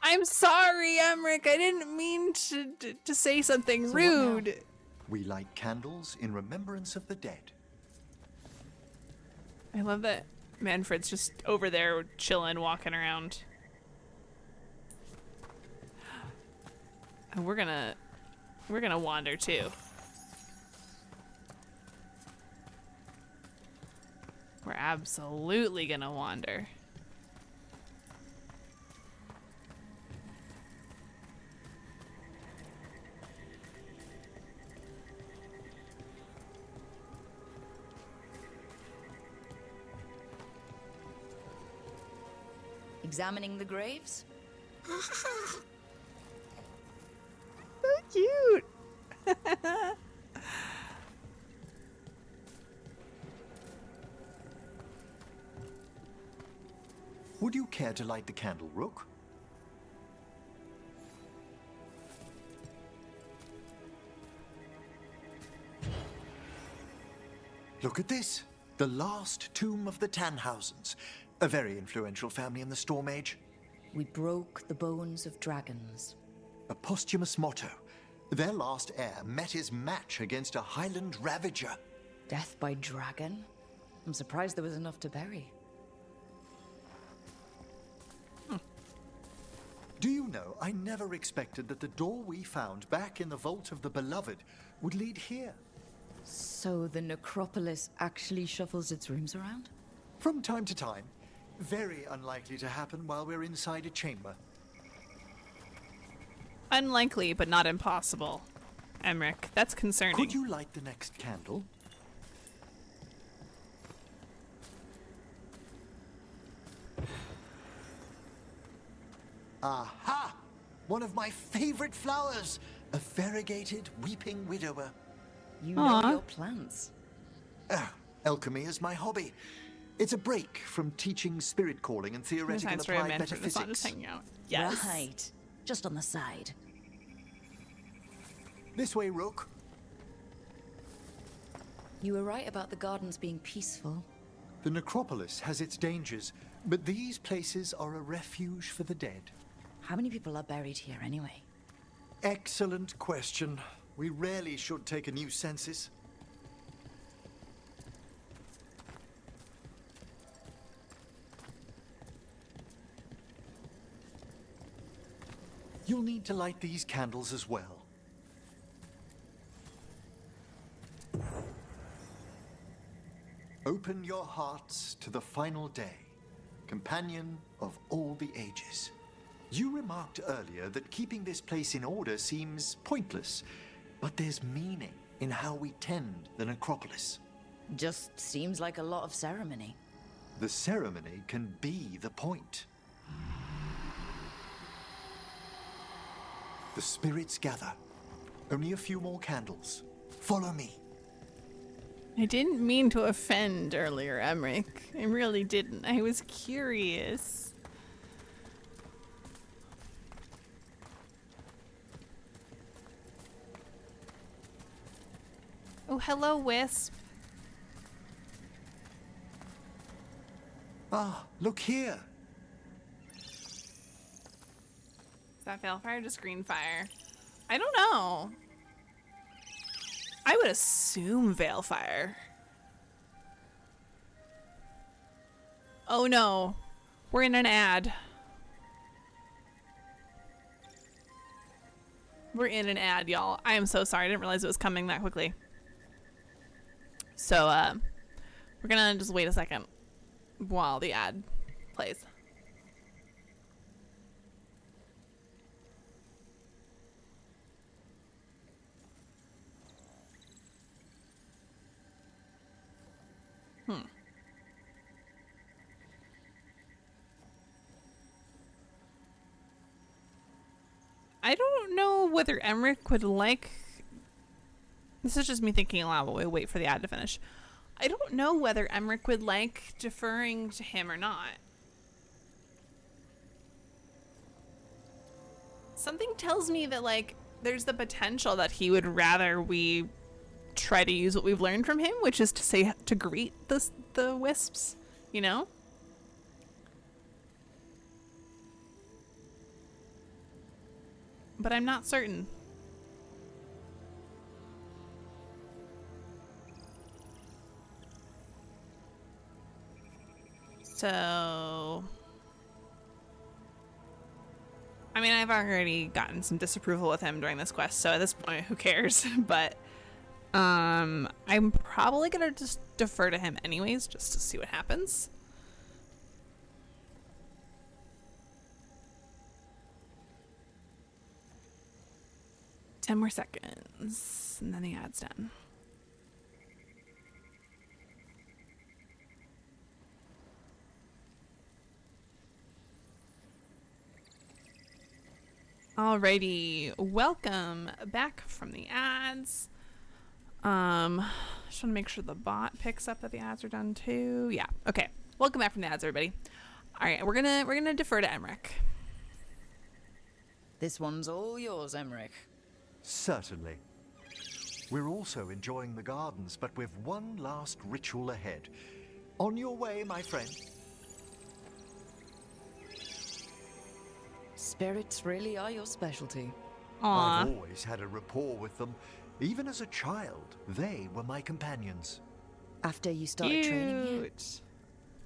I'm sorry, Emmerich. I didn't mean to say something rude. We light candles in remembrance of the dead. I love that Manfred's just over there chilling, walking around. And we're gonna wander too. We're absolutely gonna wander. Examining the graves? So cute. Would you care to light the candle, Rook? Look at this. The last tomb of the Tannhausens. A very influential family in the Storm Age. We broke the bones of dragons. A posthumous motto. Their last heir met his match against a Highland Ravager. Death by dragon? I'm surprised there was enough to bury. Do you know, I never expected that the door we found back in the Vault of the Beloved would lead here. So the necropolis actually shuffles its rooms around? From time to time. Very unlikely to happen while we're inside a chamber. Unlikely, but not impossible. Emmerich, that's concerning. Could you light the next candle? Aha! One of my favorite flowers! A variegated weeping widower. You know your plants. Alchemy is my hobby. It's a break from teaching spirit calling and theoretical and applied metaphysics. Just hanging out. Yes. Right. Just on the side. This way, Rook. You were right about the gardens being peaceful. The necropolis has its dangers, but these places are a refuge for the dead. How many people are buried here anyway? Excellent question. We rarely should take a new census. You'll need to light these candles as well. Open your hearts to the final day, companion of all the ages. You remarked earlier that keeping this place in order seems pointless, but there's meaning in how we tend the necropolis. Just seems like a lot of ceremony. The ceremony can be the point. The spirits gather. Only a few more candles. Follow me. I didn't mean to offend earlier, Emmerich. I really didn't. I was curious. Oh, hello, Wisp. Ah, look here. Is that Veilfire or just green fire? I don't know. I would assume Veilfire. Oh no. We're in an ad. We're in an ad, y'all. I am so sorry. I didn't realize it was coming that quickly. So, we're gonna just wait a second while the ad plays. I don't know whether Emmerich would like... This is just me thinking aloud while we wait for the ad to finish. I don't know whether Emmerich would like deferring to him or not. Something tells me that, like, there's the potential that he would rather we try to use what we've learned from him, which is to greet the wisps, you know? But I'm not certain. So, I mean, I've already gotten some disapproval with him during this quest, so at this point, who cares? But I'm probably gonna just defer to him anyways, just to see what happens. Ten more seconds, and then the ad's done. Alrighty, welcome back from the ads. Just want to make sure the bot picks up that the ads are done too. Yeah, okay. Welcome back from the ads, everybody. All right, we're gonna defer to Emmerich. This one's all yours, Emmerich. Certainly. We're also enjoying the gardens, but we've one last ritual ahead. On your way, my friend. Spirits really are your specialty. Aww. I've always had a rapport with them. Even as a child, they were my companions. After you started training here?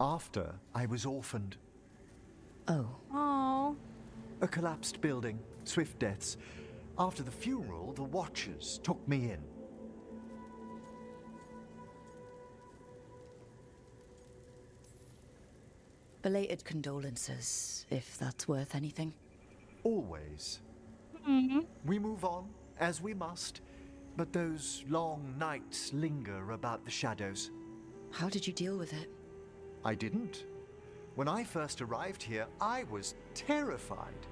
After I was orphaned. Oh. Aww. A collapsed building, swift deaths. After the funeral, the Watchers took me in. Belated condolences, if that's worth anything. Always. Mm-hmm. We move on, as we must, but those long nights linger about the shadows. How did you deal with it? I didn't. When I first arrived here, I was terrified.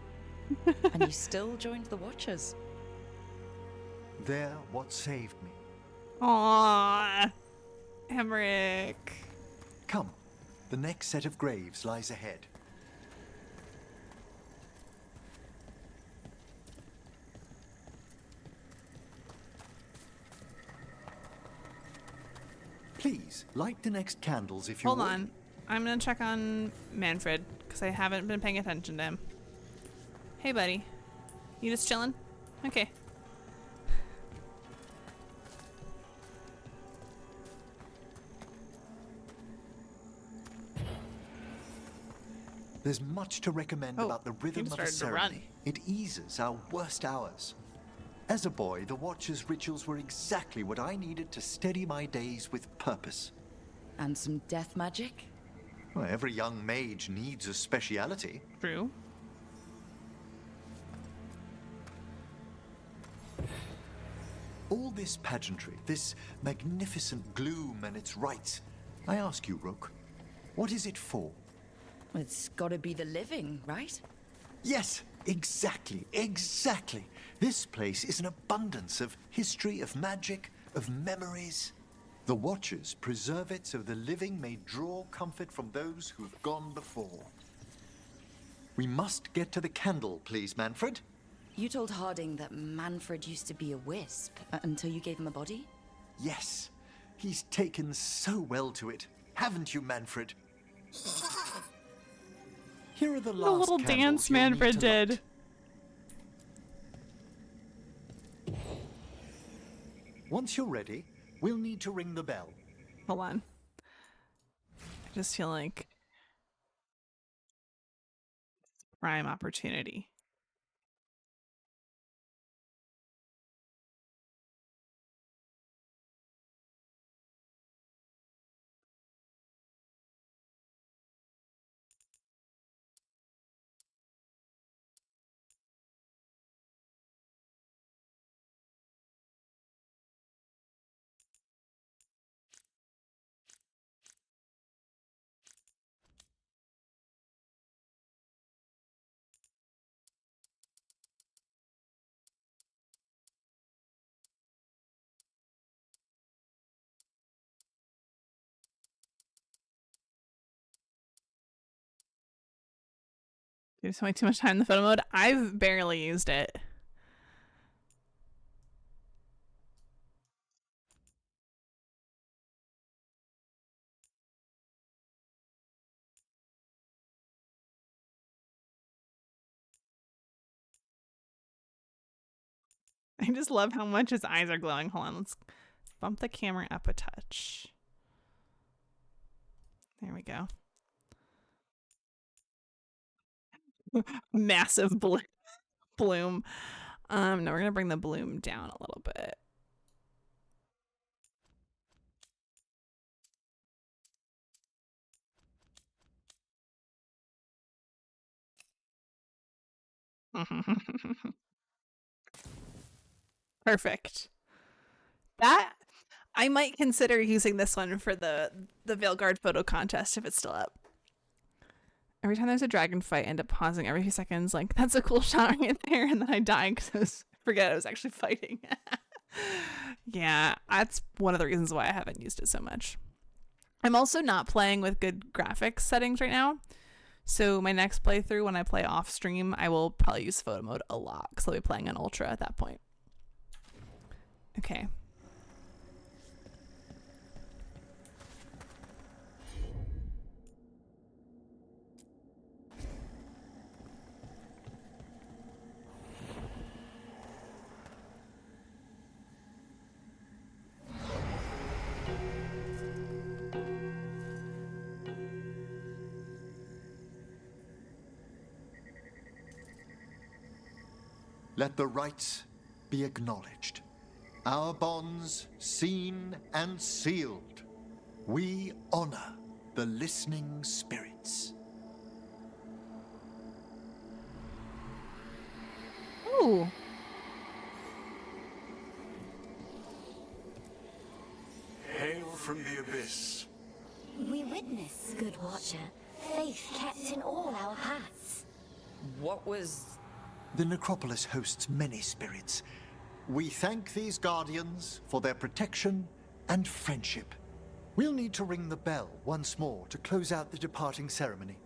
And you still joined the Watchers? They're what saved me. Aww. Emmerich. Come, the next set of graves lies ahead. Please, light the next candles if you Hold would. on. I'm gonna check on Manfred, because I haven't been paying attention to him. Hey, buddy. You just chilling? Okay. There's much to recommend about the rhythm of a ceremony. It eases our worst hours. As a boy, the Watcher's rituals were exactly what I needed to steady my days with purpose. And some death magic? Well, every young mage needs a speciality. True. All this pageantry, this magnificent gloom and its rites. I ask you, Rook, what is it for? It's gotta be the living, right? Yes, exactly, exactly. This place is an abundance of history, of magic, of memories. The Watchers preserve it so the living may draw comfort from those who've gone before. We must get to the candle, please, Manfred. You told Harding that Manfred used to be a wisp until you gave him a body? Yes. He's taken so well to it. Haven't you, Manfred? Here are the last little dance Manfred did. Once you're ready, we'll need to ring the bell. Hold on. I just feel like prime opportunity. There's way too much time in the photo mode. I've barely used it. I just love how much his eyes are glowing. Hold on, let's bump the camera up a touch. There we go. Massive bloom. No, we're gonna bring the bloom down a little bit. Perfect. That I might consider using this one for the Veilguard photo contest if it's still up. Every time there's a dragon fight, I end up pausing every few seconds. Like, that's a cool shot right there, and then I die because I was actually fighting. Yeah, that's one of the reasons why I haven't used it so much. I'm also not playing with good graphics settings right now. So my next playthrough, when I play off stream, I will probably use photo mode a lot because I'll be playing on ultra at that point. Okay. Let the rites be acknowledged. Our bonds seen and sealed. We honor the listening spirits. Ooh. Hail from the abyss. We witness, good watcher, faith kept in all our hearts. What was... The necropolis hosts many spirits. We thank these guardians for their protection and friendship. We'll need to ring the bell once more to close out the departing ceremony.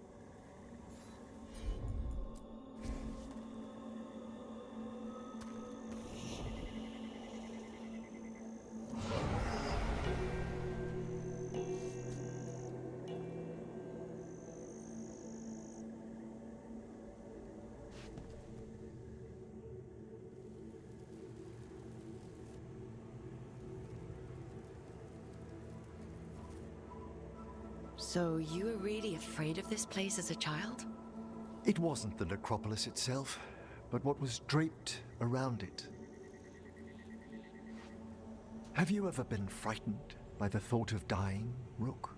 So you were really afraid of this place as a child? It wasn't the necropolis itself, but what was draped around it. Have you ever been frightened by the thought of dying, Rook?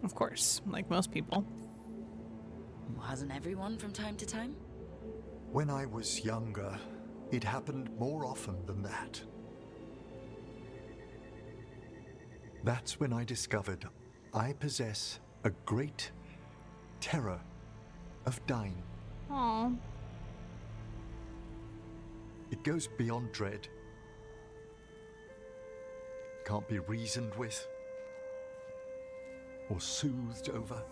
Of course, like most people. Hasn't everyone from time to time? When I was younger, it happened more often than that. That's when I discovered I possess a great terror of dying. Aww. It goes beyond dread. Can't be reasoned with or soothed over.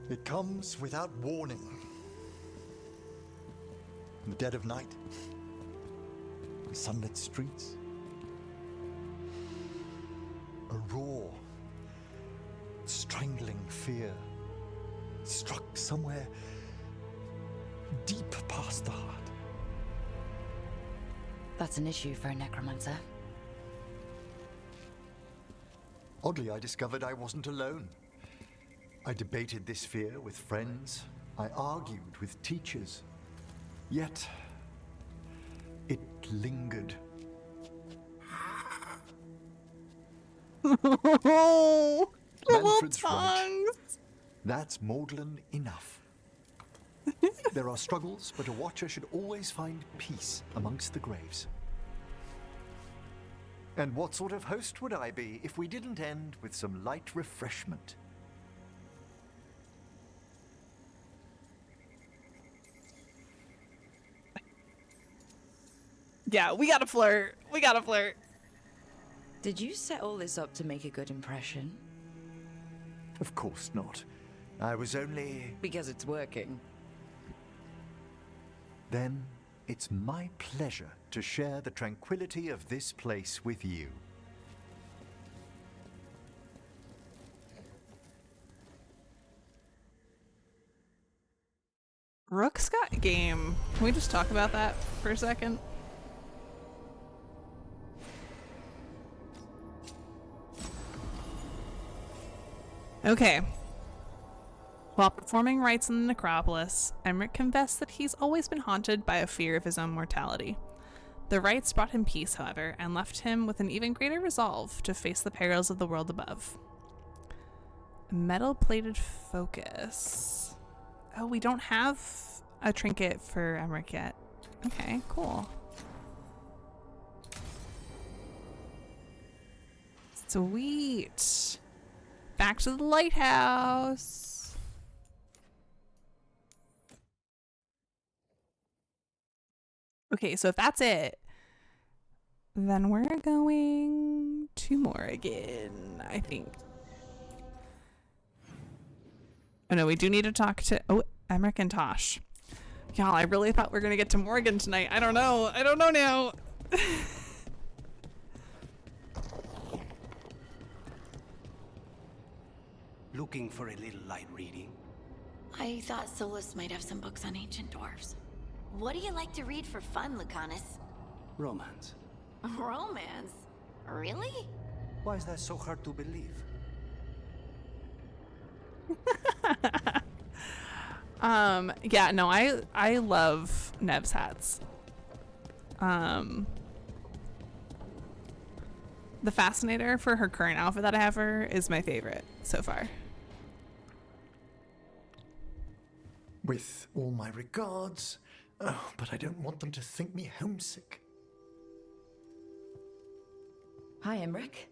It comes without warning. In the dead of night, the sunlit streets, a raw, strangling fear struck somewhere deep past the heart. That's an issue for a necromancer. Oddly, I discovered I wasn't alone. I debated this fear with friends. I argued with teachers. Yet, it lingered. Manfred's right. That's maudlin enough. There are struggles, but a watcher should always find peace amongst the graves. And what sort of host would I be if we didn't end with some light refreshment? Yeah, we gotta flirt. We gotta flirt. Did you set all this up to make a good impression? Of course not. I was only... Because it's working. Then it's my pleasure to share the tranquility of this place with you. Rook's got game. Can we just talk about that for a second? Okay. While performing rites in the necropolis, Emmerich confessed that he's always been haunted by a fear of his own mortality. The rites brought him peace, however, and left him with an even greater resolve to face the perils of the world above. Metal-plated focus. Oh, we don't have a trinket for Emmerich yet. Okay, cool. Sweet. Back to the lighthouse. Okay, so if that's it, then we're going to Morrigan, I think. Oh no, we do need to talk to Emmerich and Tosh. Y'all, I really thought we were gonna get to Morrigan tonight. I don't know now. Looking for a little light reading? I thought Solus might have some books on ancient dwarves. What do you like to read for fun, Lucanus? Romance. Romance? Really? Why is that so hard to believe? Yeah, no, I love Nev's hats. The Fascinator for her current outfit that I have her is my favorite so far. With all my regards, but I don't want them to think me homesick. Hi, Emmerich.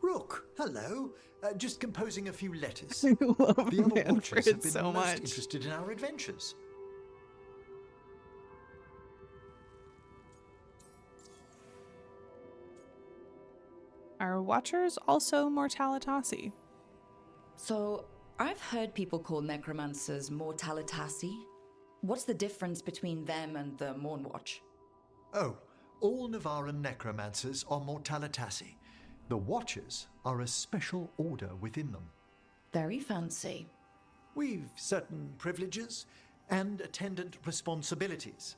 Rook, hello. Just composing a few letters. I love the other Manfred watchers have been so most much. interested in our adventures. Are watchers also Mortalitasi? So, I've heard people call necromancers Mortalitasi. What's the difference between them and the Mournwatch? Oh, all Navaran necromancers are Mortalitasi. The Watchers are a special order within them. Very fancy. We've certain privileges and attendant responsibilities.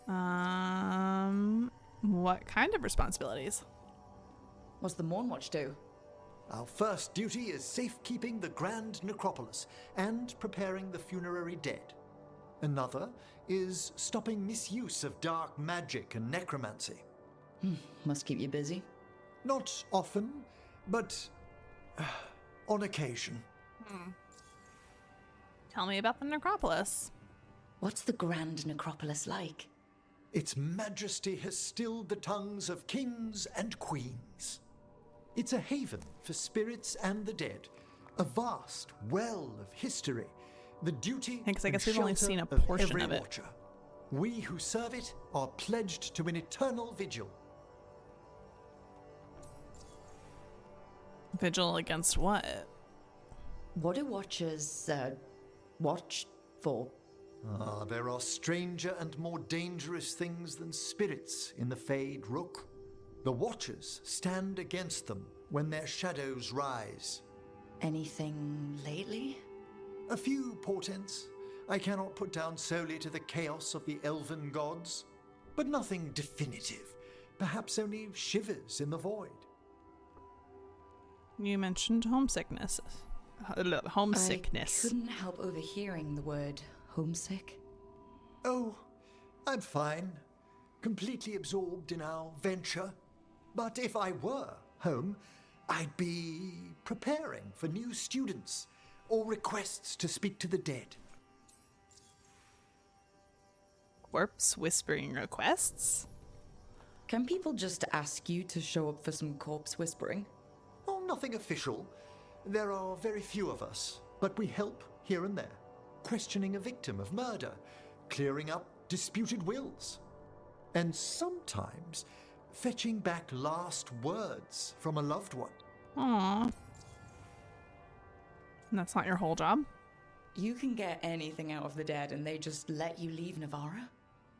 What kind of responsibilities? What's the Mournwatch do? Our first duty is safekeeping the Grand Necropolis and preparing the funerary dead. Another is stopping misuse of dark magic and necromancy. Must keep you busy. Not often, but on occasion. Tell me about the necropolis. What's the Grand Necropolis like? Its majesty has stilled the tongues of kings and queens. It's a haven for spirits and the dead, a vast well of history, the duty Because I and guess we've only shelter seen a of portion every of it. watcher. We who serve it are pledged to an eternal vigil. Vigil against what? What do watchers, watch for? There are stranger and more dangerous things than spirits in the Fade Rook. The Watchers stand against them when their shadows rise. Anything lately? A few portents I cannot put down solely to the chaos of the elven gods, but nothing definitive. Perhaps only shivers in the void. You mentioned homesickness. Homesickness. I couldn't help overhearing the word homesick. Oh, I'm fine. Completely absorbed in our venture. But if I were home, I'd be preparing for new students or requests to speak to the dead. Corpse whispering requests? Can people just ask you to show up for some corpse whispering? Oh, nothing official. There are very few of us, but we help here and there. Questioning a victim of murder, clearing up disputed wills, and sometimes fetching back last words from a loved one. Aww. And that's not your whole job? You can get anything out of the dead and they just let you leave Navarra?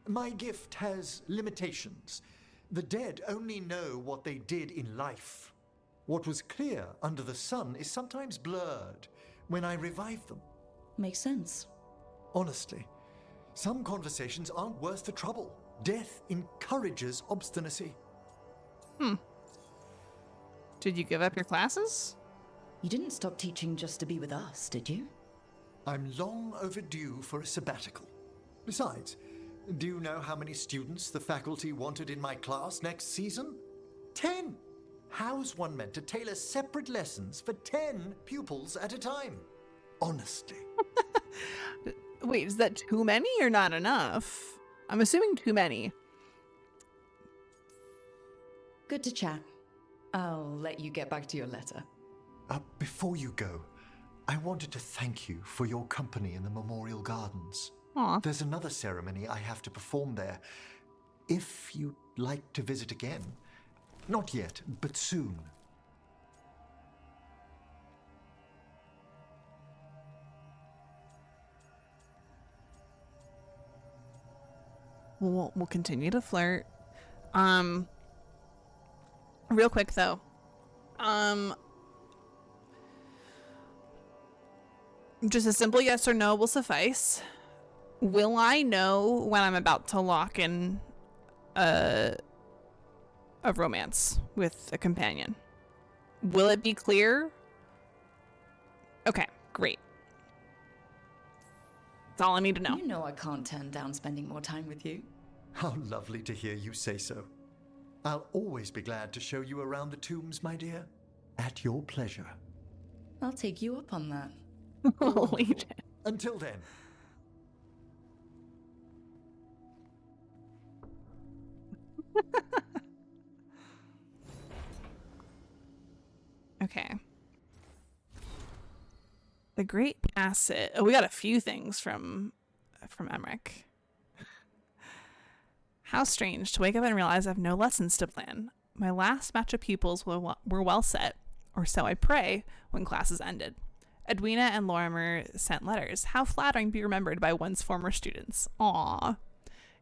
My gift has limitations. The dead only know what they did in life. What was clear under the sun is sometimes blurred when I revive them. Makes sense. Honestly, some conversations aren't worth the trouble. Death encourages obstinacy. Did you give up your classes? You didn't stop teaching just to be with us, did you? I'm long overdue for a sabbatical. Besides, do you know how many students the faculty wanted in my class next season? 10! How's one meant to tailor separate lessons for 10 pupils at a time? Honestly. Wait, is that too many or not enough? I'm assuming too many. Good to chat. I'll let you get back to your letter. Before you go, I wanted to thank you for your company in the Memorial Gardens. Aww. There's another ceremony I have to perform there. If you'd like to visit again. Not yet, but soon. We'll continue to flirt. Real quick though. Just a simple yes or no will suffice. Will I know when I'm about to lock in a romance with a companion? Will it be clear? Okay, great. That's all I need to know. You know I can't turn down spending more time with you. How lovely to hear you say so. I'll always be glad to show you around the tombs, my dear. At your pleasure. I'll take you up on that. Holy shit. Until then. Okay. The Great Passage. Oh, we got a few things from Emmerich. How strange to wake up and realize I have no lessons to plan. My last batch of pupils were well set, or so I pray, when classes ended. Edwina and Lorimer sent letters. How flattering to be remembered by one's former students. Aww.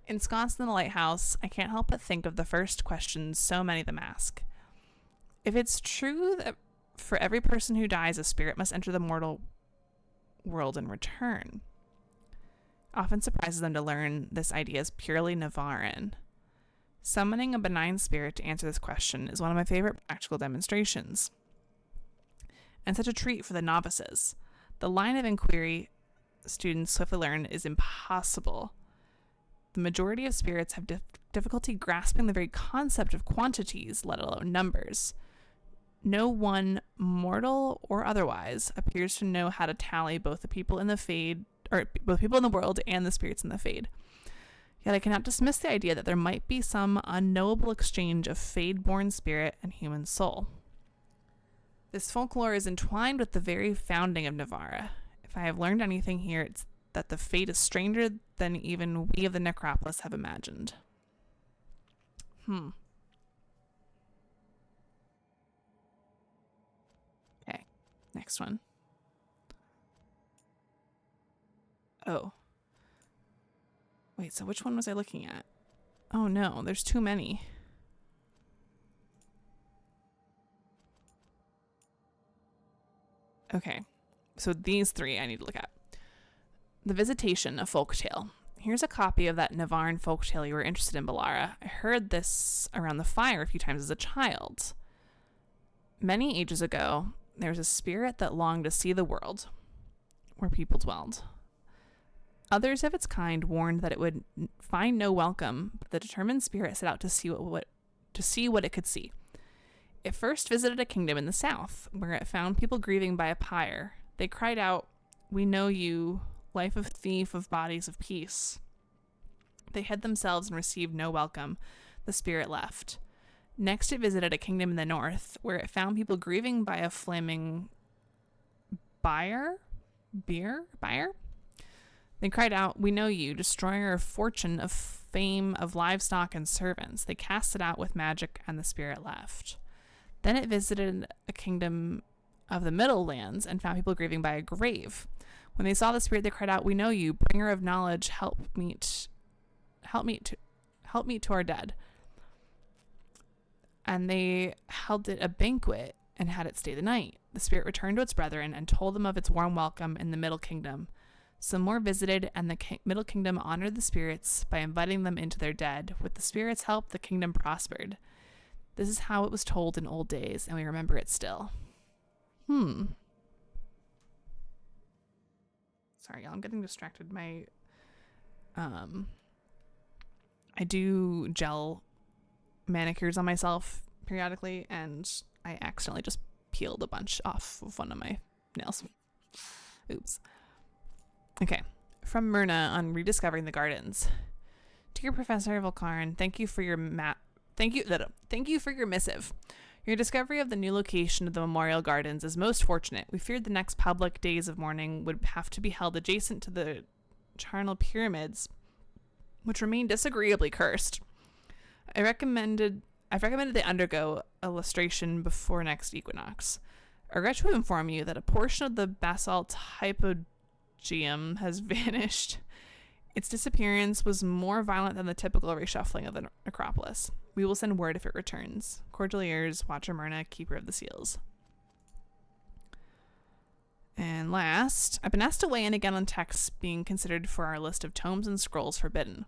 Ensconced in the lighthouse, I can't help but think of the first questions so many of them ask. If it's true that for every person who dies, a spirit must enter the mortal world and return, often surprises them to learn this idea is purely Navarran. Summoning a benign spirit to answer this question is one of my favorite practical demonstrations, and such a treat for the novices. The line of inquiry students swiftly learn is impossible. The majority of spirits have difficulty grasping the very concept of quantities, let alone numbers. No one, mortal or otherwise, appears to know how to tally both the people in the Fade, or both people in the world and the spirits in the Fade. Yet I cannot dismiss the idea that there might be some unknowable exchange of Fade-born spirit and human soul. This folklore is entwined with the very founding of Navarra. If I have learned anything here, it's that the fate is stranger than even we of the Necropolis have imagined. Okay, next one. Oh. Wait, so which one was I looking at? Oh no, there's too many. Okay, so these three I need to look at. The Visitation, a folktale. Here's a copy of that Navarran folktale you were interested in, Balara. I heard this around the fire a few times as a child. Many ages ago, there was a spirit that longed to see the world where people dwelled. Others of its kind warned that it would find no welcome, but the determined spirit set out to see what it could see. It first visited a kingdom in the south, where it found people grieving by a pyre. They cried out, "We know you, life of thief of bodies of peace." They hid themselves and received no welcome. The spirit left. Next, it visited a kingdom in the north, where it found people grieving by a flaming bier. They cried out, "We know you, destroyer of fortune, of fame, of livestock and servants." They cast it out with magic, and the spirit left. Then it visited a kingdom of the Middle Lands and found people grieving by a grave. When they saw the spirit, they cried out, "We know you, bringer of knowledge, help meet to our dead." And they held it a banquet and had it stay the night. The spirit returned to its brethren and told them of its warm welcome in the Middle Kingdom. Some more visited, and the Middle Kingdom honored the spirits by inviting them into their dead. With the spirits' help, the kingdom prospered. This is how it was told in old days, and we remember it still. Sorry, y'all, I'm getting distracted. I do gel manicures on myself periodically, and I accidentally just peeled a bunch off of one of my nails. Oops. Okay, from Myrna on Rediscovering the Gardens. Dear Professor Volkarn, thank you for your missive. Your discovery of the new location of the Memorial Gardens is most fortunate. We feared the next public days of mourning would have to be held adjacent to the charnel pyramids, which remain disagreeably cursed. I've recommended they undergo a lustration before next equinox. I regret to inform you that a portion of the basalt hypogeum has vanished. Its disappearance was more violent than the typical reshuffling of the necropolis. We will send word if it returns. Cordially yours, Watcher Myrna, Keeper of the Seals. And last, I've been asked to weigh in again on texts being considered for our list of tomes and scrolls forbidden.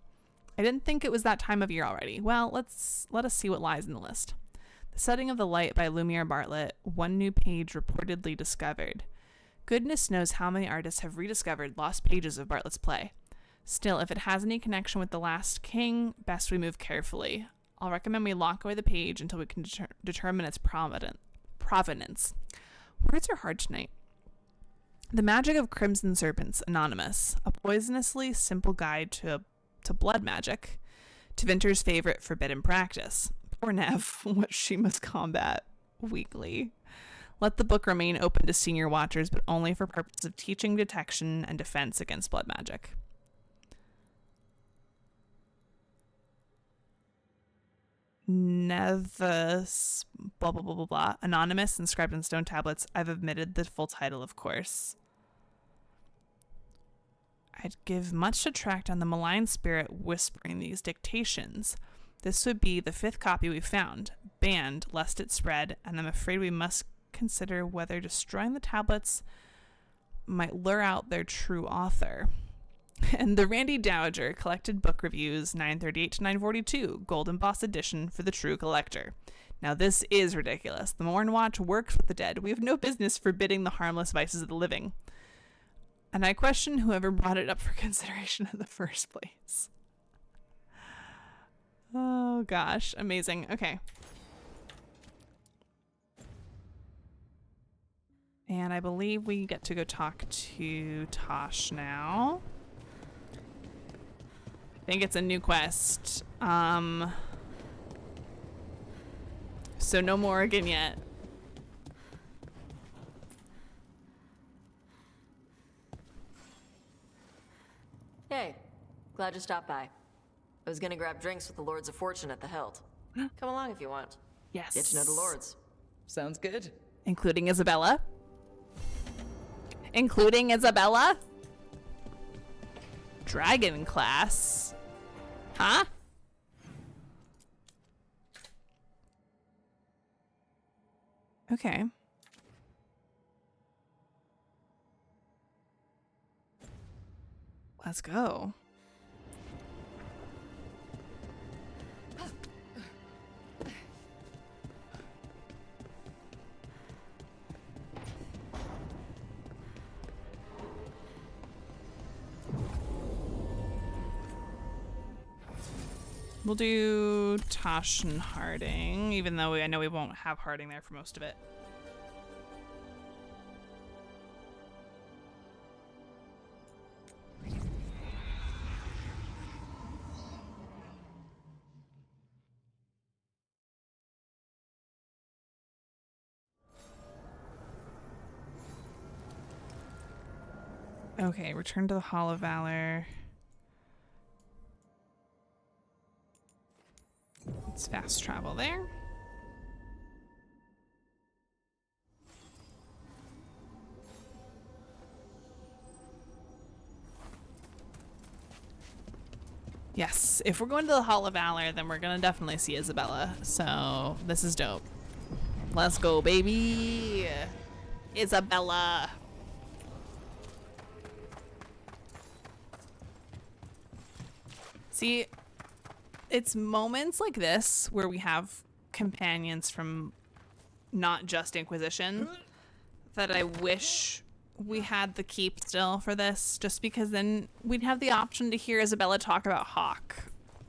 I didn't think it was that time of year already. Well, let us see what lies in the list. The Setting of the Light by Lumiere Bartlett, one new page reportedly discovered. Goodness knows how many artists have rediscovered lost pages of Bartlett's play. Still, if it has any connection with The Last King, best we move carefully. I'll recommend we lock away the page until we can determine its provenance. Words are hard tonight. The Magic of Crimson Serpents, Anonymous, a poisonously simple guide to blood magic, to Vinter's favorite forbidden practice. Poor Nev, what she must combat weekly. Let the book remain open to senior watchers, but only for purposes of teaching, detection, and defense against blood magic. Nevis, blah, blah, blah, blah, blah. Anonymous, inscribed in stone tablets. I've omitted the full title, of course. I'd give much to track down the malign spirit whispering these dictations. This would be the 5th copy we found, banned lest it spread, and I'm afraid we must consider whether destroying the tablets might lure out their true author. And the Randy Dowager Collected Book Reviews 938 to 942, Gold Embossed Edition for the true collector. Now this is ridiculous. The Mourn Watch works with the dead. We have no business forbidding the harmless vices of the living. And I question whoever brought it up for consideration in the first place. Oh gosh, amazing. Okay. And I believe we get to go talk to Tosh now. I think it's a new quest. So no Morrigan yet. Glad you stopped by. I was gonna grab drinks with the Lords of Fortune at the Hilt. Come along if you want. Yes. Get to know the Lords. Sounds good. Including Isabella. Including Isabella? Dragon class. Huh? Okay. Let's go. We'll do Tosh and Harding, even though I know we won't have Harding there for most of it. Okay, return to the Hall of Valor. Let's fast travel there. Yes, if we're going to the Hall of Valor, then we're gonna definitely see Isabella. So this is dope. Let's go, baby. Isabella. See, it's moments like this where we have companions from not just Inquisition that I wish we had the keep still for this, just because then we'd have the option to hear Isabella talk about Hawk,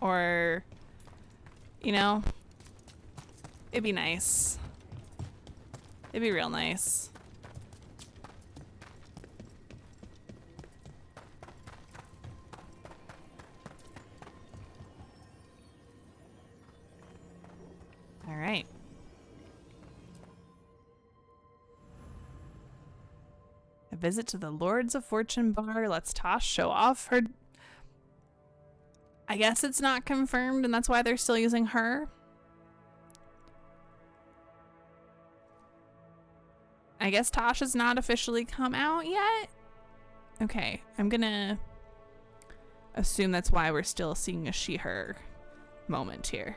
or, you know, it'd be nice. It'd be real nice. All right. A visit to the Lords of Fortune bar. Let's Tosh show off her. I guess it's not confirmed, and that's why they're still using her. I guess Tosh has not officially come out yet. Okay, I'm gonna assume that's why we're still seeing a she-her moment here.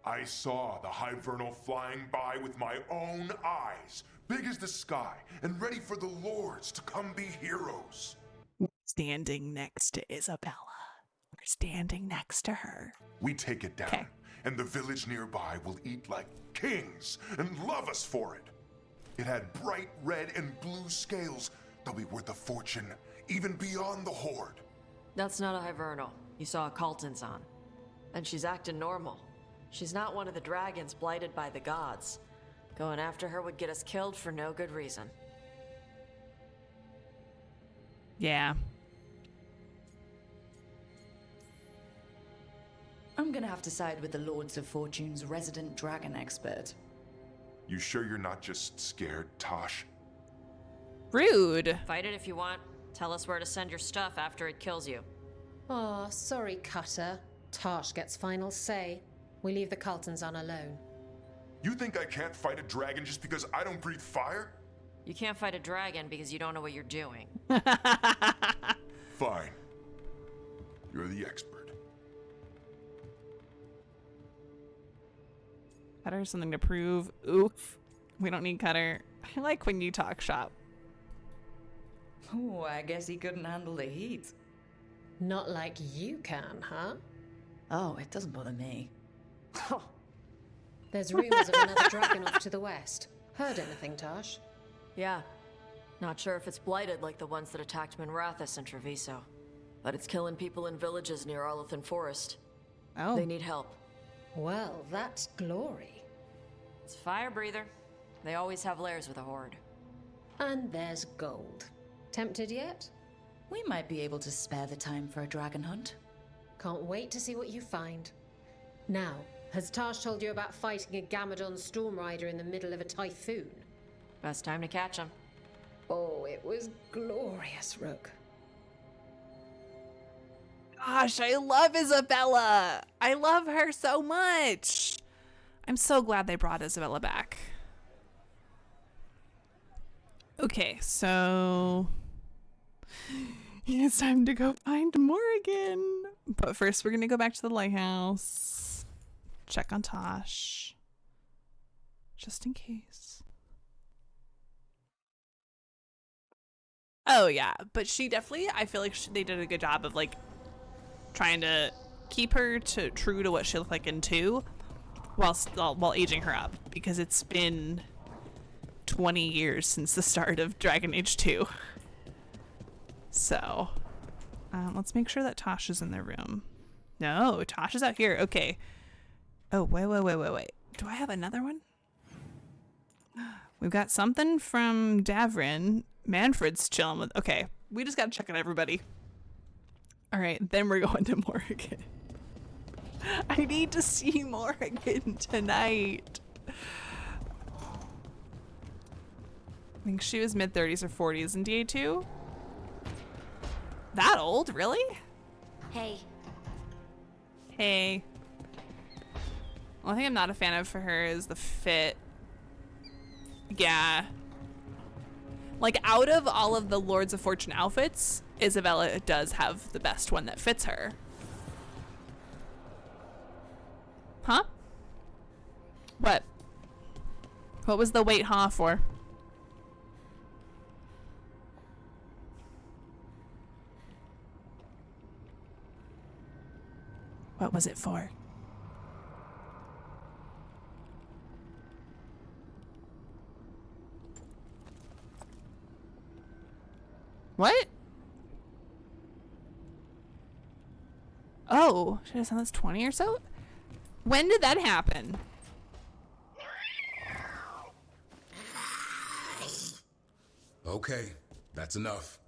I saw the Hivernal flying by with my own eyes, big as the sky, and ready for the lords to come be heroes. Standing next to Isabella. We're standing next to her. We take it down, and the village nearby will eat like kings and love us for it. It had bright red and blue scales. They'll be worth a fortune, even beyond the Horde. That's not a Hivernal. You saw a Calton's on. And she's acting normal. She's not one of the dragons blighted by the gods. Going after her would get us killed for no good reason. Yeah. I'm gonna have to side with the Lords of Fortune's resident dragon expert. You sure you're not just scared, Tosh? Rude. Fight it if you want. Tell us where to send your stuff after it kills you. Oh, sorry, Cutter. Tosh gets final say. We leave the Caltons on alone. You think I can't fight a dragon just because I don't breathe fire? You can't fight a dragon because you don't know what you're doing. Fine. You're the expert. Cutter has something to prove. Oof. We don't need Cutter. I like when you talk shop. Oh, I guess he couldn't handle the heat. Not like you can, huh? Oh, it doesn't bother me. There's rumors of another dragon off to the west. Heard anything, Tosh? Yeah. Not sure if it's blighted like the ones that attacked Minrathous and Treviso. But it's killing people in villages near Arlethan Forest. Oh. They need help. Well, that's glory. It's a fire breather. They always have lairs with a horde. And there's gold. Tempted yet? We might be able to spare the time for a dragon hunt. Can't wait to see what you find. Now, has Tosh told you about fighting a Gamadon Stormrider in the middle of a typhoon? Best time to catch him. Oh, it was glorious, Rook. Gosh, I love Isabella. I love her so much. I'm so glad they brought Isabella back. Okay, so it's time to go find Morrigan. But first, we're going to go back to the lighthouse. Check on Tosh. Just in case. Oh, yeah. But she definitely, I feel like they did a good job of, like, trying to keep her true to what she looked like in 2 while aging her up. Because it's been 20 years since the start of Dragon Age 2. So, let's make sure that Tosh is in their room. No, Tosh is out here. Okay. Oh, wait. Do I have another one? We've got something from Davrin. Manfred's chilling with... Okay, we just gotta check on everybody. All right, then we're going to Morrigan. I need to see Morrigan tonight. I think she was mid-30s or 40s in DA2. That old, really? Hey. Hey. One thing I'm not a fan of for her is the fit. Yeah. Like, out of all of the Lords of Fortune outfits, Isabella does have the best one that fits her. Huh? What? What was the wait huh for? What was it for? What? Oh, should I send this 20 or so? When did that happen? Okay, that's enough.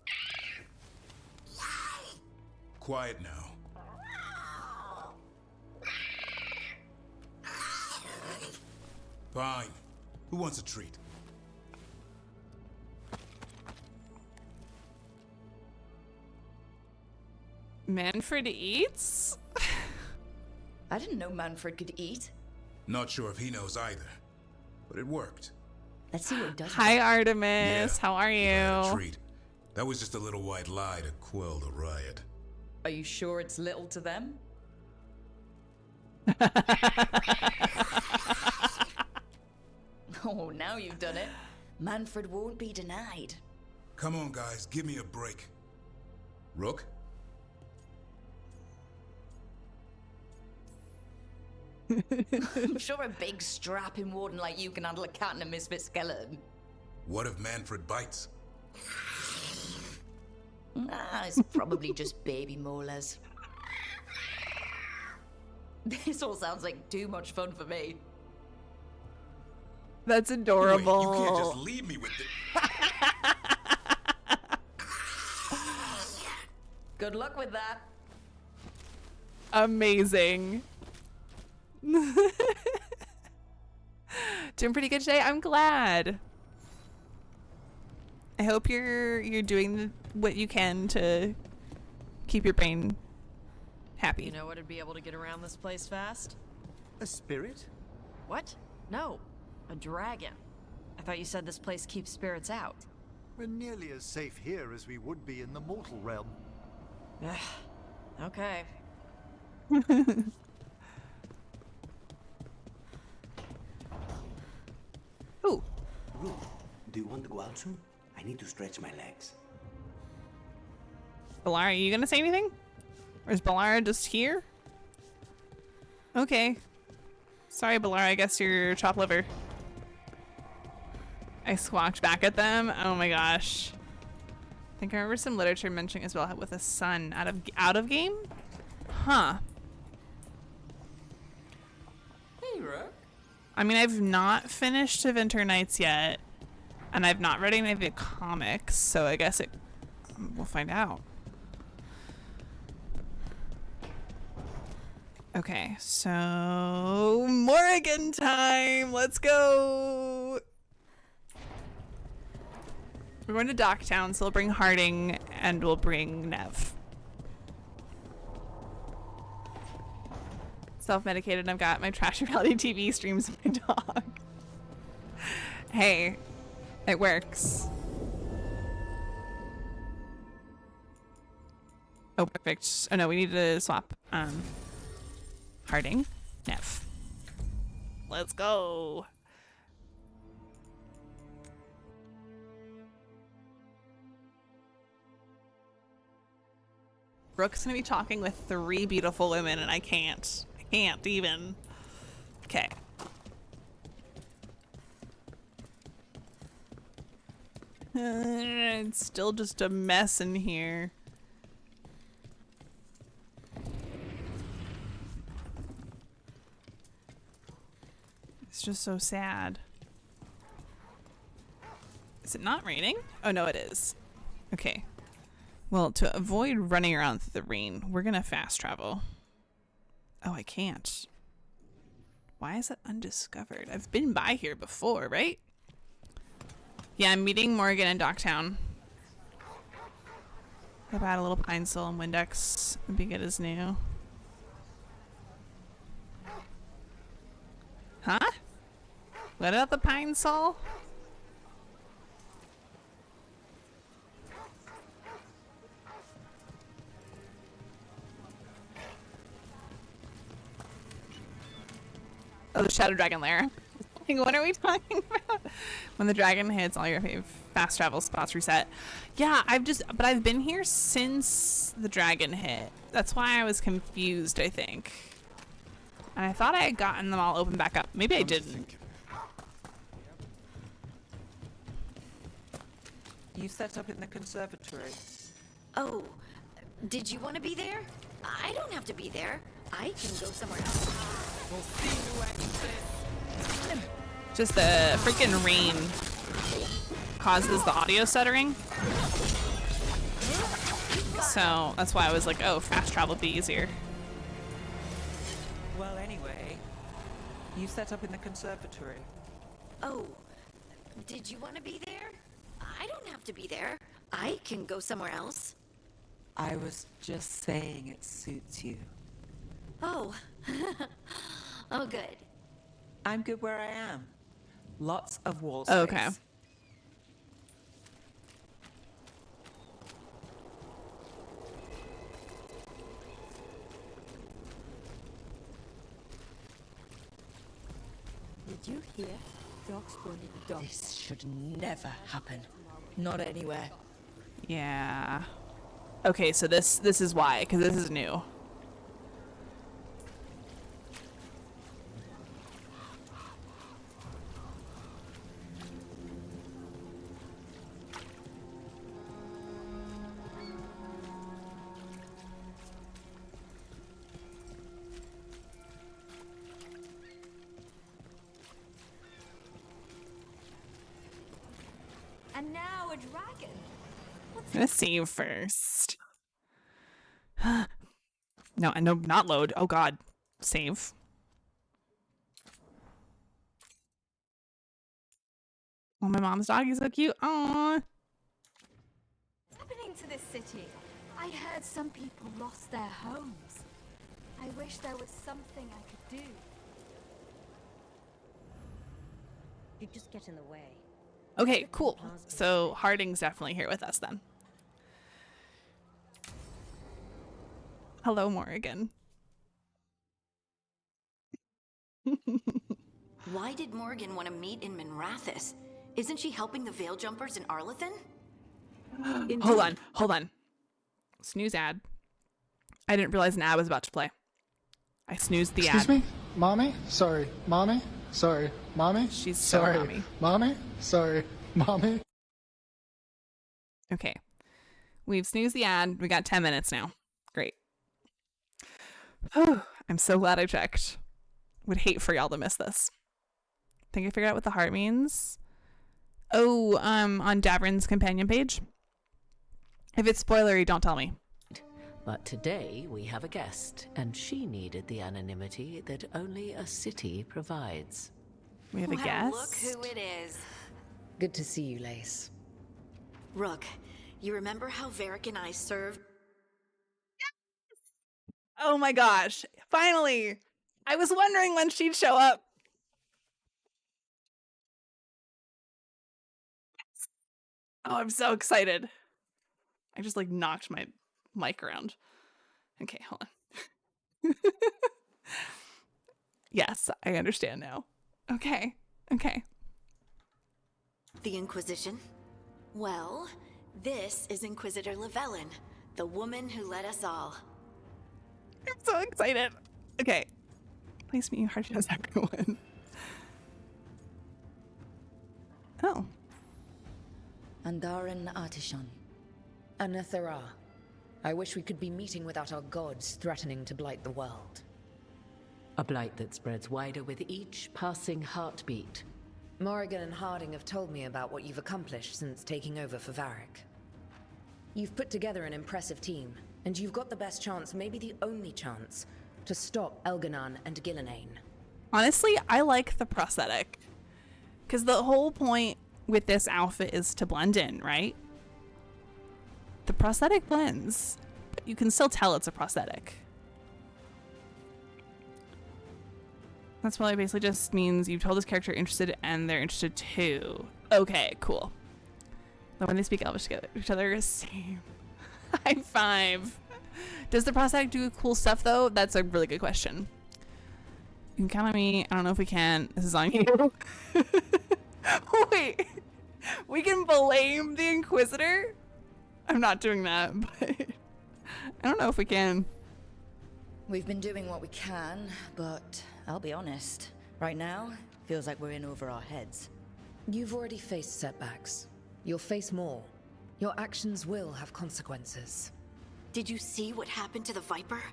Quiet now. Fine. Who wants a treat? Manfred eats? I didn't know Manfred could eat. Not sure if he knows either, but it worked. Let's see what he does. Hi, Artemis. Yeah, how are you had a you? treat. That was just a little white lie to quell the riot. Are you sure it's little to them? Oh, now you've done it. Manfred won't be denied. Come on, guys, give me a break. Rook? I'm sure a big strapping warden like you can handle a cat and a misfit skeleton. What if Manfred bites? It's probably just baby molars. This all sounds like too much fun for me. That's adorable. Wait, you can't just leave me with it. Good luck with that. Amazing. Doing pretty good today. I'm glad. I hope you're doing what you can to keep your brain happy. You know what'd be able to get around this place fast? A spirit? What? No, a dragon. I thought you said this place keeps spirits out. We're nearly as safe here as we would be in the mortal realm. Okay. Ooh. Rook, do you want to go out soon? I need to stretch my legs. Balara, are you gonna say anything? Or is Balara just here? Okay. Sorry, Balara, I guess you're chopped liver. I squawked back at them. Oh my gosh. I think I remember some literature mentioning as well with a son out of game? Huh. Hey, Rook. I mean, I've not finished The Winter Nights yet, and I've not read any of the comics, so I guess we'll find out. Okay, so Morrigan time. Let's go. We're going to Docktown, so we'll bring Harding and we'll bring Nev. Self-medicated. I've got my trash reality TV streams and my dog. Hey, it works. Oh, perfect. Oh no, we need to swap. Harding, Nev. Let's go. Brooke's gonna be talking with 3 beautiful women, and I can't even. Okay. It's still just a mess in here. It's just so sad. Is it not raining? Oh no, it is. Okay. Well, to avoid running around through the rain, we're gonna fast travel. Oh, I can't. Why is it undiscovered? I've been by here before, right? Yeah, I'm meeting Morgan in Docktown. I've had a little Pine Sol and Windex. Would be good as new. Huh? Let out the Pine Sol? Oh, the Shadow Dragon Lair. Like, what are we talking about? When the dragon hits, all your fast travel spots reset. Yeah, but I've been here since the dragon hit. That's why I was confused, I think. And I thought I had gotten them all open back up. Maybe I didn't. You set up in the conservatory. Oh, did you want to be there? I don't have to be there. I can go somewhere else. We'll see you at this. Just the freaking rain causes the audio stuttering. So that's why I was like, oh, fast travel would be easier. Well, anyway, you set up in the conservatory. Oh, did you want to be there? I don't have to be there. I can go somewhere else. I was just saying it suits you. Oh. Oh, good. I'm good where I am. Lots of wall Oh, space. okay. Did you hear? Dogs spawning dogs. This should never happen. Not anywhere. Yeah. Okay, so this is why, because this is new. And now a dragon. I'm gonna save first. No, not load. Oh god. Save. Oh, my mom's dog is so cute. Aww. What's happening to this city? I heard some people lost their homes. I wish there was something I could do. You just get in the way. Okay, cool. So Harding's definitely here with us then. Hello, Morrigan. Why did Morgan want to meet in Minrathous? Isn't she helping the Veil Jumpers in Arlathan? Hold on. Snooze ad. I didn't realize an ad was about to play. I snoozed the ad. Excuse me? Mommy? Sorry. Mommy? Sorry. Mommy? She's so sorry. mommy. Mommy? Sorry. Mommy? Okay. We've snoozed the ad. We got 10 minutes now. Great. Oh, I'm so glad I checked. Would hate for y'all to miss this. Think I figured out what the heart means? Oh, on Davrin's companion page. If it's spoilery, don't tell me. But today we have a guest, and she needed the anonymity that only a city provides. We have a guest? Look who it is. Good to see you, Lace. Rook, you remember how Varric and I served? Oh my gosh. Finally. I was wondering when she'd show up. Oh, I'm so excited. I just like knocked my mic around. Okay, hold on. Yes, I understand now. Okay. Okay. The Inquisition? Well, this is Inquisitor Llewellyn, the woman who led us all. I'm so excited. Okay. Please meet you hard as everyone. Oh. Andaran Artishan. Anathara. I wish we could be meeting without our gods threatening to blight the world. A blight that spreads wider with each passing heartbeat. Morrigan and Harding have told me about what you've accomplished since taking over for Varric. You've put together an impressive team, and you've got the best chance, maybe the only chance, to stop Elganon and Gillenane. Honestly, I like the prosthetic. Because the whole point with this outfit is to blend in, right? The prosthetic blends, but you can still tell it's a prosthetic. That's probably basically just means you've told this character interested and they're interested too. Okay, cool. Then when they speak Elvish together, each other, same. High five. Does the prosthetic do cool stuff though? That's a really good question. You can count on me. I don't know if we can. This is on you. Wait. We can blame the Inquisitor? I'm not doing that, but I don't know if we can. We've been doing what we can, but I'll be honest. Right now, feels like we're in over our heads. You've already faced setbacks. You'll face more. Your actions will have consequences. Did you see what happened to the Viper?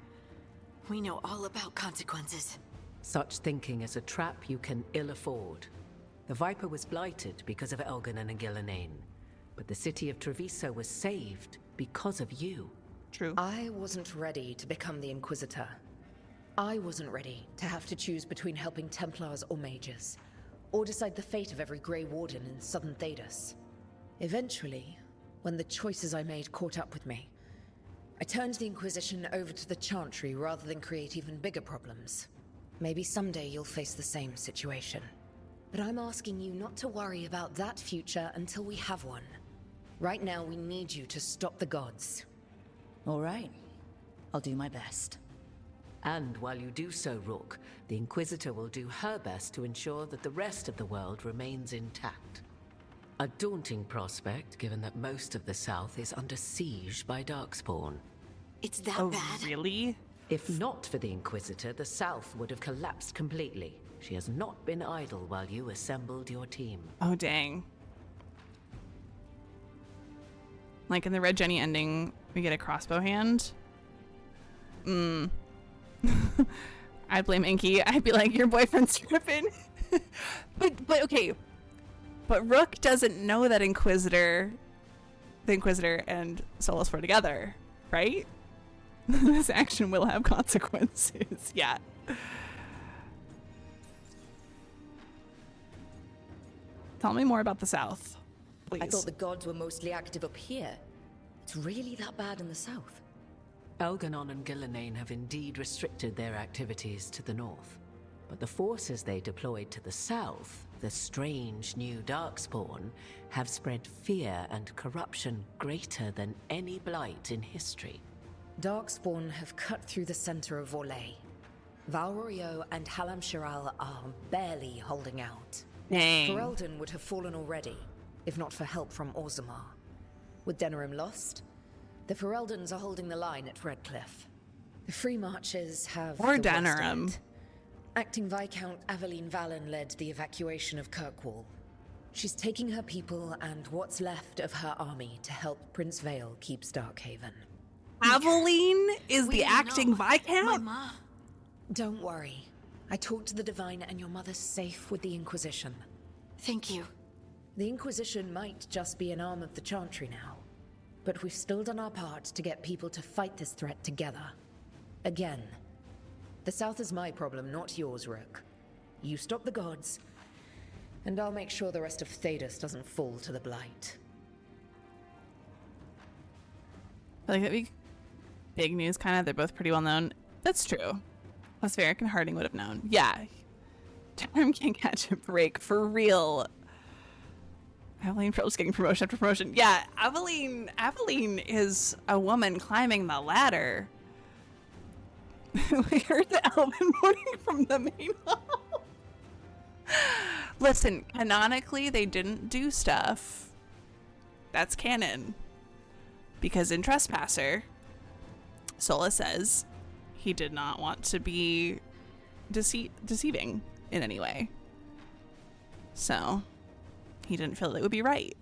We know all about consequences. Such thinking is a trap you can ill afford. The Viper was blighted because of Elganon and Gillenane, but the city of Treviso was saved because of you. True. I wasn't ready to become the Inquisitor. I wasn't ready to have to choose between helping Templars or mages, or decide the fate of every Grey Warden in southern Thedas. Eventually, when the choices I made caught up with me, I turned the Inquisition over to the Chantry rather than create even bigger problems. Maybe someday you'll face the same situation. But I'm asking you not to worry about that future until we have one. Right now, we need you to stop the gods. All right. I'll do my best. And while you do so, Rook, the Inquisitor will do her best to ensure that the rest of the world remains intact. A daunting prospect, given that most of the South is under siege by Darkspawn. It's that bad? Really? If not for the Inquisitor, the South would have collapsed completely. She has not been idle while you assembled your team. Oh, dang. Like in the Red Jenny ending, we get a crossbow hand. I'd blame Inky. I'd be like, your boyfriend's tripping. but okay. But Rook doesn't know that the Inquisitor and Solas were together, right? This action will have consequences. Yeah. Tell me more about the South, please. I thought the gods were mostly active up here. It's really that bad in the South? Elganon and Gillenane have indeed restricted their activities to the north. But the forces they deployed to the south, the strange new Darkspawn, have spread fear and corruption greater than any blight in history. Darkspawn have cut through the center of Orlais. Valrorio and Halam Shiral are barely holding out. Dang. Ferelden would have fallen already, if not for help from Orzammar. With Denerim lost, the Fereldans are holding the line at Redcliffe. The Free Marches have Or the worst of Denerim. it. Acting Viscount Aveline Vallon led the evacuation of Kirkwall. She's taking her people and what's left of her army to help Prince Vale keep Starkhaven. Aveline is the acting Viscount? My mom. Don't worry. I talked to the Divine and your mother's safe with the Inquisition. Thank you. The Inquisition might just be an arm of the Chantry now, but we've still done our part to get people to fight this threat together. Again. The South is my problem, not yours, Rook. You stop the gods, and I'll make sure the rest of Thedas doesn't fall to the blight. Like that'd be big news, kind of. They're both pretty well known. That's true. Plus, Varric and Harding would have known. Yeah. Time can't catch a break for real. Aveline Pearl's getting promotion after promotion. Yeah, Aveline is a woman climbing the ladder. We heard the Elven moaning from the main hall. Listen, canonically, they didn't do stuff. That's canon. Because in Trespasser, Sola says he did not want to be deceiving in any way. So, he didn't feel it would be right.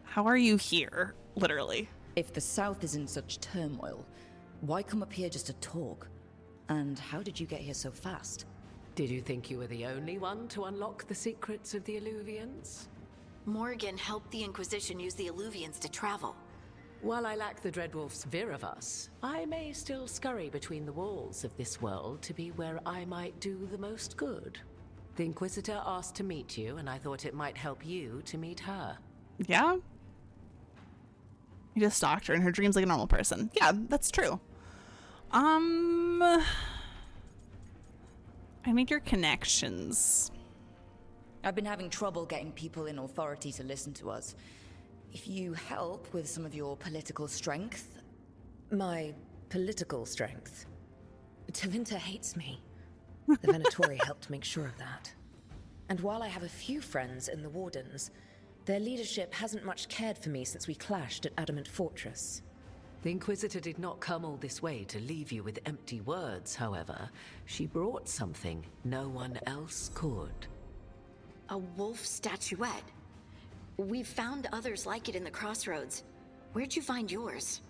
How are you here? Literally. If the South is in such turmoil, why come up here just to talk? And how did you get here so fast? Did you think you were the only one to unlock the secrets of the Illuvians? Morgan helped the Inquisition use the Illuvians to travel. While I lack the Dreadwolf's vir of us, I may still scurry between the walls of this world to be where I might do the most good. The Inquisitor asked to meet you, and I thought it might help you to meet her. Yeah? You just stalked her in her dreams like a normal person. Yeah, that's true. I need your connections. I've been having trouble getting people in authority to listen to us. If you help with some of your political strength... My political strength? Tevinter hates me. The Venatori helped make sure of that. And while I have a few friends in the Wardens, their leadership hasn't much cared for me since we clashed at Adamant Fortress. The Inquisitor did not come all this way to leave you with empty words, however. She brought something no one else could. A wolf statuette. We've found others like it in the crossroads. Where'd you find yours?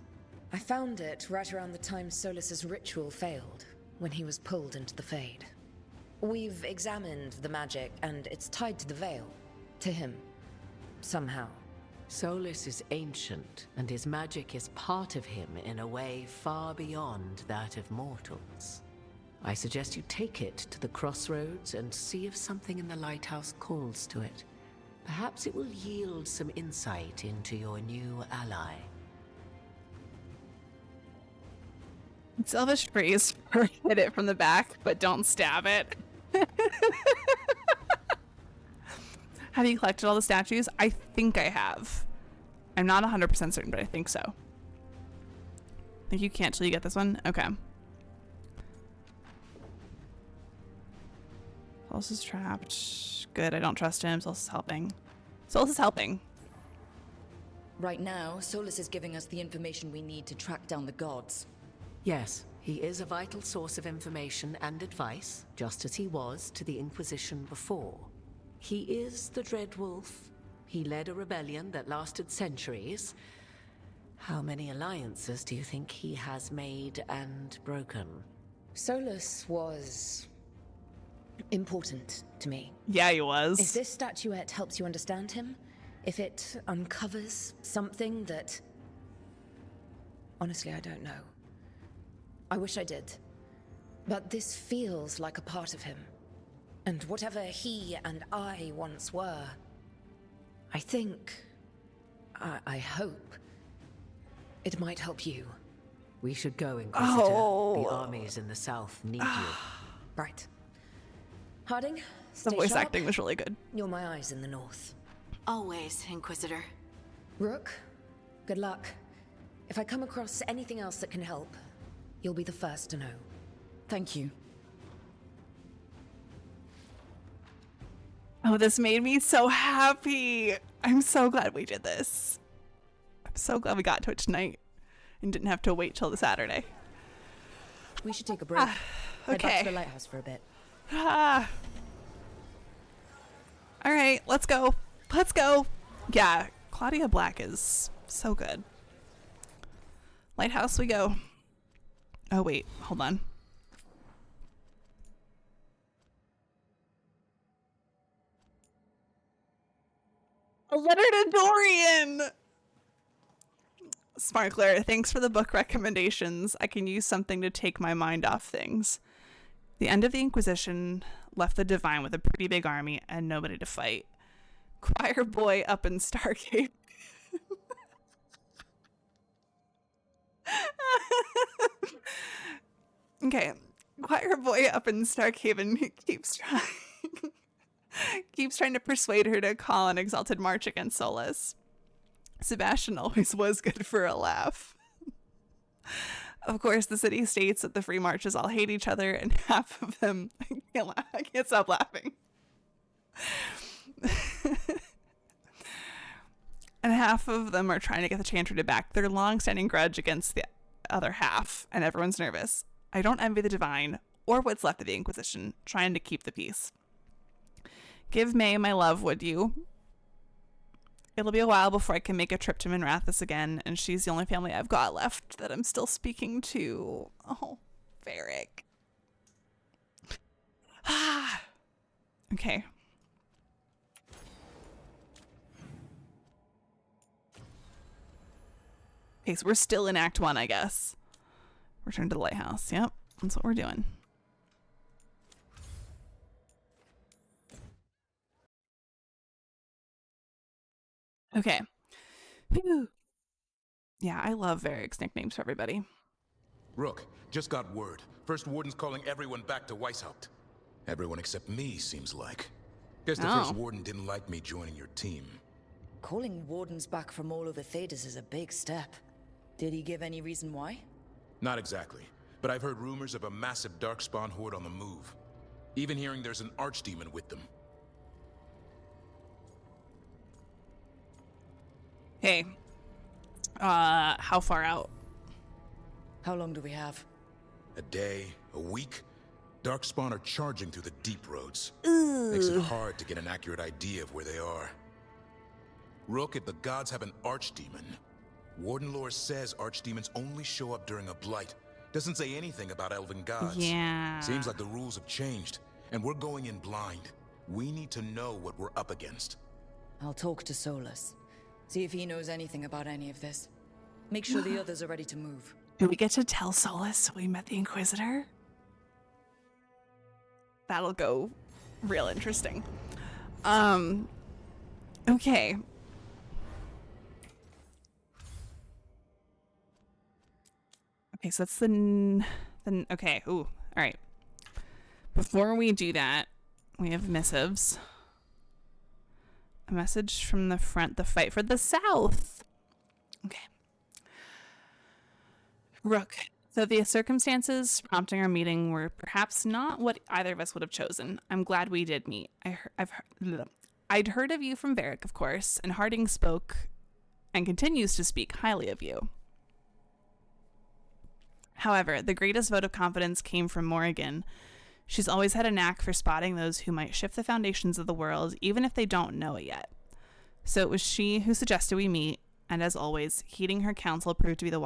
I found it right around the time Solus's ritual failed, when he was pulled into the Fade. We've examined the magic, and it's tied to the Veil. To him. Somehow. Solus is ancient, and his magic is part of him in a way far beyond that of mortals. I suggest you take it to the crossroads and see if something in the lighthouse calls to it. Perhaps it will yield some insight into your new ally. It's Elvish phrase for hit it from the back, but don't stab it. Have you collected all the statues? I think I have. I'm not 100% certain, but I think so. I think you can't till you get this one? Okay. Solus is trapped. Good, I don't trust him. Solus is helping. Solus is helping. Right now, Solus is giving us the information we need to track down the gods. Yes, he is a vital source of information and advice, just as he was to the Inquisition before. He is the Dreadwolf. He led a rebellion that lasted centuries. How many alliances do you think he has made and broken? Solus was important to me. Yeah, he was. If this statuette helps you understand him, if it uncovers something that... Honestly, I don't know. I wish I did. But this feels like a part of him. And whatever he and I once were, I think, I hope, it might help you. We should go, Inquisitor. The armies in the south need you. Right. Harding, The stay voice sharp. acting was really good. You're my eyes in the north. Always, Inquisitor. Rook, good luck. If I come across anything else that can help, you'll be the first to know. Thank you. Oh, this made me so happy. I'm so glad we did this. I'm so glad we got to it tonight and didn't have to wait till the Saturday. We should take a break. Head back okay. to the lighthouse for a bit. All right, let's go. Let's go. Yeah, Claudia Black is so good. Lighthouse we go. Oh, wait, hold on. A letter to Dorian! Sparkler, thanks for the book recommendations. I can use something to take my mind off things. The end of the Inquisition left the Divine with a pretty big army and nobody to fight. Choir boy up in Stargate. Okay, choir boy up in Starkhaven keeps trying to persuade her to call an exalted march against Solus. Sebastian always was good for a laugh. Of course, the city states that the free marches all hate each other, and half of them I can't stop laughing. And half of them are trying to get the Chantry to back their long-standing grudge against the other half, and everyone's nervous. I don't envy the Divine, or what's left of the Inquisition, trying to keep the peace. Give May my love, would you? It'll be a while before I can make a trip to Minrathous again, and she's the only family I've got left that I'm still speaking to. Oh, Varric. Okay. Okay, so we're still in Act 1, I guess. Return to the lighthouse. Yep, that's what we're doing. Okay. Whew. Yeah, I love Varric's nicknames for everybody. Rook, just got word. First Warden's calling everyone back to Weishaupt. Everyone except me, seems like. Guess the First Warden didn't like me joining your team. Calling Wardens back from all over Thedas is a big step. Did he give any reason why? Not exactly, but I've heard rumors of a massive Darkspawn horde on the move. Even hearing there's an archdemon with them. Hey, how far out? How long do we have? A day, a week? Darkspawn are charging through the deep roads. Ooh. Makes it hard to get an accurate idea of where they are. Rook, if the gods have an archdemon, Warden lore says archdemons only show up during a blight. Doesn't say anything about elven gods. Yeah. Seems like the rules have changed, and we're going in blind. We need to know what we're up against. I'll talk to Solus. See if he knows anything about any of this. Make sure the others are ready to move. Do we get to tell Solus we met the Inquisitor? That'll go real interesting. Okay. Okay, so that's the okay. Ooh, all right. Before we do that, we have missives. A message from the front, the fight for the South. Okay. Rook, though the circumstances prompting our meeting were perhaps not what either of us would have chosen, I'm glad we did meet. I'd heard of you from Varric, of course, and Harding spoke and continues to speak highly of you. However, the greatest vote of confidence came from Morrigan. She's always had a knack for spotting those who might shift the foundations of the world, even if they don't know it yet. So it was she who suggested we meet, and as always, heeding her counsel proved to be the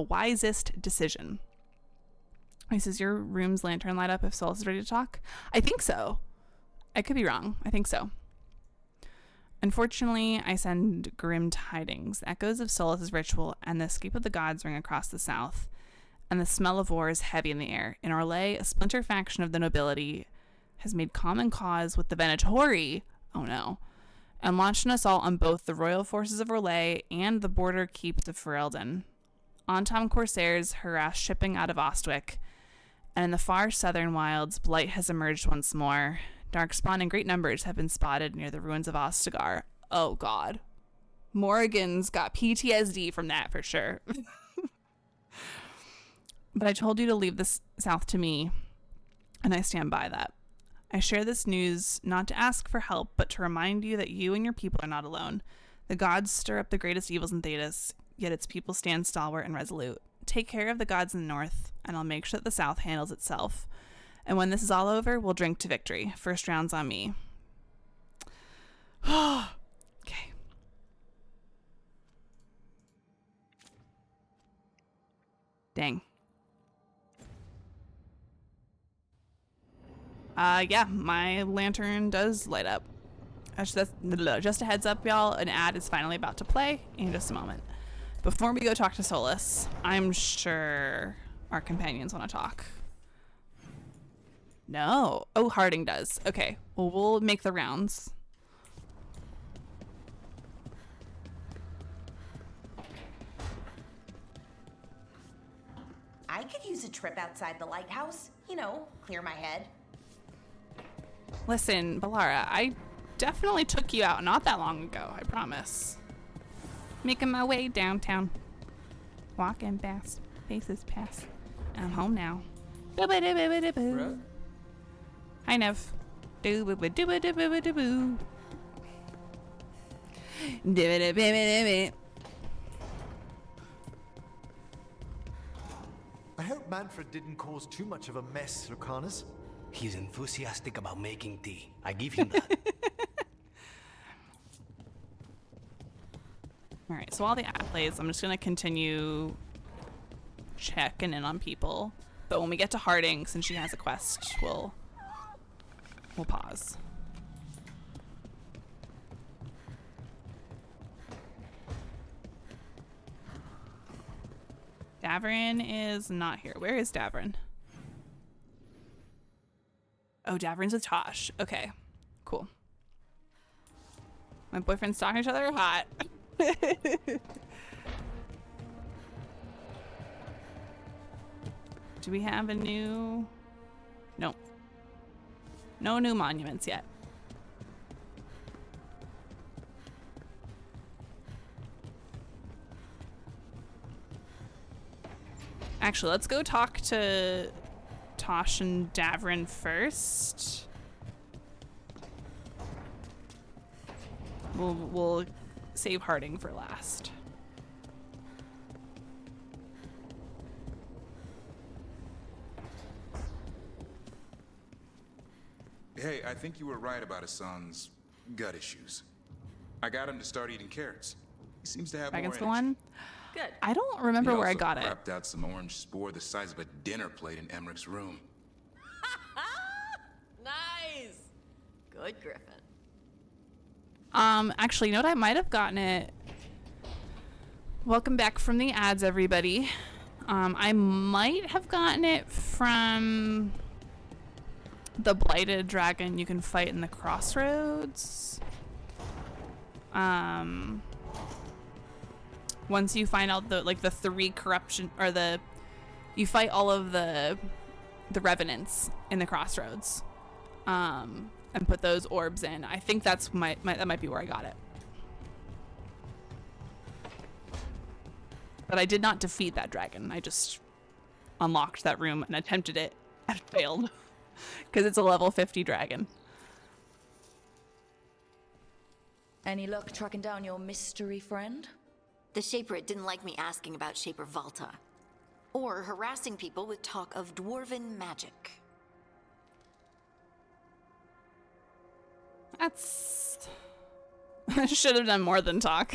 wisest decision. Wait, does your room's lantern light up if Solus is ready to talk? I think so. I could be wrong. I think so. Unfortunately, I send grim tidings. Echoes of Solus's ritual and the escape of the gods ring across the south, and the smell of war is heavy in the air. In Orlais, a splinter faction of the nobility has made common cause with the Venatori, oh no, and launched an assault on both the royal forces of Orlais and the border keeps of Ferelden. Ontom corsairs harass shipping out of Ostwick, and in the far southern wilds, blight has emerged once more. Darkspawn in great numbers have been spotted near the ruins of Ostagar. Oh god. Morrigan's got PTSD from that for sure. But I told you to leave the south to me, and I stand by that. I share this news not to ask for help, but to remind you that you and your people are not alone. The gods stir up the greatest evils in Thedas, yet its people stand stalwart and resolute. Take care of the gods in the north, and I'll make sure that the south handles itself. And when this is all over, we'll drink to victory. First round's on me. Okay. Dang. Yeah, my lantern does light up. Just a heads up, y'all. An ad is finally about to play in just a moment. Before we go talk to Solus, I'm sure our companions want to talk. No. Oh, Harding does. Okay. Well, we'll make the rounds. I could use a trip outside the lighthouse. You know, clear my head. Listen, Balara, I definitely took you out not that long ago, I promise. Making my way downtown. Walking fast, faces past. I'm home now. Boo-ba-doo-boo-ba-doo-boo. Hi, Nev. Doo-boo-ba-doo-ba-doo-ba-doo-boo. Doo-ba-doo-ba-ba-doo-ba. I hope Manfred didn't cause too much of a mess, Lucanus. He's enthusiastic about making tea. I give him that. Alright, so while the ad plays, I'm just going to continue checking in on people. But when we get to Harding, since she has a quest, we'll pause. Davrin is not here. Where is Davrin? Oh, Davrin's with Tosh. Okay, cool. My boyfriends talking to each other are hot. Do we have a new... Nope. No new monuments yet. Actually, let's go talk to Tosh and Davrin first. We'll save Harding for last. Hey, I think you were right about Hassan's gut issues. I got him to start eating carrots. He seems to have more energy. One? Good. I don't remember where I got it. He also crapped out some orange spore the size of a dinner plate in Emmerich's room. Nice. Good, Griffin. Actually, you know what? I might have gotten it. Welcome back from the ads, everybody. I might have gotten it from the blighted dragon you can fight in the crossroads. Once you find out the 3 corruption, or you fight all of the revenants in the crossroads, and put those orbs in. I think that might be where I got it. But I did not defeat that dragon. I just unlocked that room and attempted it and failed because it's a level 50 dragon. Any luck tracking down your mystery friend? The Shaper didn't like me asking about Shaper Valta, or harassing people with talk of dwarven magic. That's... I should have done more than talk.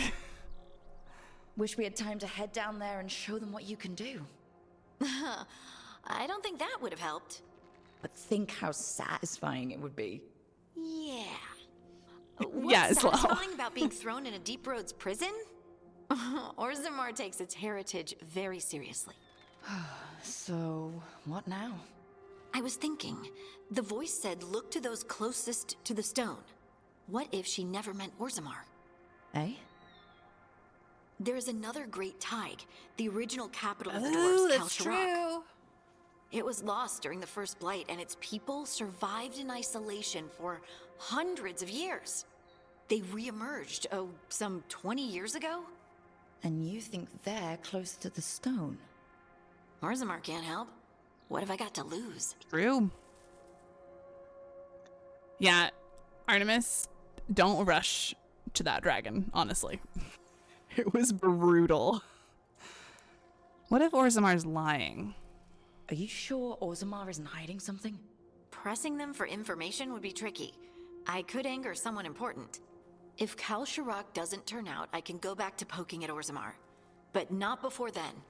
Wish we had time to head down there and show them what you can do. I don't think that would have helped. But think how satisfying it would be. Yeah. Yeah, slow. Satisfying about being thrown in a Deep Roads prison? Orzammar takes its heritage very seriously. So, what now? I was thinking, the voice said look to those closest to the stone. What if she never meant Orzammar? Eh? There is another great Tig, the original capital of the dwarves, that's Kalsharak. true. It was lost during the First Blight, and its people survived in isolation for hundreds of years. They re-emerged, some 20 years ago? And you think they're close to the stone? Orzammar can't help. What have I got to lose? True. Yeah, Artemis, don't rush to that dragon, honestly. It was brutal. What if Orzammar's lying? Are you sure Orzammar isn't hiding something? Pressing them for information would be tricky. I could anger someone important. If Kalsharak doesn't turn out, I can go back to poking at Orzammar. But not before then.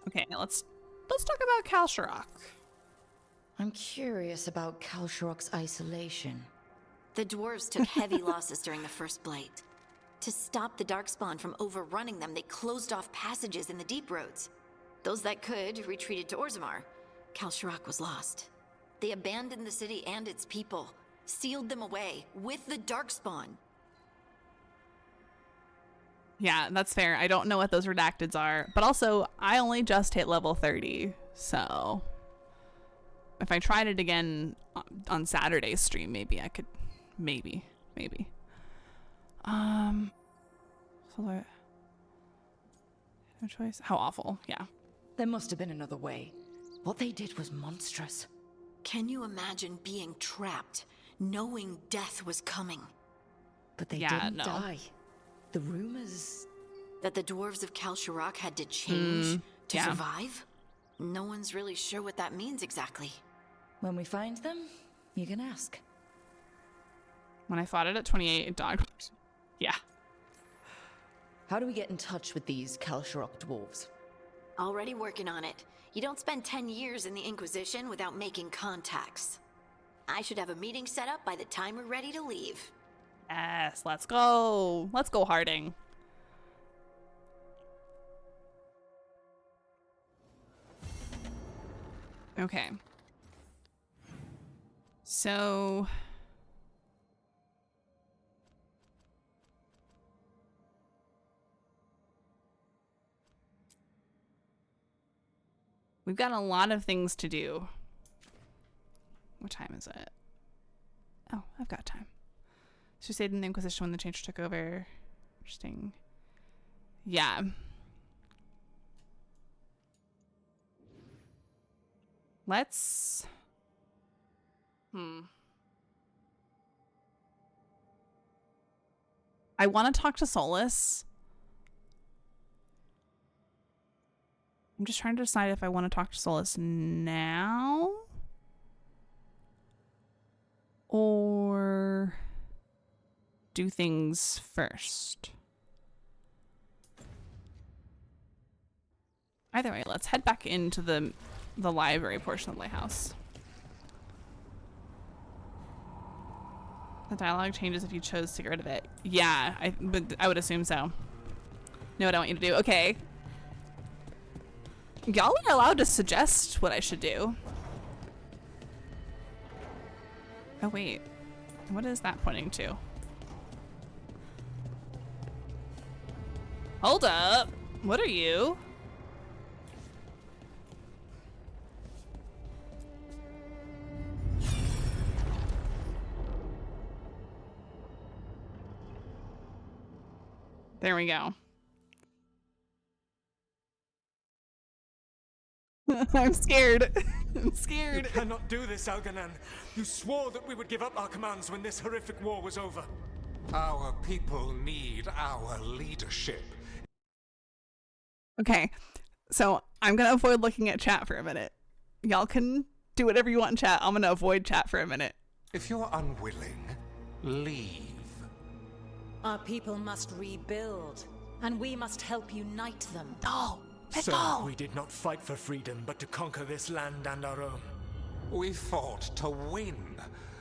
Okay, let's talk about Kalsharak. I'm curious about Kalsharak's isolation. The dwarves took heavy losses during the First Blight. To stop the Darkspawn from overrunning them, they closed off passages in the Deep Roads. Those that could retreated to Orzammar. Kalsharak was lost. They abandoned the city and its people, sealed them away with the Darkspawn. Yeah, that's fair. I don't know what those redacteds are, but also I only just hit level 30, so if I tried it again on Saturday's stream, maybe I could, maybe. So no choice. How awful. Yeah. There must have been another way. What they did was monstrous. Can you imagine being trapped, knowing death was coming? But they didn't die. The rumors... That the dwarves of Kalsharok had to change to survive? No one's really sure what that means exactly. When we find them, you can ask. When I fought it at 28, it died. Yeah. How do we get in touch with these Kalsharok dwarves? Already working on it. You don't spend 10 years in the Inquisition without making contacts. I should have a meeting set up by the time we're ready to leave. Yes, let's go. Let's go, Harding. Okay. So... we've got a lot of things to do. What time is it? Oh, I've got time. She stayed in the Inquisition when the Changers took over. Interesting. Yeah. Let's... I want to talk to Solus. I'm just trying to decide if I want to talk to Solus now or do things first. Either way, let's head back into the library portion of the lighthouse. The dialogue changes if you chose to get rid of it. Yeah, I would assume so. Know what I want you to do. Okay. Y'all are allowed to suggest what I should do. Oh, wait. What is that pointing to? Hold up. What are you? There we go. I'm scared. I'm scared. You cannot do this, Alganan. You swore that we would give up our commands when this horrific war was over. Our people need our leadership. Okay, so I'm gonna avoid looking at chat for a minute. Y'all can do whatever you want in chat. I'm gonna avoid chat for a minute. If you're unwilling, leave. Our people must rebuild, and we must help unite them. No! So we did not fight for freedom, but to conquer this land and our own. We fought to win,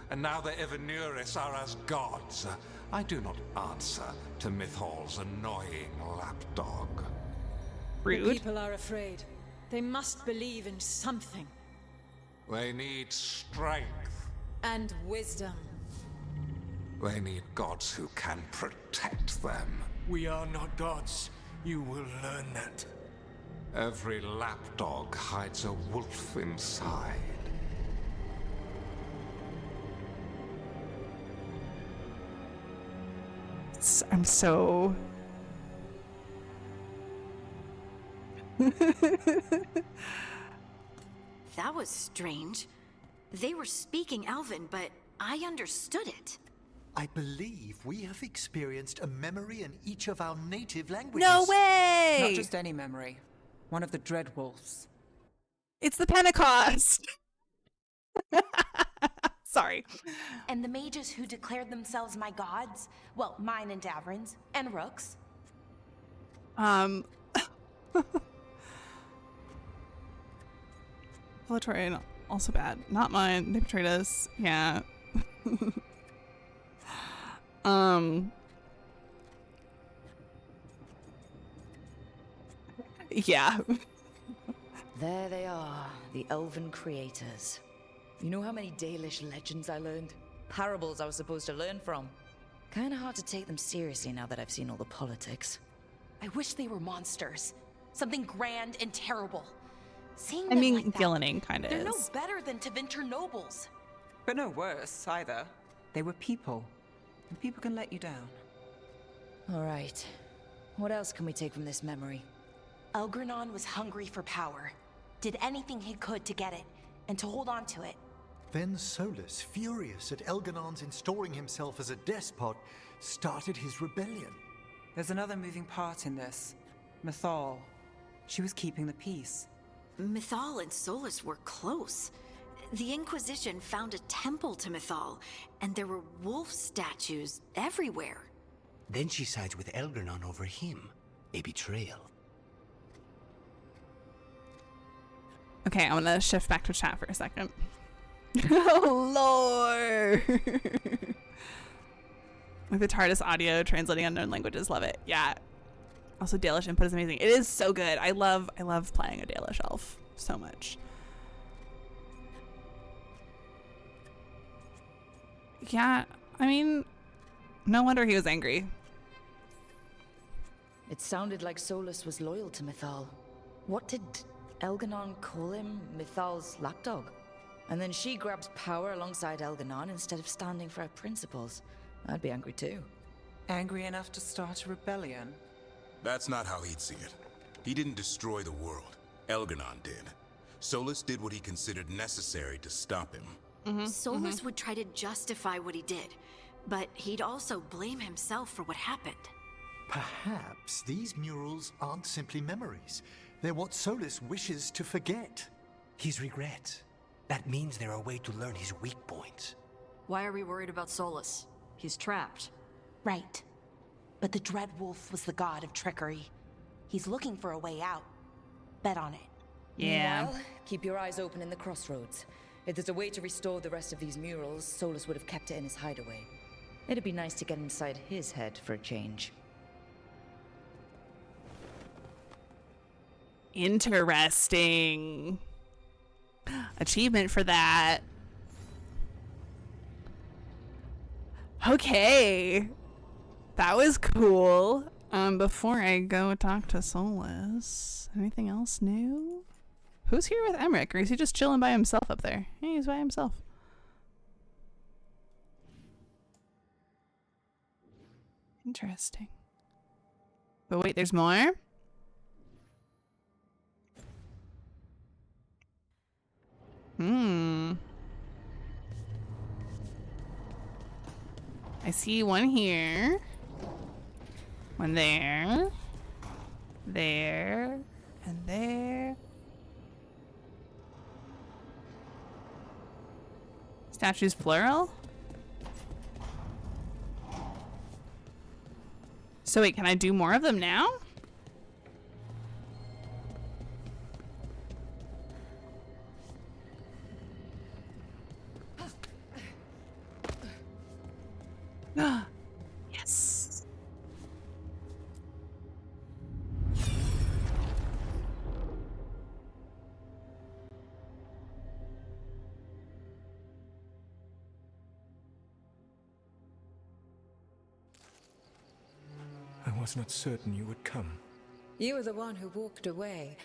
and now the Evanuris are as gods. I do not answer to Mythal's annoying lapdog. The people are afraid. They must believe in something. They need strength. And wisdom. They need gods who can protect them. We are not gods. You will learn that. Every lapdog hides a wolf inside. I'm so... That was strange. They were speaking Elven, but I understood it. I believe we have experienced a memory in each of our native languages. No way! Not just any memory. One of the Dreadwolves. It's the Pentecost! Sorry. And the mages who declared themselves my gods? Well, mine and Davrin's, and Rook's. Velatorian, also bad. Not mine. They betrayed us. Yeah. Yeah. There they are, the elven creators. You know how many Dalish legends I learned? Parables I was supposed to learn from. Kinda hard to take them seriously now that I've seen all the politics. I wish they were monsters. Something grand and terrible. Seeing I them mean, like that, Gillening kind of they're no is. better than Tevinter nobles. But no worse, either. They were people. And people can let you down. All right. What else can we take from this memory? Elgranon was hungry for power. Did anything he could to get it, and to hold on to it. Then Solus, furious at Elganon's installing himself as a despot, started his rebellion. There's another moving part in this. Mythal. She was keeping the peace. Mythal and Solus were close. The Inquisition found a temple to Mythal, and there were wolf statues everywhere. Then she sides with Elgranon over him. A betrayal. Okay, I'm gonna shift back to chat for a second. Oh, Lord. With the TARDIS audio translating unknown languages, love it. Yeah. Also, Dalish input is amazing. It is so good. I love playing a Dalish elf so much. Yeah, I mean, no wonder he was angry. It sounded like Solus was loyal to Mythal. What did Elganon call him? Mythal's lapdog? And then she grabs power alongside Elganon instead of standing for her principles. I'd be angry too. Angry enough to start a rebellion? That's not how he'd see it. He didn't destroy the world. Elganon did. Solus did what he considered necessary to stop him. Solus would try to justify what he did, but he'd also blame himself for what happened. Perhaps these murals aren't simply memories. They're what Solus wishes to forget. His regrets. That means they're a way to learn his weak points. Why are we worried about Solus? He's trapped. Right. But the Dread Wolf was the god of trickery. He's looking for a way out. Bet on it. Meanwhile, keep your eyes open in the crossroads. If there's a way to restore the rest of these murals, Solus would have kept it in his hideaway. It'd be nice to get inside his head for a change. Interesting. Achievement for that. Okay. That was cool. Before I go talk to Solus, anything else new? Who's here with Emmerich? Or is he just chilling by himself up there? Yeah, he's by himself. Interesting. But wait, there's more? I see one here. One there. There. And there. Statues plural? So wait, can I do more of them now? Yes. I was not certain you would come. You were the one who walked away.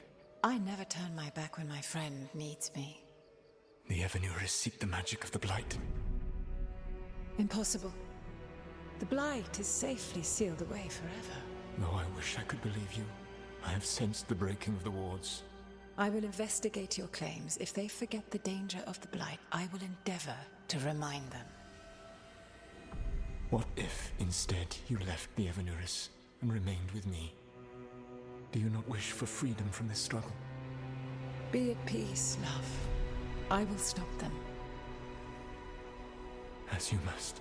I never turn my back when my friend needs me. The Evanurus seek the magic of the Blight. Impossible. The Blight is safely sealed away forever. Though I wish I could believe you. I have sensed the breaking of the wards. I will investigate your claims. If they forget the danger of the Blight, I will endeavor to remind them. What if, instead, you left the Evanurus and remained with me? Do you not wish for freedom from this struggle? Be at peace, love. I will stop them. As you must.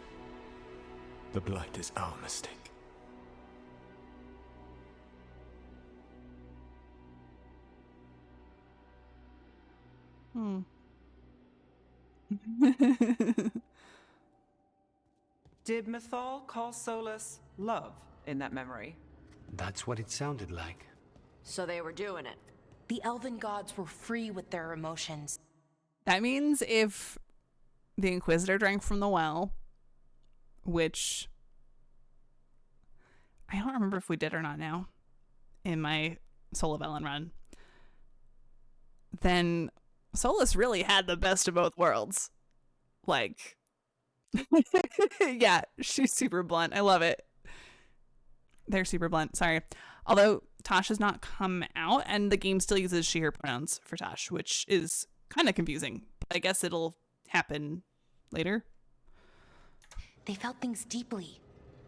The Blight is our mistake. Did Mythal call Solus love in that memory? That's what it sounded like. So they were doing it. The elven gods were free with their emotions. That means if the Inquisitor drank from the well, which I don't remember if we did or not now. in my Soul of Ellen run, then Solus really had the best of both worlds. Like, yeah, she's super blunt. I love it. They're super blunt. Sorry. Although Tosh has not come out, and the game still uses she, her pronouns for Tosh, which is kind of confusing. I guess it'll happen later. They felt things deeply.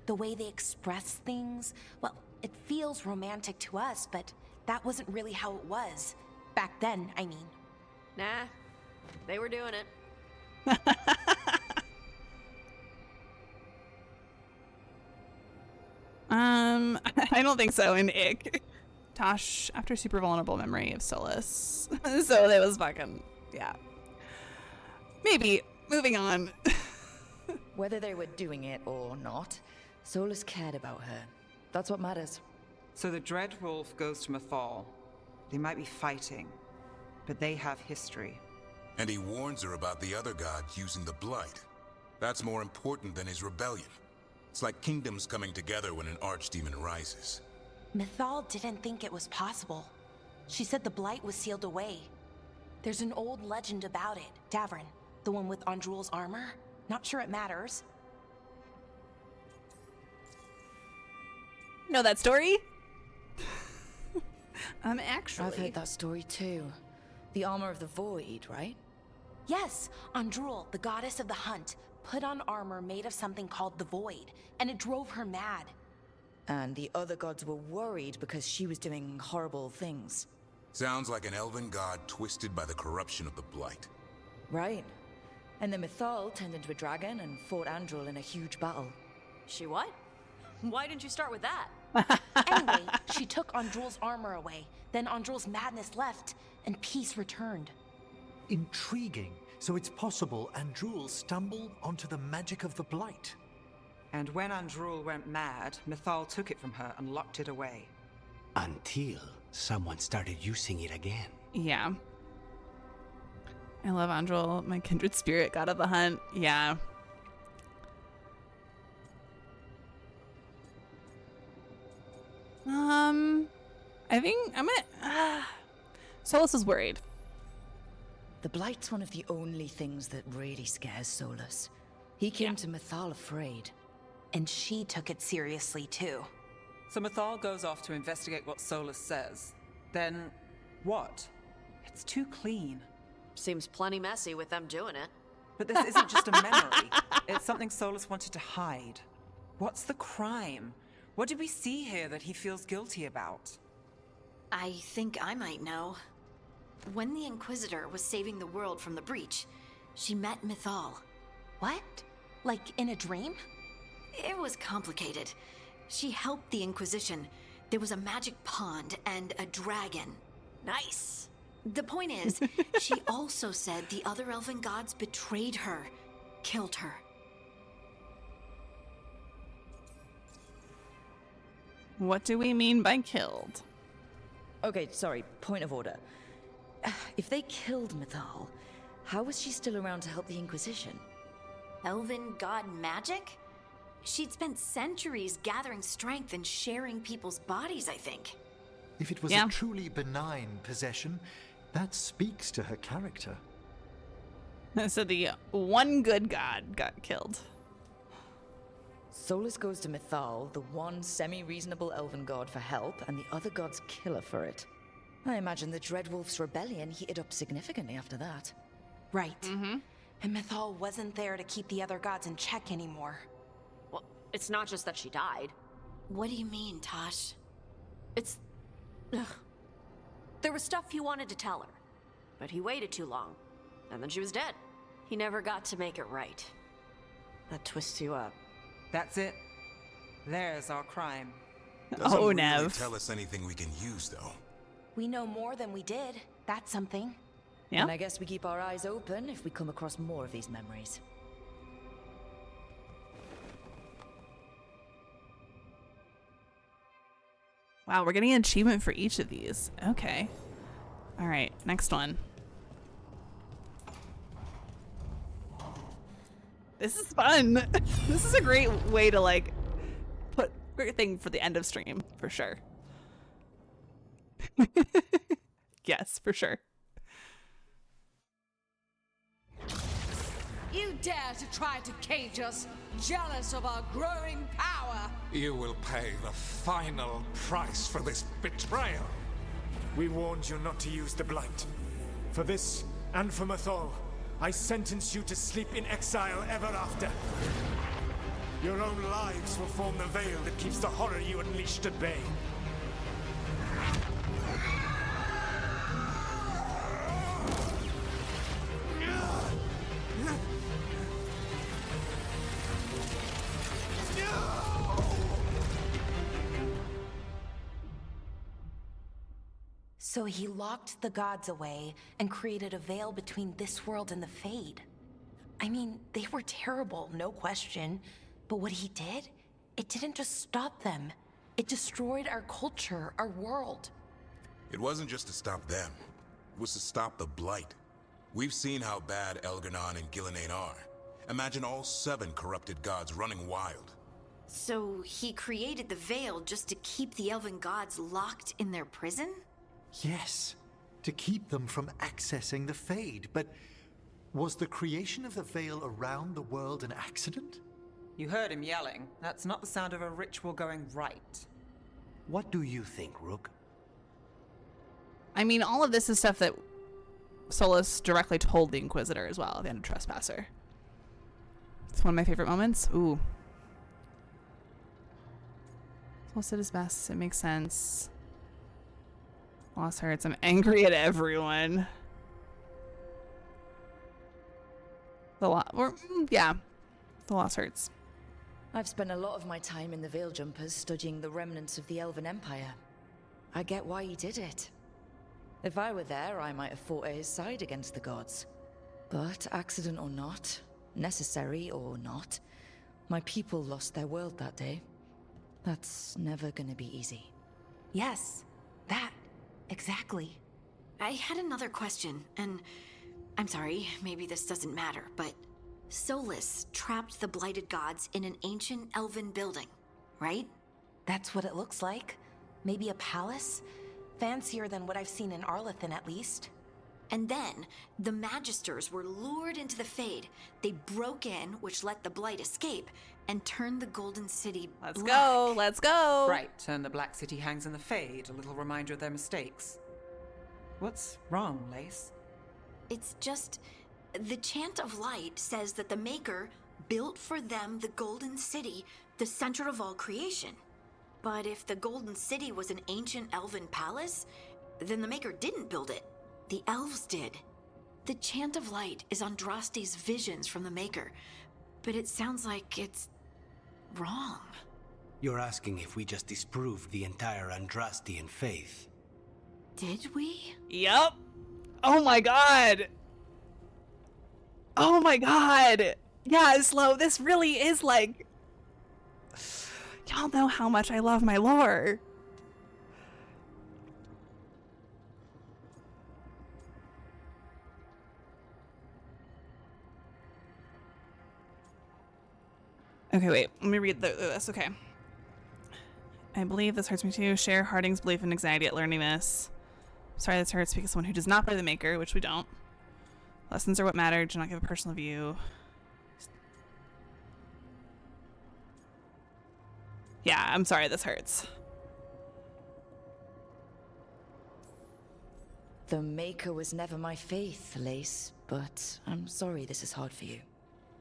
The way they express things, well, it feels romantic to us, but that wasn't really how it was. Back then, I mean. Nah, they were doing it. I don't think so in Ick. Tosh, after super vulnerable memory of Solus. So that was fucking, yeah. Maybe. Moving on. Whether they were doing it or not, Solus cared about her. That's what matters. So the Dread Wolf goes to Mythal. They might be fighting, but they have history. And he warns her about the other gods using the Blight. That's more important than his rebellion. It's like kingdoms coming together when an archdemon rises. Mythal didn't think it was possible. She said the Blight was sealed away. There's an old legend about it. Davrin, the one with Andrul's armor. Not sure it matters. Know that story? Actually, I've heard that story too. The armor of the void, right? Yes, Andrul, the goddess of the hunt, put on armor made of something called the void, and it drove her mad. And the other gods were worried because she was doing horrible things. Sounds like an elven god twisted by the corruption of the Blight. Right. And then Mythal turned into a dragon and fought Andrul in a huge battle. She what? Why didn't you start with that? Anyway, she took Andrul's armor away. Then Andrul's madness left, and peace returned. Intriguing. So it's possible Andrul stumbled onto the magic of the Blight. And when Andrul went mad, Mythal took it from her and locked it away. Until someone started using it again. Yeah. I love Andrul, my kindred spirit, god of the hunt. Yeah. I think I'm gonna... Solus is worried. The Blight's one of the only things that really scares Solus. He came to Mythal afraid. And she took it seriously too. So Mythal goes off to investigate what Solus says. Then, what? It's too clean. Seems plenty messy with them doing it. But this isn't just a memory. It's something Solus wanted to hide. What's the crime? What did we see here that he feels guilty about? I think I might know. When the Inquisitor was saving the world from the breach, she met Mythal. What? Like in a dream? It was complicated. She helped the Inquisition. There was a magic pond and a dragon. Nice. The point is, she also said the other elven gods betrayed her, killed her. What do we mean by killed? Okay, sorry, point of order. If they killed Mythal, how was she still around to help the Inquisition? Elven god magic? She'd spent centuries gathering strength and sharing people's bodies, I think. If it was a truly benign possession, that speaks to her character. So the one good god got killed. Solus goes to Mythal, the one semi-reasonable elven god, for help, and the other gods kill her for it. I imagine the Dreadwolf's rebellion heated up significantly after that. Right. And Mythal wasn't there to keep the other gods in check anymore. Well, it's not just that she died. What do you mean, Tosh? It's... Ugh. There was stuff he wanted to tell her, but he waited too long, and then she was dead. He never got to make it right. That twists you up. That's it. There's our crime. Doesn't really Nev. tell us anything we can use, though. We know more than we did. That's something. Yeah. And I guess we keep our eyes open if we come across more of these memories. Wow, we're getting an achievement for each of these. Okay. All right, next one. This is fun. This is a great way to like put great thing for the end of stream for sure. Yes, for sure. You dare to try to cage us, jealous of our growing power? You will pay the final price for this betrayal. We warned you not to use the Blight. For this, and for Mythal, I sentence you to sleep in exile ever after. Your own lives will form the veil that keeps the horror you unleashed at bay. So he locked the gods away and created a veil between this world and the Fade. I mean, they were terrible, no question. But what he did, it didn't just stop them. It destroyed our culture, our world. It wasn't just to stop them. It was to stop the Blight. We've seen how bad Elgar'nan and Gillenane are. Imagine all 7 corrupted gods running wild. So he created the veil just to keep the elven gods locked in their prison? Yes, to keep them from accessing the Fade. But was the creation of the veil around the world an accident? You heard him yelling. That's not the sound of a ritual going right. What do you think, Rook? I mean, all of this is stuff that Solus directly told the Inquisitor as well at the end of Trespasser. It's one of my favorite moments. Ooh. Solus did his best. It makes sense. Loss hurts. I'm angry at everyone. The loss hurts. I've spent a lot of my time in the Veil Jumpers studying the remnants of the Elven Empire. I get why he did it. If I were there, I might have fought at his side against the gods. But accident or not, necessary or not, my people lost their world that day. That's never gonna be easy. Yes, that. Exactly. I had another question, and I'm sorry, maybe this doesn't matter, but Solus trapped the blighted gods in an ancient elven building, right? That's what it looks like. Maybe a palace? Fancier than what I've seen in Arlathan, at least. And then, the Magisters were lured into the Fade. They broke in, which let the Blight escape, and turned the Golden City black. Let's go! Right, and the Black City hangs in the Fade, a little reminder of their mistakes. What's wrong, Lace? It's just... the Chant of Light says that the Maker built for them the Golden City, the center of all creation. But if the Golden City was an ancient elven palace, then the Maker didn't build it. The elves did. The Chant of Light is Andraste's visions from the Maker, but it sounds like it's wrong. You're asking if we just disproved the entire Andrastian faith. Did we? Yup. Oh my god. Oh my god. Yeah, Slow, this really is like... Y'all know how much I love my lore. Okay, wait. Let me read this. Okay. I believe this hurts me too. Share Harding's belief and anxiety at learning this. Sorry this hurts because someone who does not play the Maker, which we don't. Lessons are what matter. Do not give a personal view. Yeah, I'm sorry this hurts. The Maker was never my faith, Lace, but I'm sorry this is hard for you.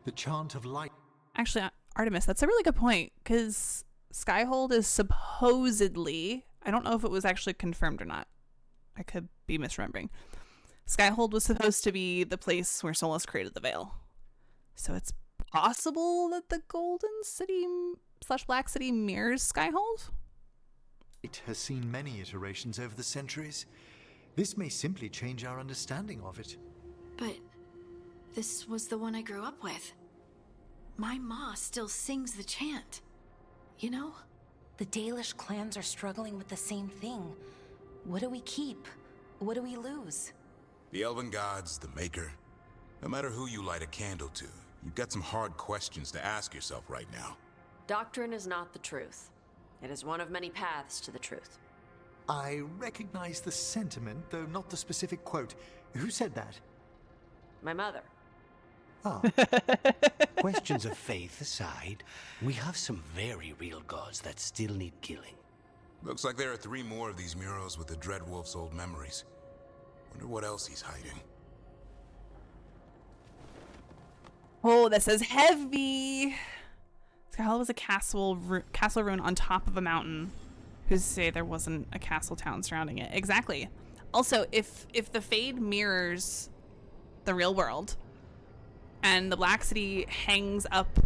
The Chant of Light. Actually, Artemis, that's a really good point, because Skyhold is supposedly, I don't know if it was actually confirmed or not. I could be misremembering. Skyhold was supposed to be the place where Solus created the Veil. So it's possible that the Golden City / Black City mirrors Skyhold? It has seen many iterations over the centuries. This may simply change our understanding of it. But this was the one I grew up with. My ma still sings the chant. You know? The Dalish clans are struggling with the same thing. What do we keep? What do we lose? The Elven Gods, the Maker. No matter who you light a candle to, you've got some hard questions to ask yourself right now. Doctrine is not the truth. It is one of many paths to the truth. I recognize the sentiment, though not the specific quote. Who said that? My mother. Ah. Questions of faith aside, we have some very real gods that still need killing. Looks like there are 3 more of these murals with the Dreadwolf's old memories. Wonder what else he's hiding. Oh, this is heavy. Skyhall was a castle ruin on top of a mountain. Who's to say there wasn't a castle town surrounding it? Exactly. Also, if the Fade mirrors the real world, and the Black City hangs up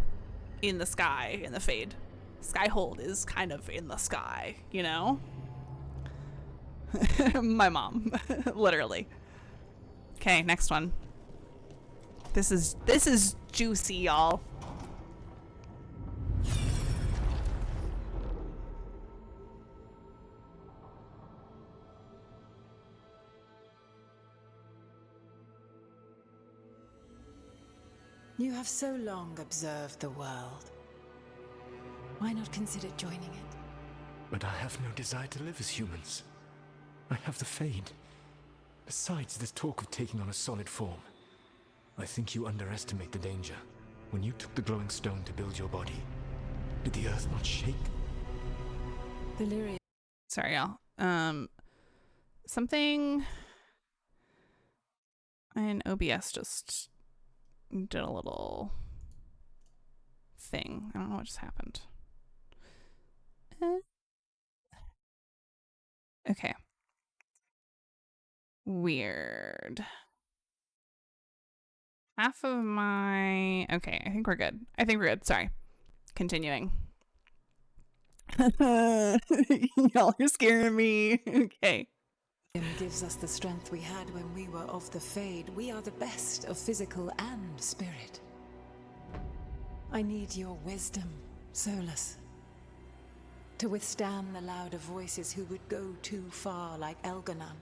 in the sky in the Fade, Skyhold is kind of in the sky, you know? My mom, literally. Okay, next one. This is juicy, y'all. You have so long observed the world. Why not consider joining it? But I have no desire to live as humans. I have the Fade. Besides, this talk of taking on a solid form. I think you underestimate the danger. When you took the glowing stone to build your body, did the earth not shake? Valyria. Sorry, y'all. Something in OBS just did a little thing. I don't know what just happened. Okay. Weird. Half of my... Okay, I think we're good. Sorry. Continuing. Y'all are scaring me. Okay. It gives us the strength we had when we were of the Fade. We are the best of physical and spirit. I need your wisdom, Solus, to withstand the louder voices who would go too far like Elganon.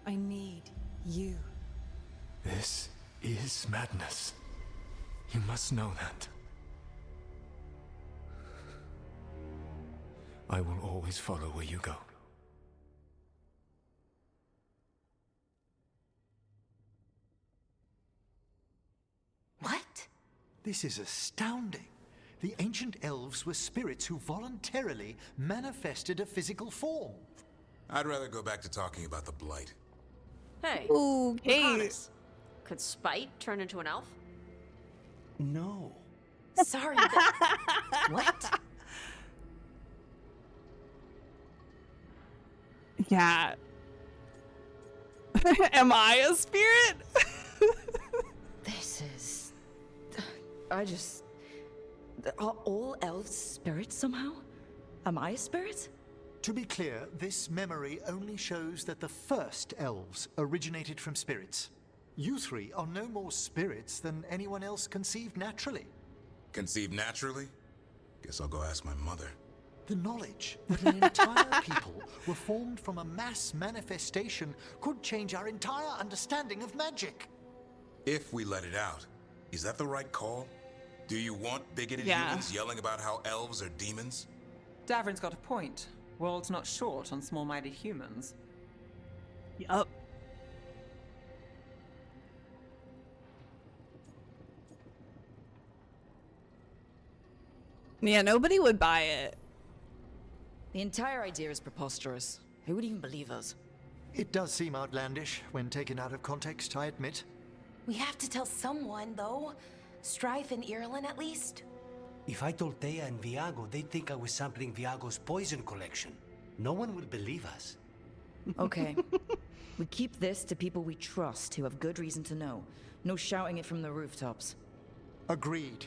I need you. This is madness. You must know that. I will always follow where you go. What? This is astounding. The ancient elves were spirits who voluntarily manifested a physical form. I'd rather go back to talking about the Blight. Hey. Okay. Could Spite turn into an elf? No. Sorry, but... What? Yeah. Am I a spirit? This is... Are all elves spirits somehow? Am I a spirit? To be clear, this memory only shows that the first elves originated from spirits. You 3 are no more spirits than anyone else conceived naturally. Conceived naturally? Guess I'll go ask my mother. The knowledge that an entire people were formed from a mass manifestation could change our entire understanding of magic. If we let it out, is that the right call? Do you want bigoted Yeah. humans yelling about how elves are demons? Davrin's got a point. World's not short on small-minded humans. Yup. Yeah, nobody would buy it. The entire idea is preposterous. Who would even believe us? It does seem outlandish when taken out of context, I admit. We have to tell someone, though. Strife and Irulan, at least. If I told Thea and Viago, they'd think I was sampling Viago's poison collection. No one would believe us. Okay. We keep this to people we trust who have good reason to know. No shouting it from the rooftops. Agreed.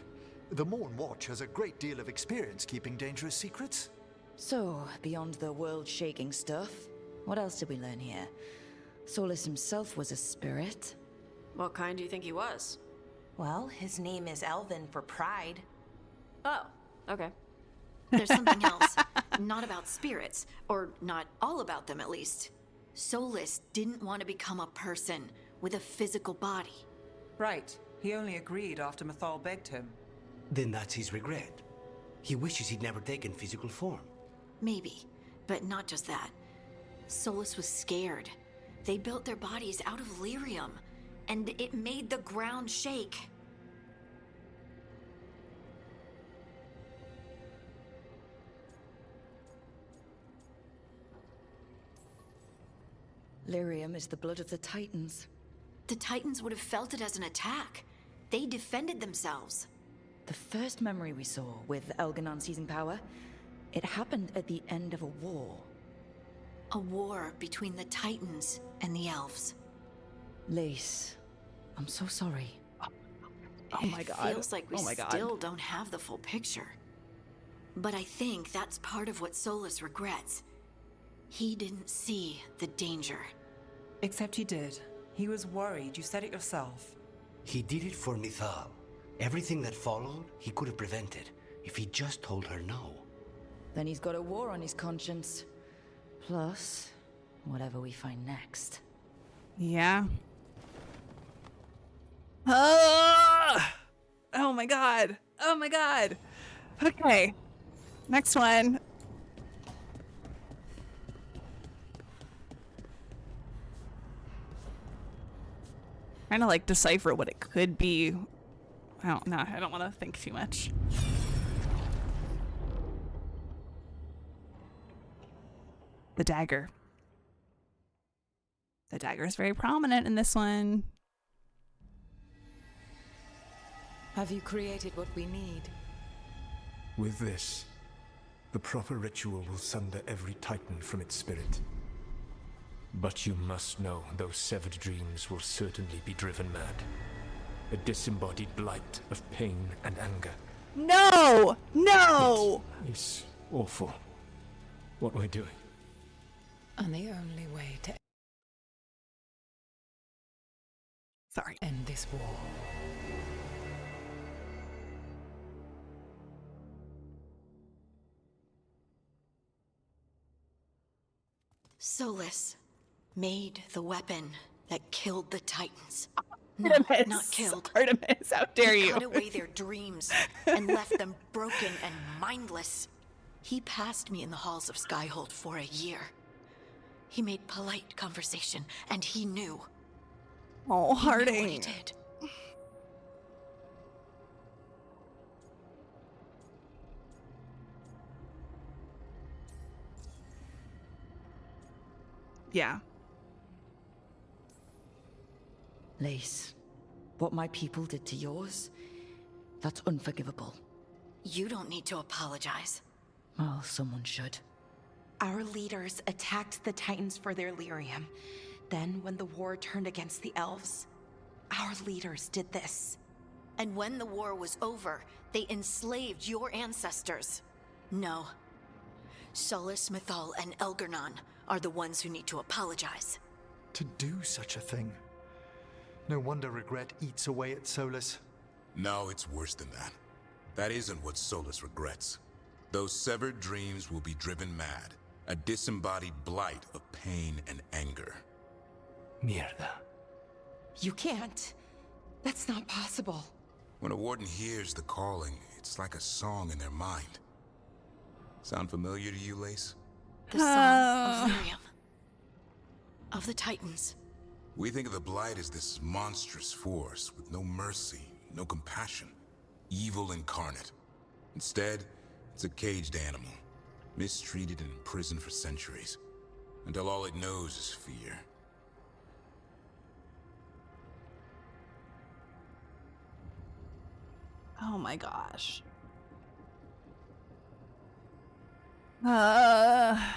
The Morn Watch has a great deal of experience keeping dangerous secrets. So, beyond the world-shaking stuff, what else did we learn here? Solus himself was a spirit. What kind do you think he was? Well, his name is Elvin for pride. Oh, okay. There's something else. Not about spirits, or not all about them at least. Solus didn't want to become a person with a physical body. Right. He only agreed after Mythal begged him. Then that's his regret. He wishes he'd never taken physical form. Maybe, but not just that. Solus was scared. They built their bodies out of lyrium, and it made the ground shake. Lyrium is the blood of the Titans. The Titans would have felt it as an attack. They defended themselves. The first memory we saw with Elganon seizing power, it happened at the end of a war. A war between the Titans and the elves. Lace, I'm so sorry. Oh my god. It feels like we Oh my god. still don't have the full picture. But I think that's part of what Solus regrets. He didn't see the danger. Except he did. He was worried. You said it yourself. He did it for Mithal. Everything that followed, he could have prevented if he just told her no. Then he's got a war on his conscience. Plus, whatever we find next. Yeah. Oh my god. Oh my god. Okay. Next one. Trying to like decipher what it could be. I don't want to think too much. The dagger. The dagger is very prominent in this one. Have you created what we need? With this, the proper ritual will sunder every Titan from its spirit. But you must know those severed dreams will certainly be driven mad. A disembodied blight of pain and anger. No! No! It's awful what we're doing. And the only way to end this war. Solus made the weapon that killed the Titans. Artemis. Not killed. Artemis, how dare He you? cut away their dreams and left them broken and mindless. He passed me in the halls of Skyhold for a year. He made polite conversation, and he knew. Oh, He knew what he Harding. did. Yeah. Lace, what my people did to yours, that's unforgivable. You don't need to apologize. Well, someone should. Our leaders attacked the Titans for their lyrium. Then, when the war turned against the elves, our leaders did this. And when the war was over, they enslaved your ancestors. No. Solus, Mithal, and Elgarnon are the ones who need to apologize. To do such a thing. No wonder regret eats away at Solus. No, it's worse than that. That isn't what Solus regrets. Those severed dreams will be driven mad. A disembodied blight of pain and anger. Mierda. You can't. That's not possible. When a warden hears the calling, it's like a song in their mind. Sound familiar to you, Lace? The song of Lyrium. Of the Titans. We think of the Blight as this monstrous force with no mercy, no compassion. Evil incarnate. Instead, it's a caged animal. Mistreated and imprisoned for centuries. Until all it knows is fear. Oh my gosh. I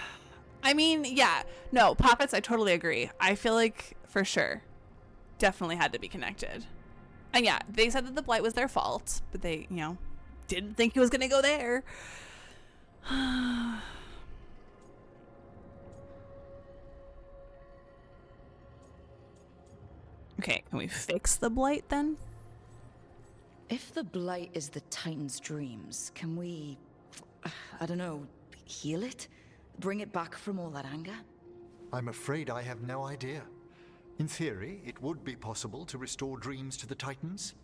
mean, yeah. No, Poppets, I totally agree. I feel like, for sure, definitely had to be connected. And yeah, they said that the Blight was their fault, but they, didn't think he was going to go there. Okay, can we fix the Blight then? If the Blight is the Titan's dreams, can we, I don't know, heal it? Bring it back from all that anger? I'm afraid I have no idea. In theory, it would be possible to restore dreams to the Titans.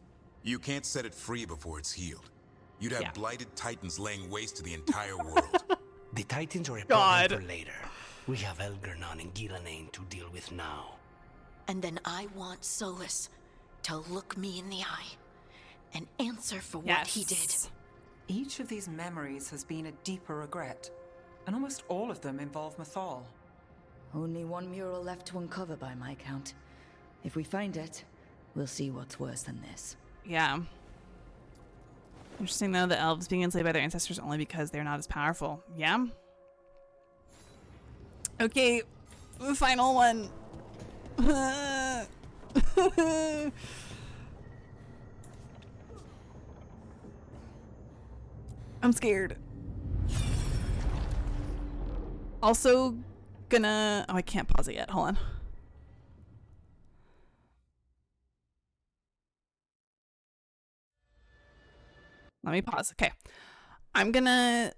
You can't set it free before it's healed. You'd have blighted Titans laying waste to the entire world. The Titans are a God. problem for later. We have Elgernon and Gillenane to deal with now. And then I want Solus to look me in the eye and answer for what he did. Each of these memories has been a deeper regret, and almost all of them involve Mythal. Only one mural left to uncover by my count. If we find it, we'll see what's worse than this. Yeah. Interesting, though, the elves being enslaved by their ancestors only because they're not as powerful. Yeah. Okay, final one. I'm scared. Also gonna... Oh, I can't pause it yet. Hold on. Let me pause. Okay. I'm gonna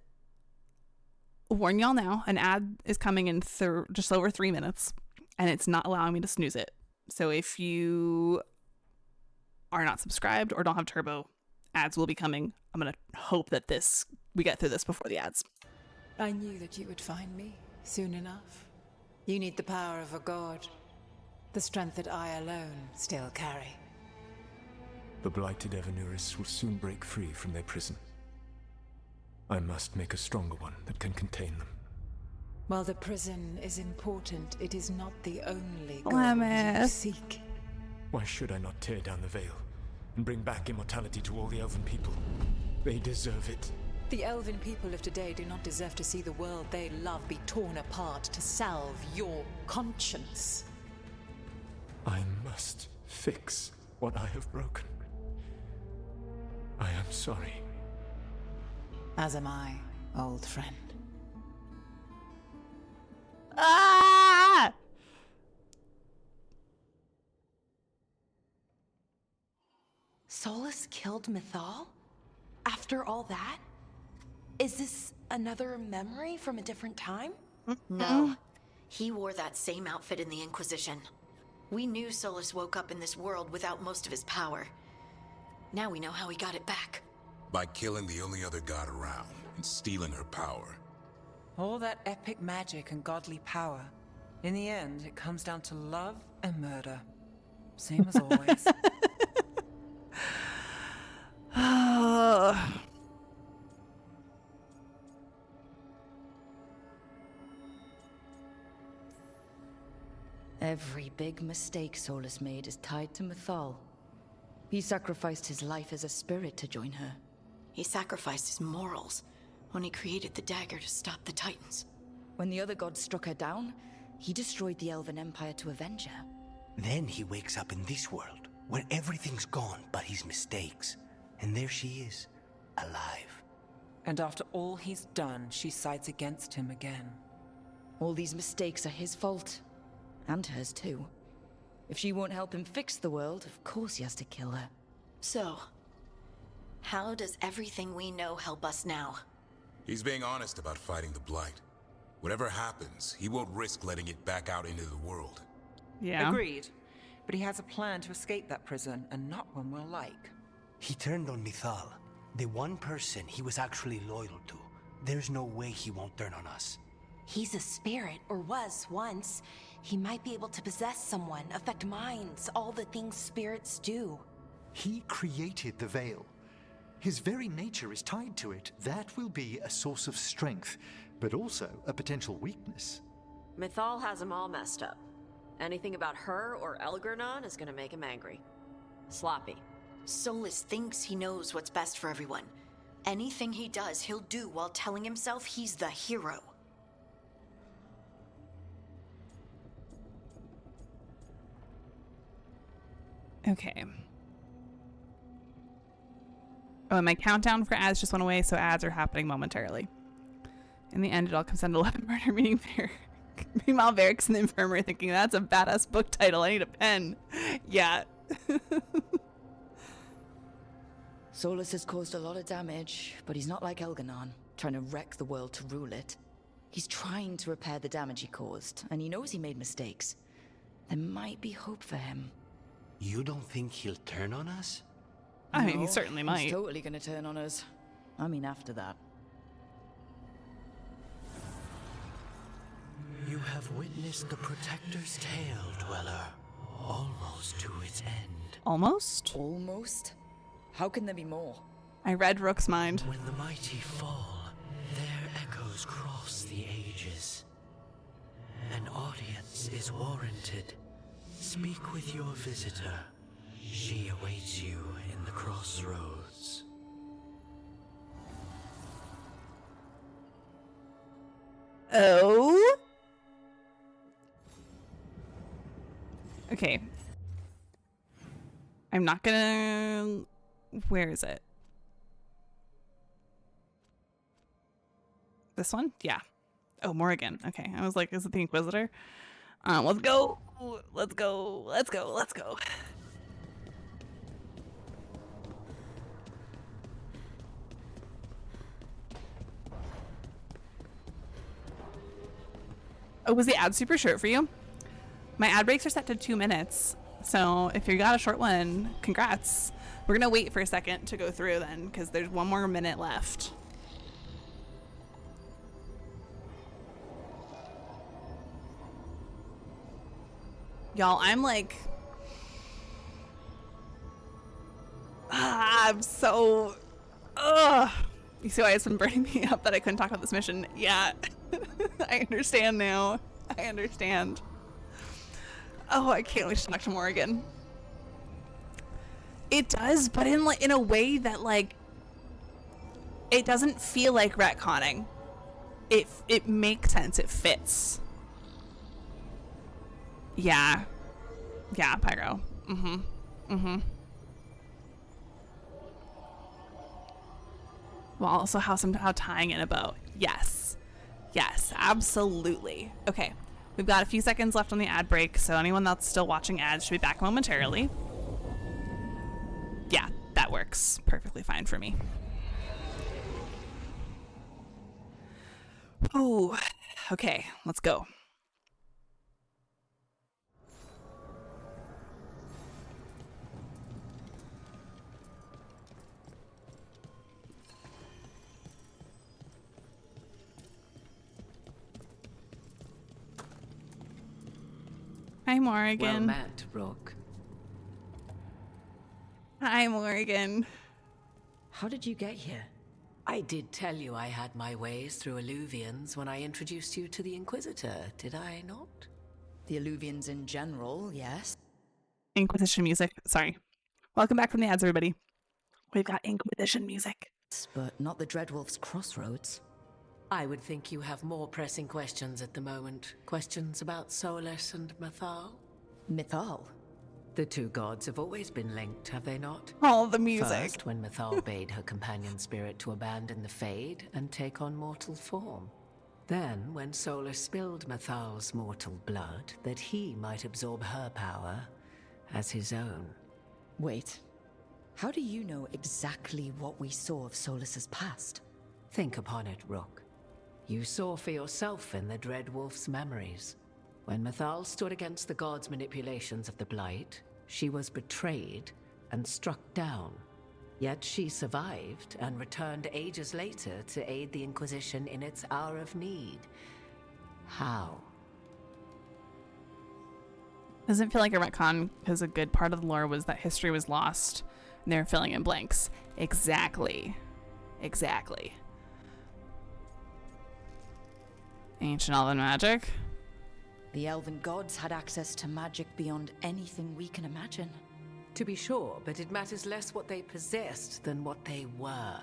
warn y'all now. An ad is coming in just over 3 minutes, and it's not allowing me to snooze it. So if you are not subscribed or don't have Turbo, ads will be coming. I'm gonna hope that we get through this before the ads. I knew that you would find me soon enough. You need the power of a god, the strength that I alone still carry. The blighted Evanuris will soon break free from their prison. I must make a stronger one that can contain them. While the prison is important, it is not the only goal you seek. Why should I not tear down the veil and bring back immortality to all the elven people? They deserve it. The elven people of today do not deserve to see the world they love be torn apart to salve your conscience. I must fix what I have broken. I am sorry. As am I, old friend. Ah! Solus killed Mythal? After all that? Is this another memory from a different time? No. He wore that same outfit in the Inquisition. We knew Solus woke up in this world without most of his power. Now we know how he got it back. By killing the only other god around and stealing her power. All that epic magic and godly power. In the end, it comes down to love and murder. Same as always. Every big mistake Solus made is tied to Mythal. He sacrificed his life as a spirit to join her. He sacrificed his morals when he created the dagger to stop the Titans. When the other gods struck her down, he destroyed the Elven Empire to avenge her. Then he wakes up in this world, where everything's gone but his mistakes. And there she is, alive. And after all he's done, she sides against him again. All these mistakes are his fault. And hers too. If she won't help him fix the world, of course he has to kill her. So, how does everything we know help us now? He's being honest about fighting the Blight. Whatever happens, he won't risk letting it back out into the world. Yeah. Agreed. But he has a plan to escape that prison, and not one we'll like. He turned on Mythal, the one person he was actually loyal to. There's no way he won't turn on us. He's a spirit, or was once. He might be able to possess someone, affect minds, all the things spirits do. He created the veil. His very nature is tied to it. That will be a source of strength, but also a potential weakness. Mythal has him all messed up. Anything about her or Elgernon is gonna make him angry. Sloppy. Solus thinks he knows what's best for everyone. Anything he does, he'll do while telling himself he's the hero. Okay. Oh, and my countdown for ads just went away, so ads are happening momentarily. In the end, it all comes down to 11 murder, meaning meanwhile, Varric's in the infirmary thinking, that's a badass book title, I need a pen. Yeah. Solus has caused a lot of damage, but he's not like Elgernon, trying to wreck the world to rule it. He's trying to repair the damage he caused, and he knows he made mistakes. There might be hope for him. You don't think he'll turn on us? I mean, he certainly might. He's totally gonna turn on us. I mean, after that. You have witnessed the Protector's tale, Dweller, almost to its end. Almost? Almost? How can there be more? I read Rook's mind. When the mighty fall, their echoes cross the ages. An audience is warranted. Speak with your visitor. She awaits you in the crossroads. Oh? Okay. I'm not gonna... Where is it? This one? Yeah. Oh, Morrigan. Okay. I was like, is it the Inquisitor? Let's go. Let's go. Let's go. Let's go. Oh, was the ad super short for you? My ad breaks are set to 2 minutes. So if you got a short one, congrats. We're going to wait for a second to go through then, because there's 1 more minute left. Y'all, I'm like... I'm so... Ugh. You see why it's been burning me up that I couldn't talk about this mission? Yeah. I understand now. I understand. Oh, I can't wait to talk to Morrigan. It does, but in a way that, like, it doesn't feel like retconning. It makes sense. It fits. Yeah. Yeah, Pyro. Mm-hmm. Mm-hmm. Well, also how somehow tying in a bow. Yes. Yes, absolutely. Okay. We've got a few seconds left on the ad break, so anyone that's still watching ads should be back momentarily. Yeah, that works perfectly fine for me. Ooh, okay, let's go. Hi, Morrigan. Well met, Rook. Hi, Morrigan. How did you get here? I did tell you I had my ways through Illuvians when I introduced you to the Inquisitor, did I not? The Illuvians in general, yes. Inquisition music. Sorry. Welcome back from the ads, everybody. We've got Inquisition music. But not the Dreadwolf's crossroads. I would think you have more pressing questions at the moment. Questions about Solus and Mythal? Mythal? The two gods have always been linked, have they not? Oh, the music. First, when Mythal bade her companion spirit to abandon the Fade and take on mortal form. Then, when Solus spilled Mythal's mortal blood, that he might absorb her power as his own. Wait. How do you know exactly what we saw of Solus's past? Think upon it, Rook. You saw for yourself in the Dreadwolf's memories. When Mythal stood against the gods' manipulations of the Blight, she was betrayed and struck down. Yet she survived and returned ages later to aid the Inquisition in its hour of need. How? Doesn't feel like a retcon because a good part of the lore was that history was lost and they're filling in blanks. Exactly. Exactly. Ancient Elven magic. The Elven gods had access to magic beyond anything we can imagine. To be sure, but it matters less what they possessed than what they were.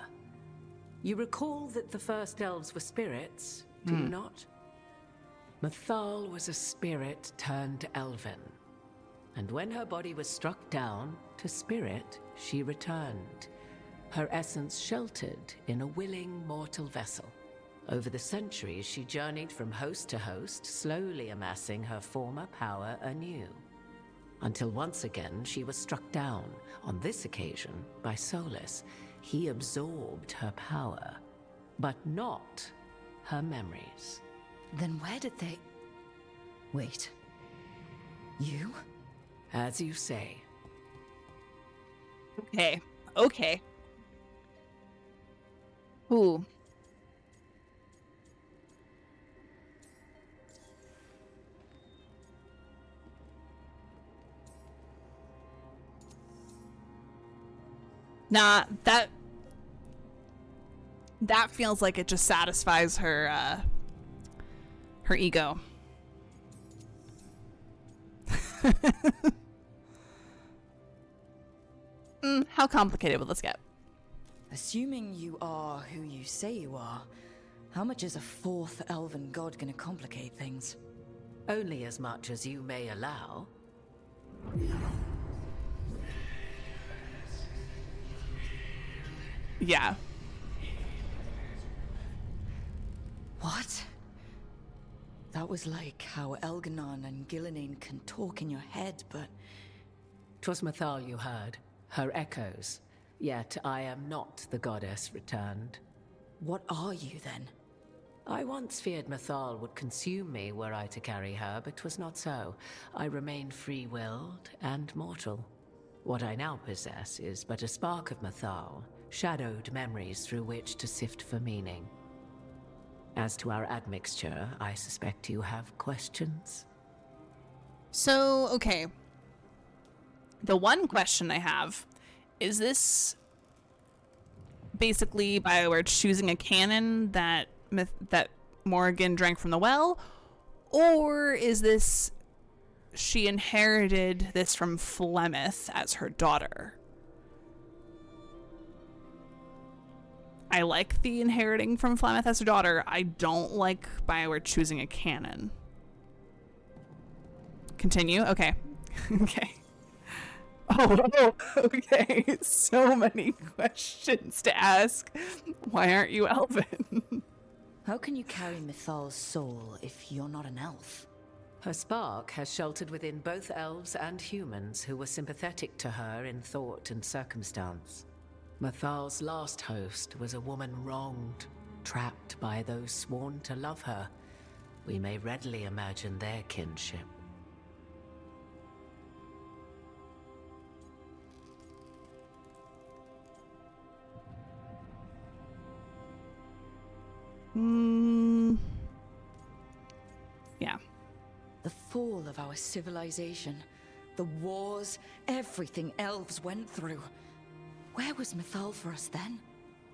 You recall that the first elves were spirits, do you not? Mythal was a spirit turned elven. And when her body was struck down, to spirit she returned. Her essence sheltered in a willing mortal vessel. Over the centuries, she journeyed from host to host, slowly amassing her former power anew. Until once again, she was struck down, on this occasion, by Solus. He absorbed her power, but not her memories. Then where did they... Wait. You? As you say. Okay. Okay. Ooh. Nah, that feels like it just satisfies her ego. How complicated will this get? Assuming you are who you say you are, how much is a fourth elven god gonna complicate things? Only as much as you may allow. Yeah. What? That was like how Elganon and Gillinane can talk in your head, but... 'Twas Mathal you heard, her echoes. Yet I am not the goddess returned. What are you then? I once feared Mathal would consume me were I to carry her, but 'twas not so. I remain free-willed and mortal. What I now possess is but a spark of Mathal, shadowed memories through which to sift for meaning. As to our admixture, I suspect you have questions. So, okay. The one question I have, is this basically BioWare choosing a canon that Morrigan drank from the well? Or is this she inherited this from Flemeth as her daughter? I like the inheriting from Flemeth as her daughter. I don't like BioWare choosing a canon. Continue? Okay. Okay. Oh, okay. So many questions to ask. Why aren't you Elven? How can you carry Mithal's soul if you're not an elf? Her spark has sheltered within both elves and humans who were sympathetic to her in thought and circumstance. Mathal's last host was a woman wronged, trapped by those sworn to love her. We may readily imagine their kinship. Yeah. The fall of our civilization, the wars, everything elves went through. Where was Mithal for us then?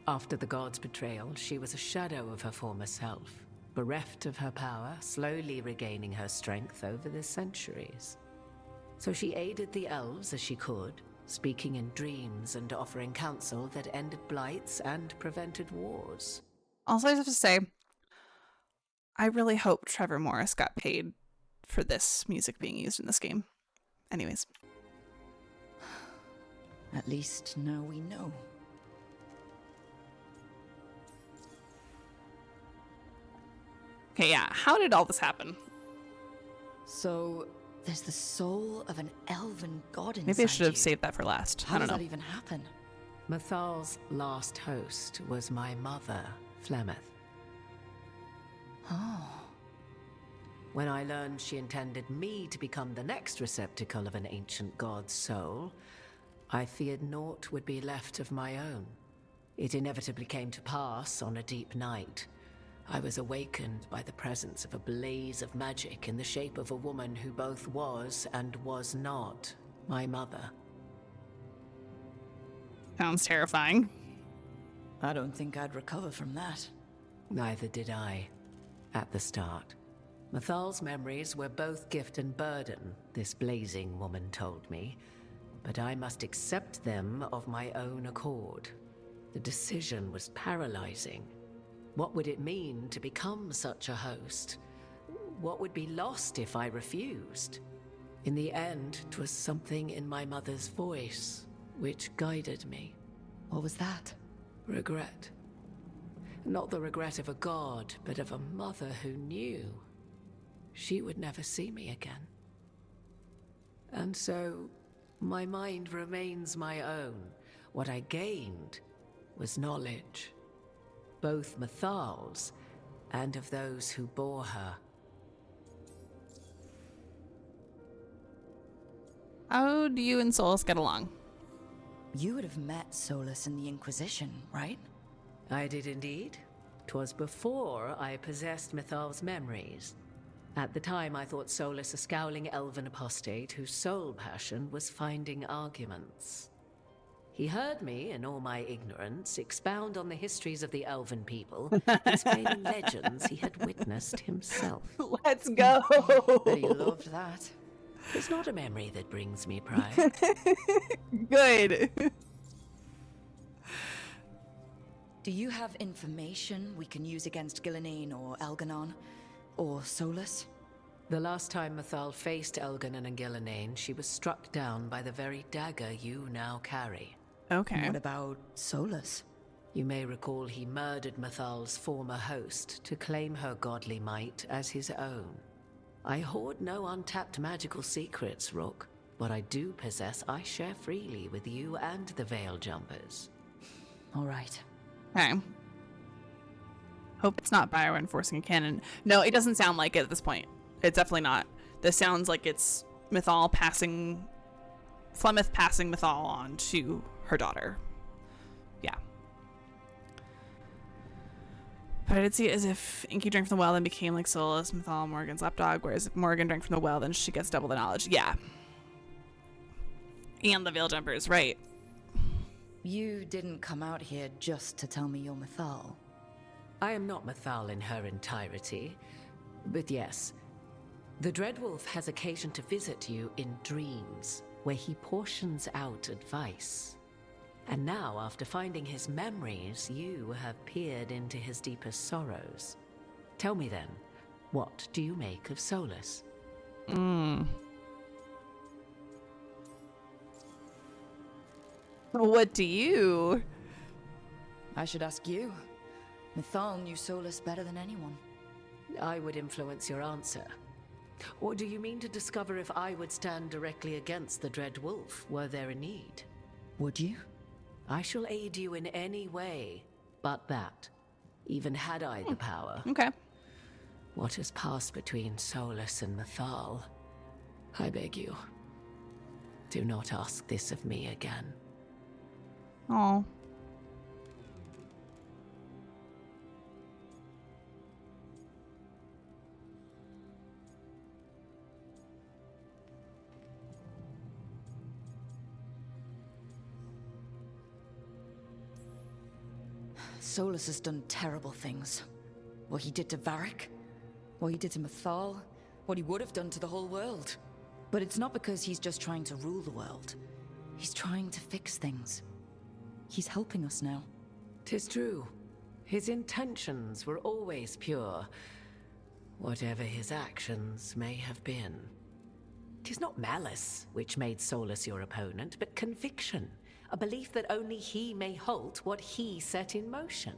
After the god's betrayal, she was a shadow of her former self, bereft of her power, slowly regaining her strength over the centuries. So she aided the elves as she could, speaking in dreams and offering counsel that ended blights and prevented wars. Also, I have to say, I really hope Trevor Morris got paid for this music being used in this game. Anyways. At least now we know. Okay, yeah. How did all this happen? So, there's the soul of an elven god inside Maybe I should have you. saved that for last. How I don't does know. that even happen? Mathal's last host was my mother, Flemeth. Oh. When I learned she intended me to become the next receptacle of an ancient god's soul, I feared naught would be left of my own. It inevitably came to pass on a deep night. I was awakened by the presence of a blaze of magic in the shape of a woman who both was and was not my mother. Sounds terrifying. I don't think I'd recover from that. Neither did I, at the start. Mathal's memories were both gift and burden, this blazing woman told me, but I must accept them of my own accord. The decision was paralyzing. What would it mean to become such a host? What would be lost if I refused? In the end, 'twas something in my mother's voice which guided me. What was that? Regret. Not the regret of a god, but of a mother who knew she would never see me again. And so, my mind remains my own. What I gained was knowledge, both Mathal's and of those who bore her. How do you and Solus get along? You would have met Solus in the Inquisition, right? I did indeed. 'Twas before I possessed Mathal's memories. At the time, I thought Solus a scowling elven apostate whose sole passion was finding arguments. He heard me, in all my ignorance, expound on the histories of the elven people, explaining legends he had witnessed himself. Let's go! But he loved that. It's not a memory that brings me pride. Good. Do you have information we can use against Gillenane or Elganon? Or Solus? The last time Mythal faced Elganon and Gillenane, she was struck down by the very dagger you now carry. Okay. What about Solus? You may recall he murdered Mythal's former host to claim her godly might as his own. I hoard no untapped magical secrets, Rook. What I do possess, I share freely with you and the Veil Jumpers. All right. Okay. Hope it's not Bioware enforcing a canon. No, it doesn't sound like it at this point. It's definitely not. This sounds like it's Flemeth passing Mythal on to her daughter. Yeah. But I did see it as if Inky drank from the well, then became like Solus, Mythal, Morgan's lapdog, whereas if Morgan drank from the well, then she gets double the knowledge. Yeah. And the Veil Jumpers, right. You didn't come out here just to tell me you're Mythal. I am not Mythal in her entirety, but yes. The Dreadwolf has occasion to visit you in dreams, where he portions out advice. And now, after finding his memories, you have peered into his deepest sorrows. Tell me then, what do you make of Solus? What do you? I should ask you. Mythal knew Solus better than anyone. I would influence your answer. Or do you mean to discover if I would stand directly against the Dread Wolf, were there a need? Would you? I shall aid you in any way but that, even had I the power. Okay. What has passed between Solus and Mythal? I beg you, do not ask this of me again. Oh. Solus has done terrible things. What he did to Varric, what he did to Mythal, what he would have done to the whole world. But it's not because he's just trying to rule the world. He's trying to fix things. He's helping us now. 'Tis true. His intentions were always pure, whatever his actions may have been. 'Tis not malice which made Solus your opponent, but conviction. A belief that only he may halt what he set in motion.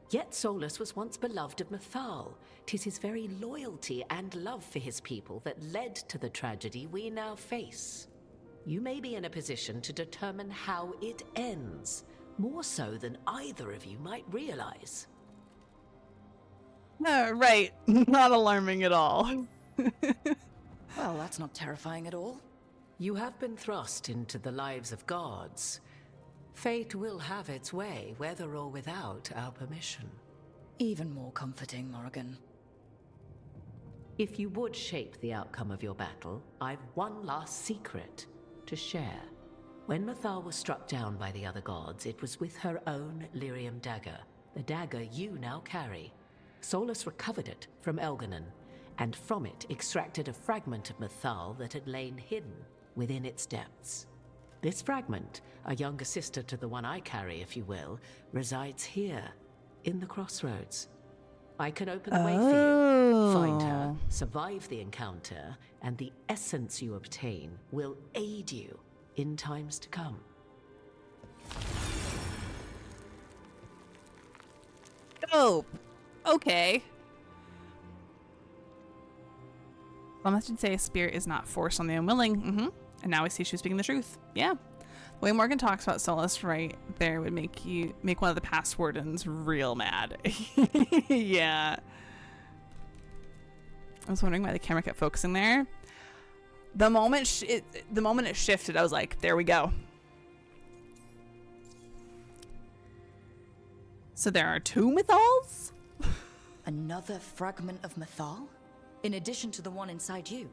Yet Solus was once beloved of Mythal. 'Tis his very loyalty and love for his people that led to the tragedy we now face. You may be in a position to determine how it ends, more so than either of you might realize. Right. Not alarming at all. Well, that's not terrifying at all. You have been thrust into the lives of gods. Fate will have its way, whether or without our permission. Even more comforting, Morrigan. If you would shape the outcome of your battle, I've one last secret to share. When Mythal was struck down by the other gods, it was with her own lyrium dagger, the dagger you now carry. Solus recovered it from Elganon, and from it extracted a fragment of Mythal that had lain hidden within its depths. This fragment, a younger sister to the one I carry, if you will, resides here, in the crossroads. I can open the way for you, find her, survive the encounter, and the essence you obtain will aid you in times to come. Dope. Okay. Some should say a spirit is not forced on the unwilling. And now we see she was speaking the truth. Yeah. The way Morgan talks about Solus right there would make one of the past wardens real mad. Yeah. I was wondering why the camera kept focusing there. The moment it shifted, I was like, there we go. So there are two Mythals? Another fragment of Mythal? In addition to the one inside you?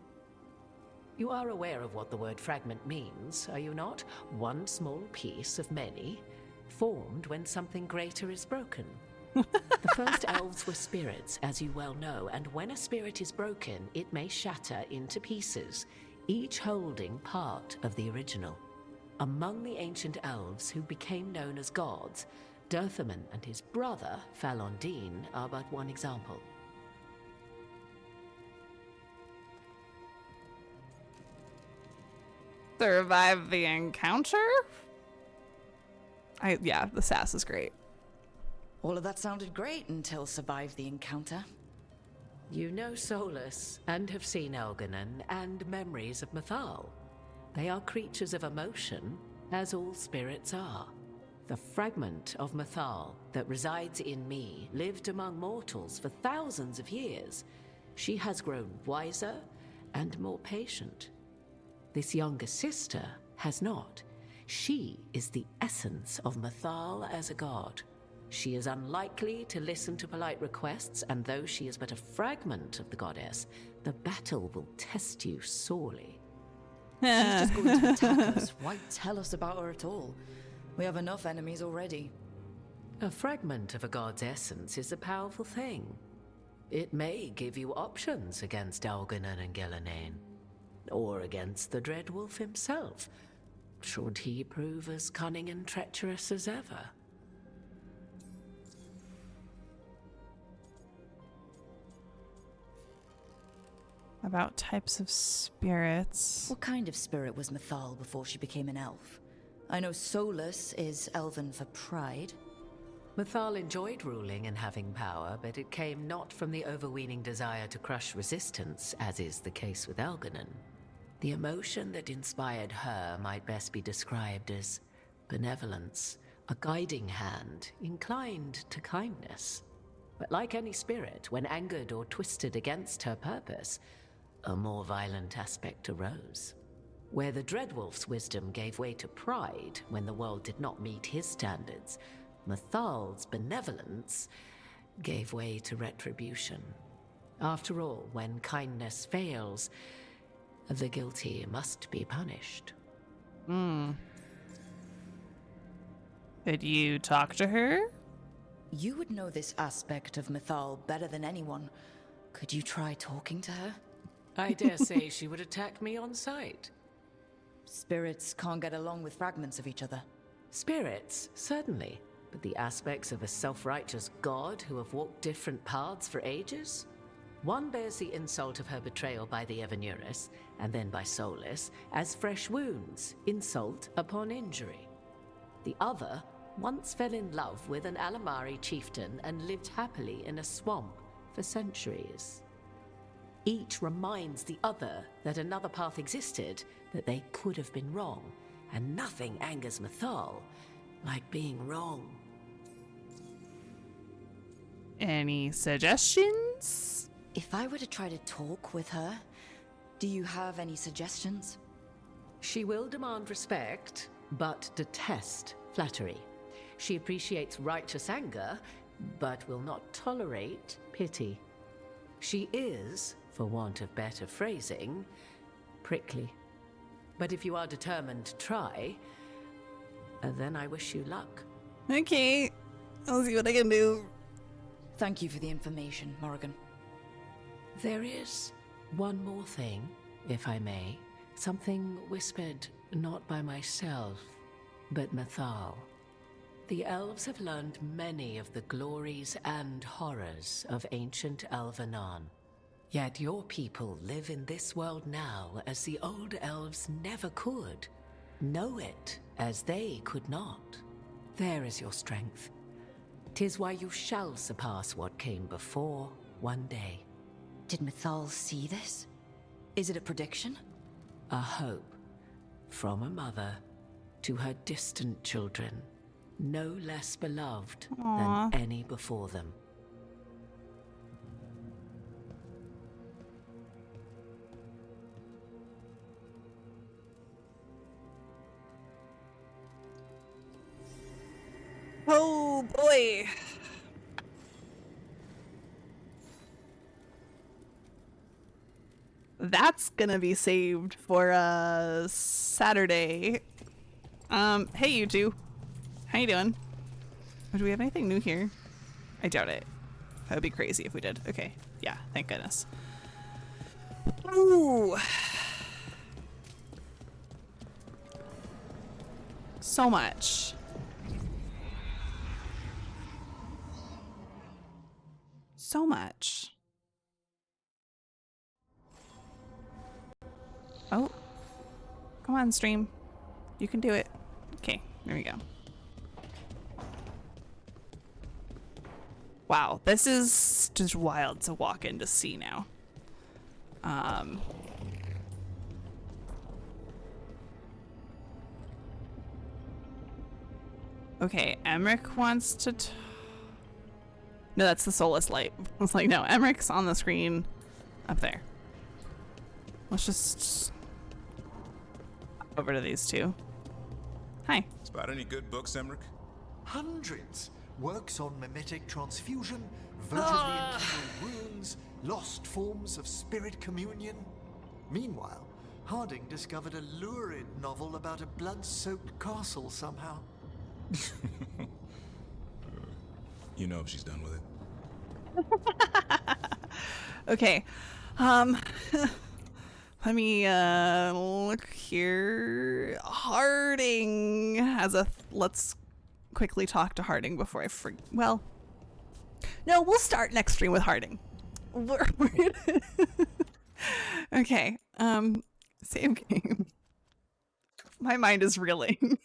You are aware of what the word fragment means, are you not? One small piece of many, formed when something greater is broken. The first elves were spirits, as you well know, and when a spirit is broken, it may shatter into pieces, each holding part of the original. Among the ancient elves who became known as gods, Dirthaman and his brother, Falondine, are but one example. Survive the encounter? Yeah, the sass is great. All of that sounded great until survive the encounter. You know Solus, and have seen Elganon, and memories of Mythal. They are creatures of emotion, as all spirits are. The fragment of Mythal that resides in me lived among mortals for thousands of years. She has grown wiser and more patient. This younger sister has not. She is the essence of Mythal as a god. She is unlikely to listen to polite requests, and though she is but a fragment of the goddess, the battle will test you sorely. She's just going to attack us. Why tell us about her at all? We have enough enemies already. A fragment of a god's essence is a powerful thing. It may give you options against Elganon and Ghilanane, or against the Dread Wolf himself, should he prove as cunning and treacherous as ever. About types of spirits. What kind of spirit was Mythal before she became an elf? I know Solus is elven for pride. Mythal enjoyed ruling and having power, but it came not from the overweening desire to crush resistance, as is the case with Elganon. The emotion that inspired her might best be described as benevolence, a guiding hand, inclined to kindness. But like any spirit, when angered or twisted against her purpose, a more violent aspect arose. Where the Dreadwolf's wisdom gave way to pride when the world did not meet his standards, Mythal's benevolence gave way to retribution. After all, when kindness fails, the guilty must be punished. Did you talk to her? You would know this aspect of Mythal better than anyone. Could you try talking to her? I dare say she would attack me on sight. Spirits can't get along with fragments of each other. Spirits, certainly. But the aspects of a self-righteous god who have walked different paths for ages? One bears the insult of her betrayal by the Evanuris, and then by Solus, as fresh wounds, insult upon injury. The other once fell in love with an Alamari chieftain and lived happily in a swamp for centuries. Each reminds the other that another path existed, that they could have been wrong, and nothing angers Mythal like being wrong. Any suggestions? If I were to try to talk with her, do you have any suggestions? She will demand respect, but detest flattery. She appreciates righteous anger, but will not tolerate pity. She is, for want of better phrasing, prickly. But if you are determined to try, then I wish you luck. Okay, I'll see what I can do. Thank you for the information, Morrigan. There is one more thing, if I may. Something whispered not by myself, but Mythal. The elves have learned many of the glories and horrors of ancient Elvenon. Yet your people live in this world now as the old elves never could. Know it as they could not. There is your strength. 'Tis why you shall surpass what came before one day. Did Mythal see this? Is it a prediction? A hope from a mother to her distant children, no less beloved than any before them. Oh boy. that's gonna be saved for Saturday. Hey you two. How you doing? Do we have anything new here? I doubt it. That would be crazy if we did. Okay. Yeah, thank goodness. Ooh. So much. So much. Oh. Come on, stream. You can do it. Okay, there we go. Wow, this is just wild to walk in to see now. Okay, Emmerich wants to no, that's the soulless light. I was like, no, Emmerich's on the screen up there. Let's just over to these two. Hi. Spot any good books, Emmerich? Hundreds. Works on mimetic transfusion, votively enkindled runes, lost forms of spirit communion. Meanwhile, Harding discovered a lurid novel about a blood-soaked castle somehow. You know if she's done with it. Okay. Let me look here. Harding has a let's quickly talk to Harding before I forget. Well, no, we'll start next stream with Harding. Okay. Save game. My mind is reeling.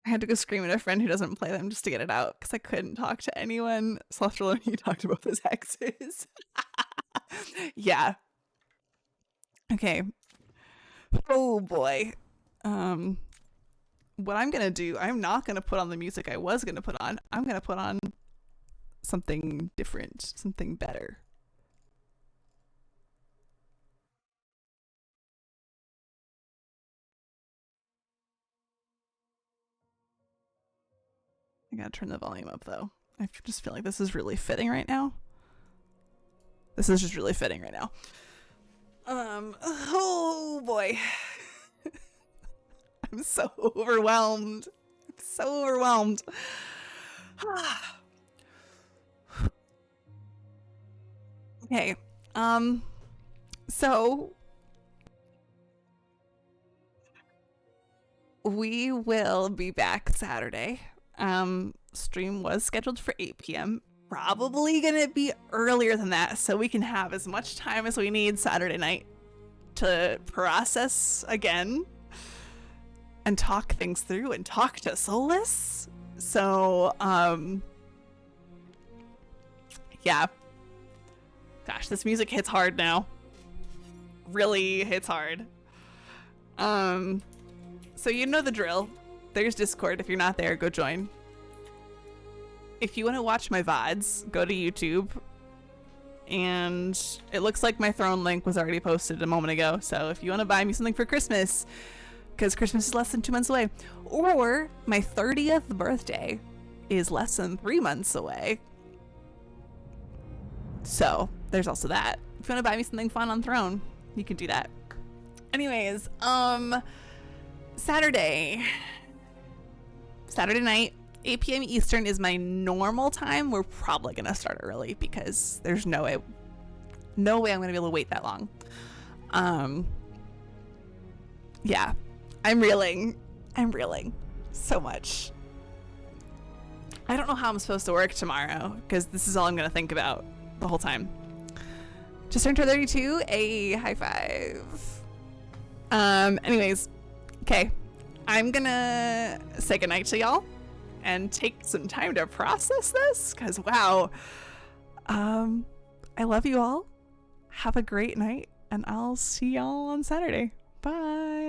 I had to go scream at a friend who doesn't play them just to get it out because I couldn't talk to anyone. Celestial and he talked about his exes. Yeah. Okay. Oh boy. What I'm gonna do, I'm not gonna put on the music I was gonna put on. I'm gonna put on something different, something better. I gotta turn the volume up though. I just feel like this is really fitting right now. This is just really fitting right now. Oh boy. I'm so overwhelmed. I'm so overwhelmed. Okay. So we will be back Saturday. Stream was scheduled for 8 p.m. Probably gonna be earlier than that so we can have as much time as we need Saturday night to process again and talk things through and talk to Solus. So, yeah. Gosh, this music hits hard now. Really hits hard. So you know the drill. There's Discord. If you're not there, go join. If you want to watch my VODs, go to YouTube. And it looks like my throne link was already posted a moment ago. So if you want to buy me something for Christmas, because Christmas is less than 2 months away, or my 30th birthday is less than 3 months away. So there's also that. If you want to buy me something fun on Throne, you can do that. Anyways, Saturday night, 8 p.m. Eastern is my normal time. We're probably gonna start early because there's no way I'm gonna be able to wait that long. Yeah, I'm reeling so much. I don't know how I'm supposed to work tomorrow because this is all I'm gonna think about the whole time. Just turned 32, a high five. Anyways, okay, I'm gonna say goodnight to y'all and take some time to process this because wow. I love you all. Have a great night and I'll see y'all on Saturday. Bye.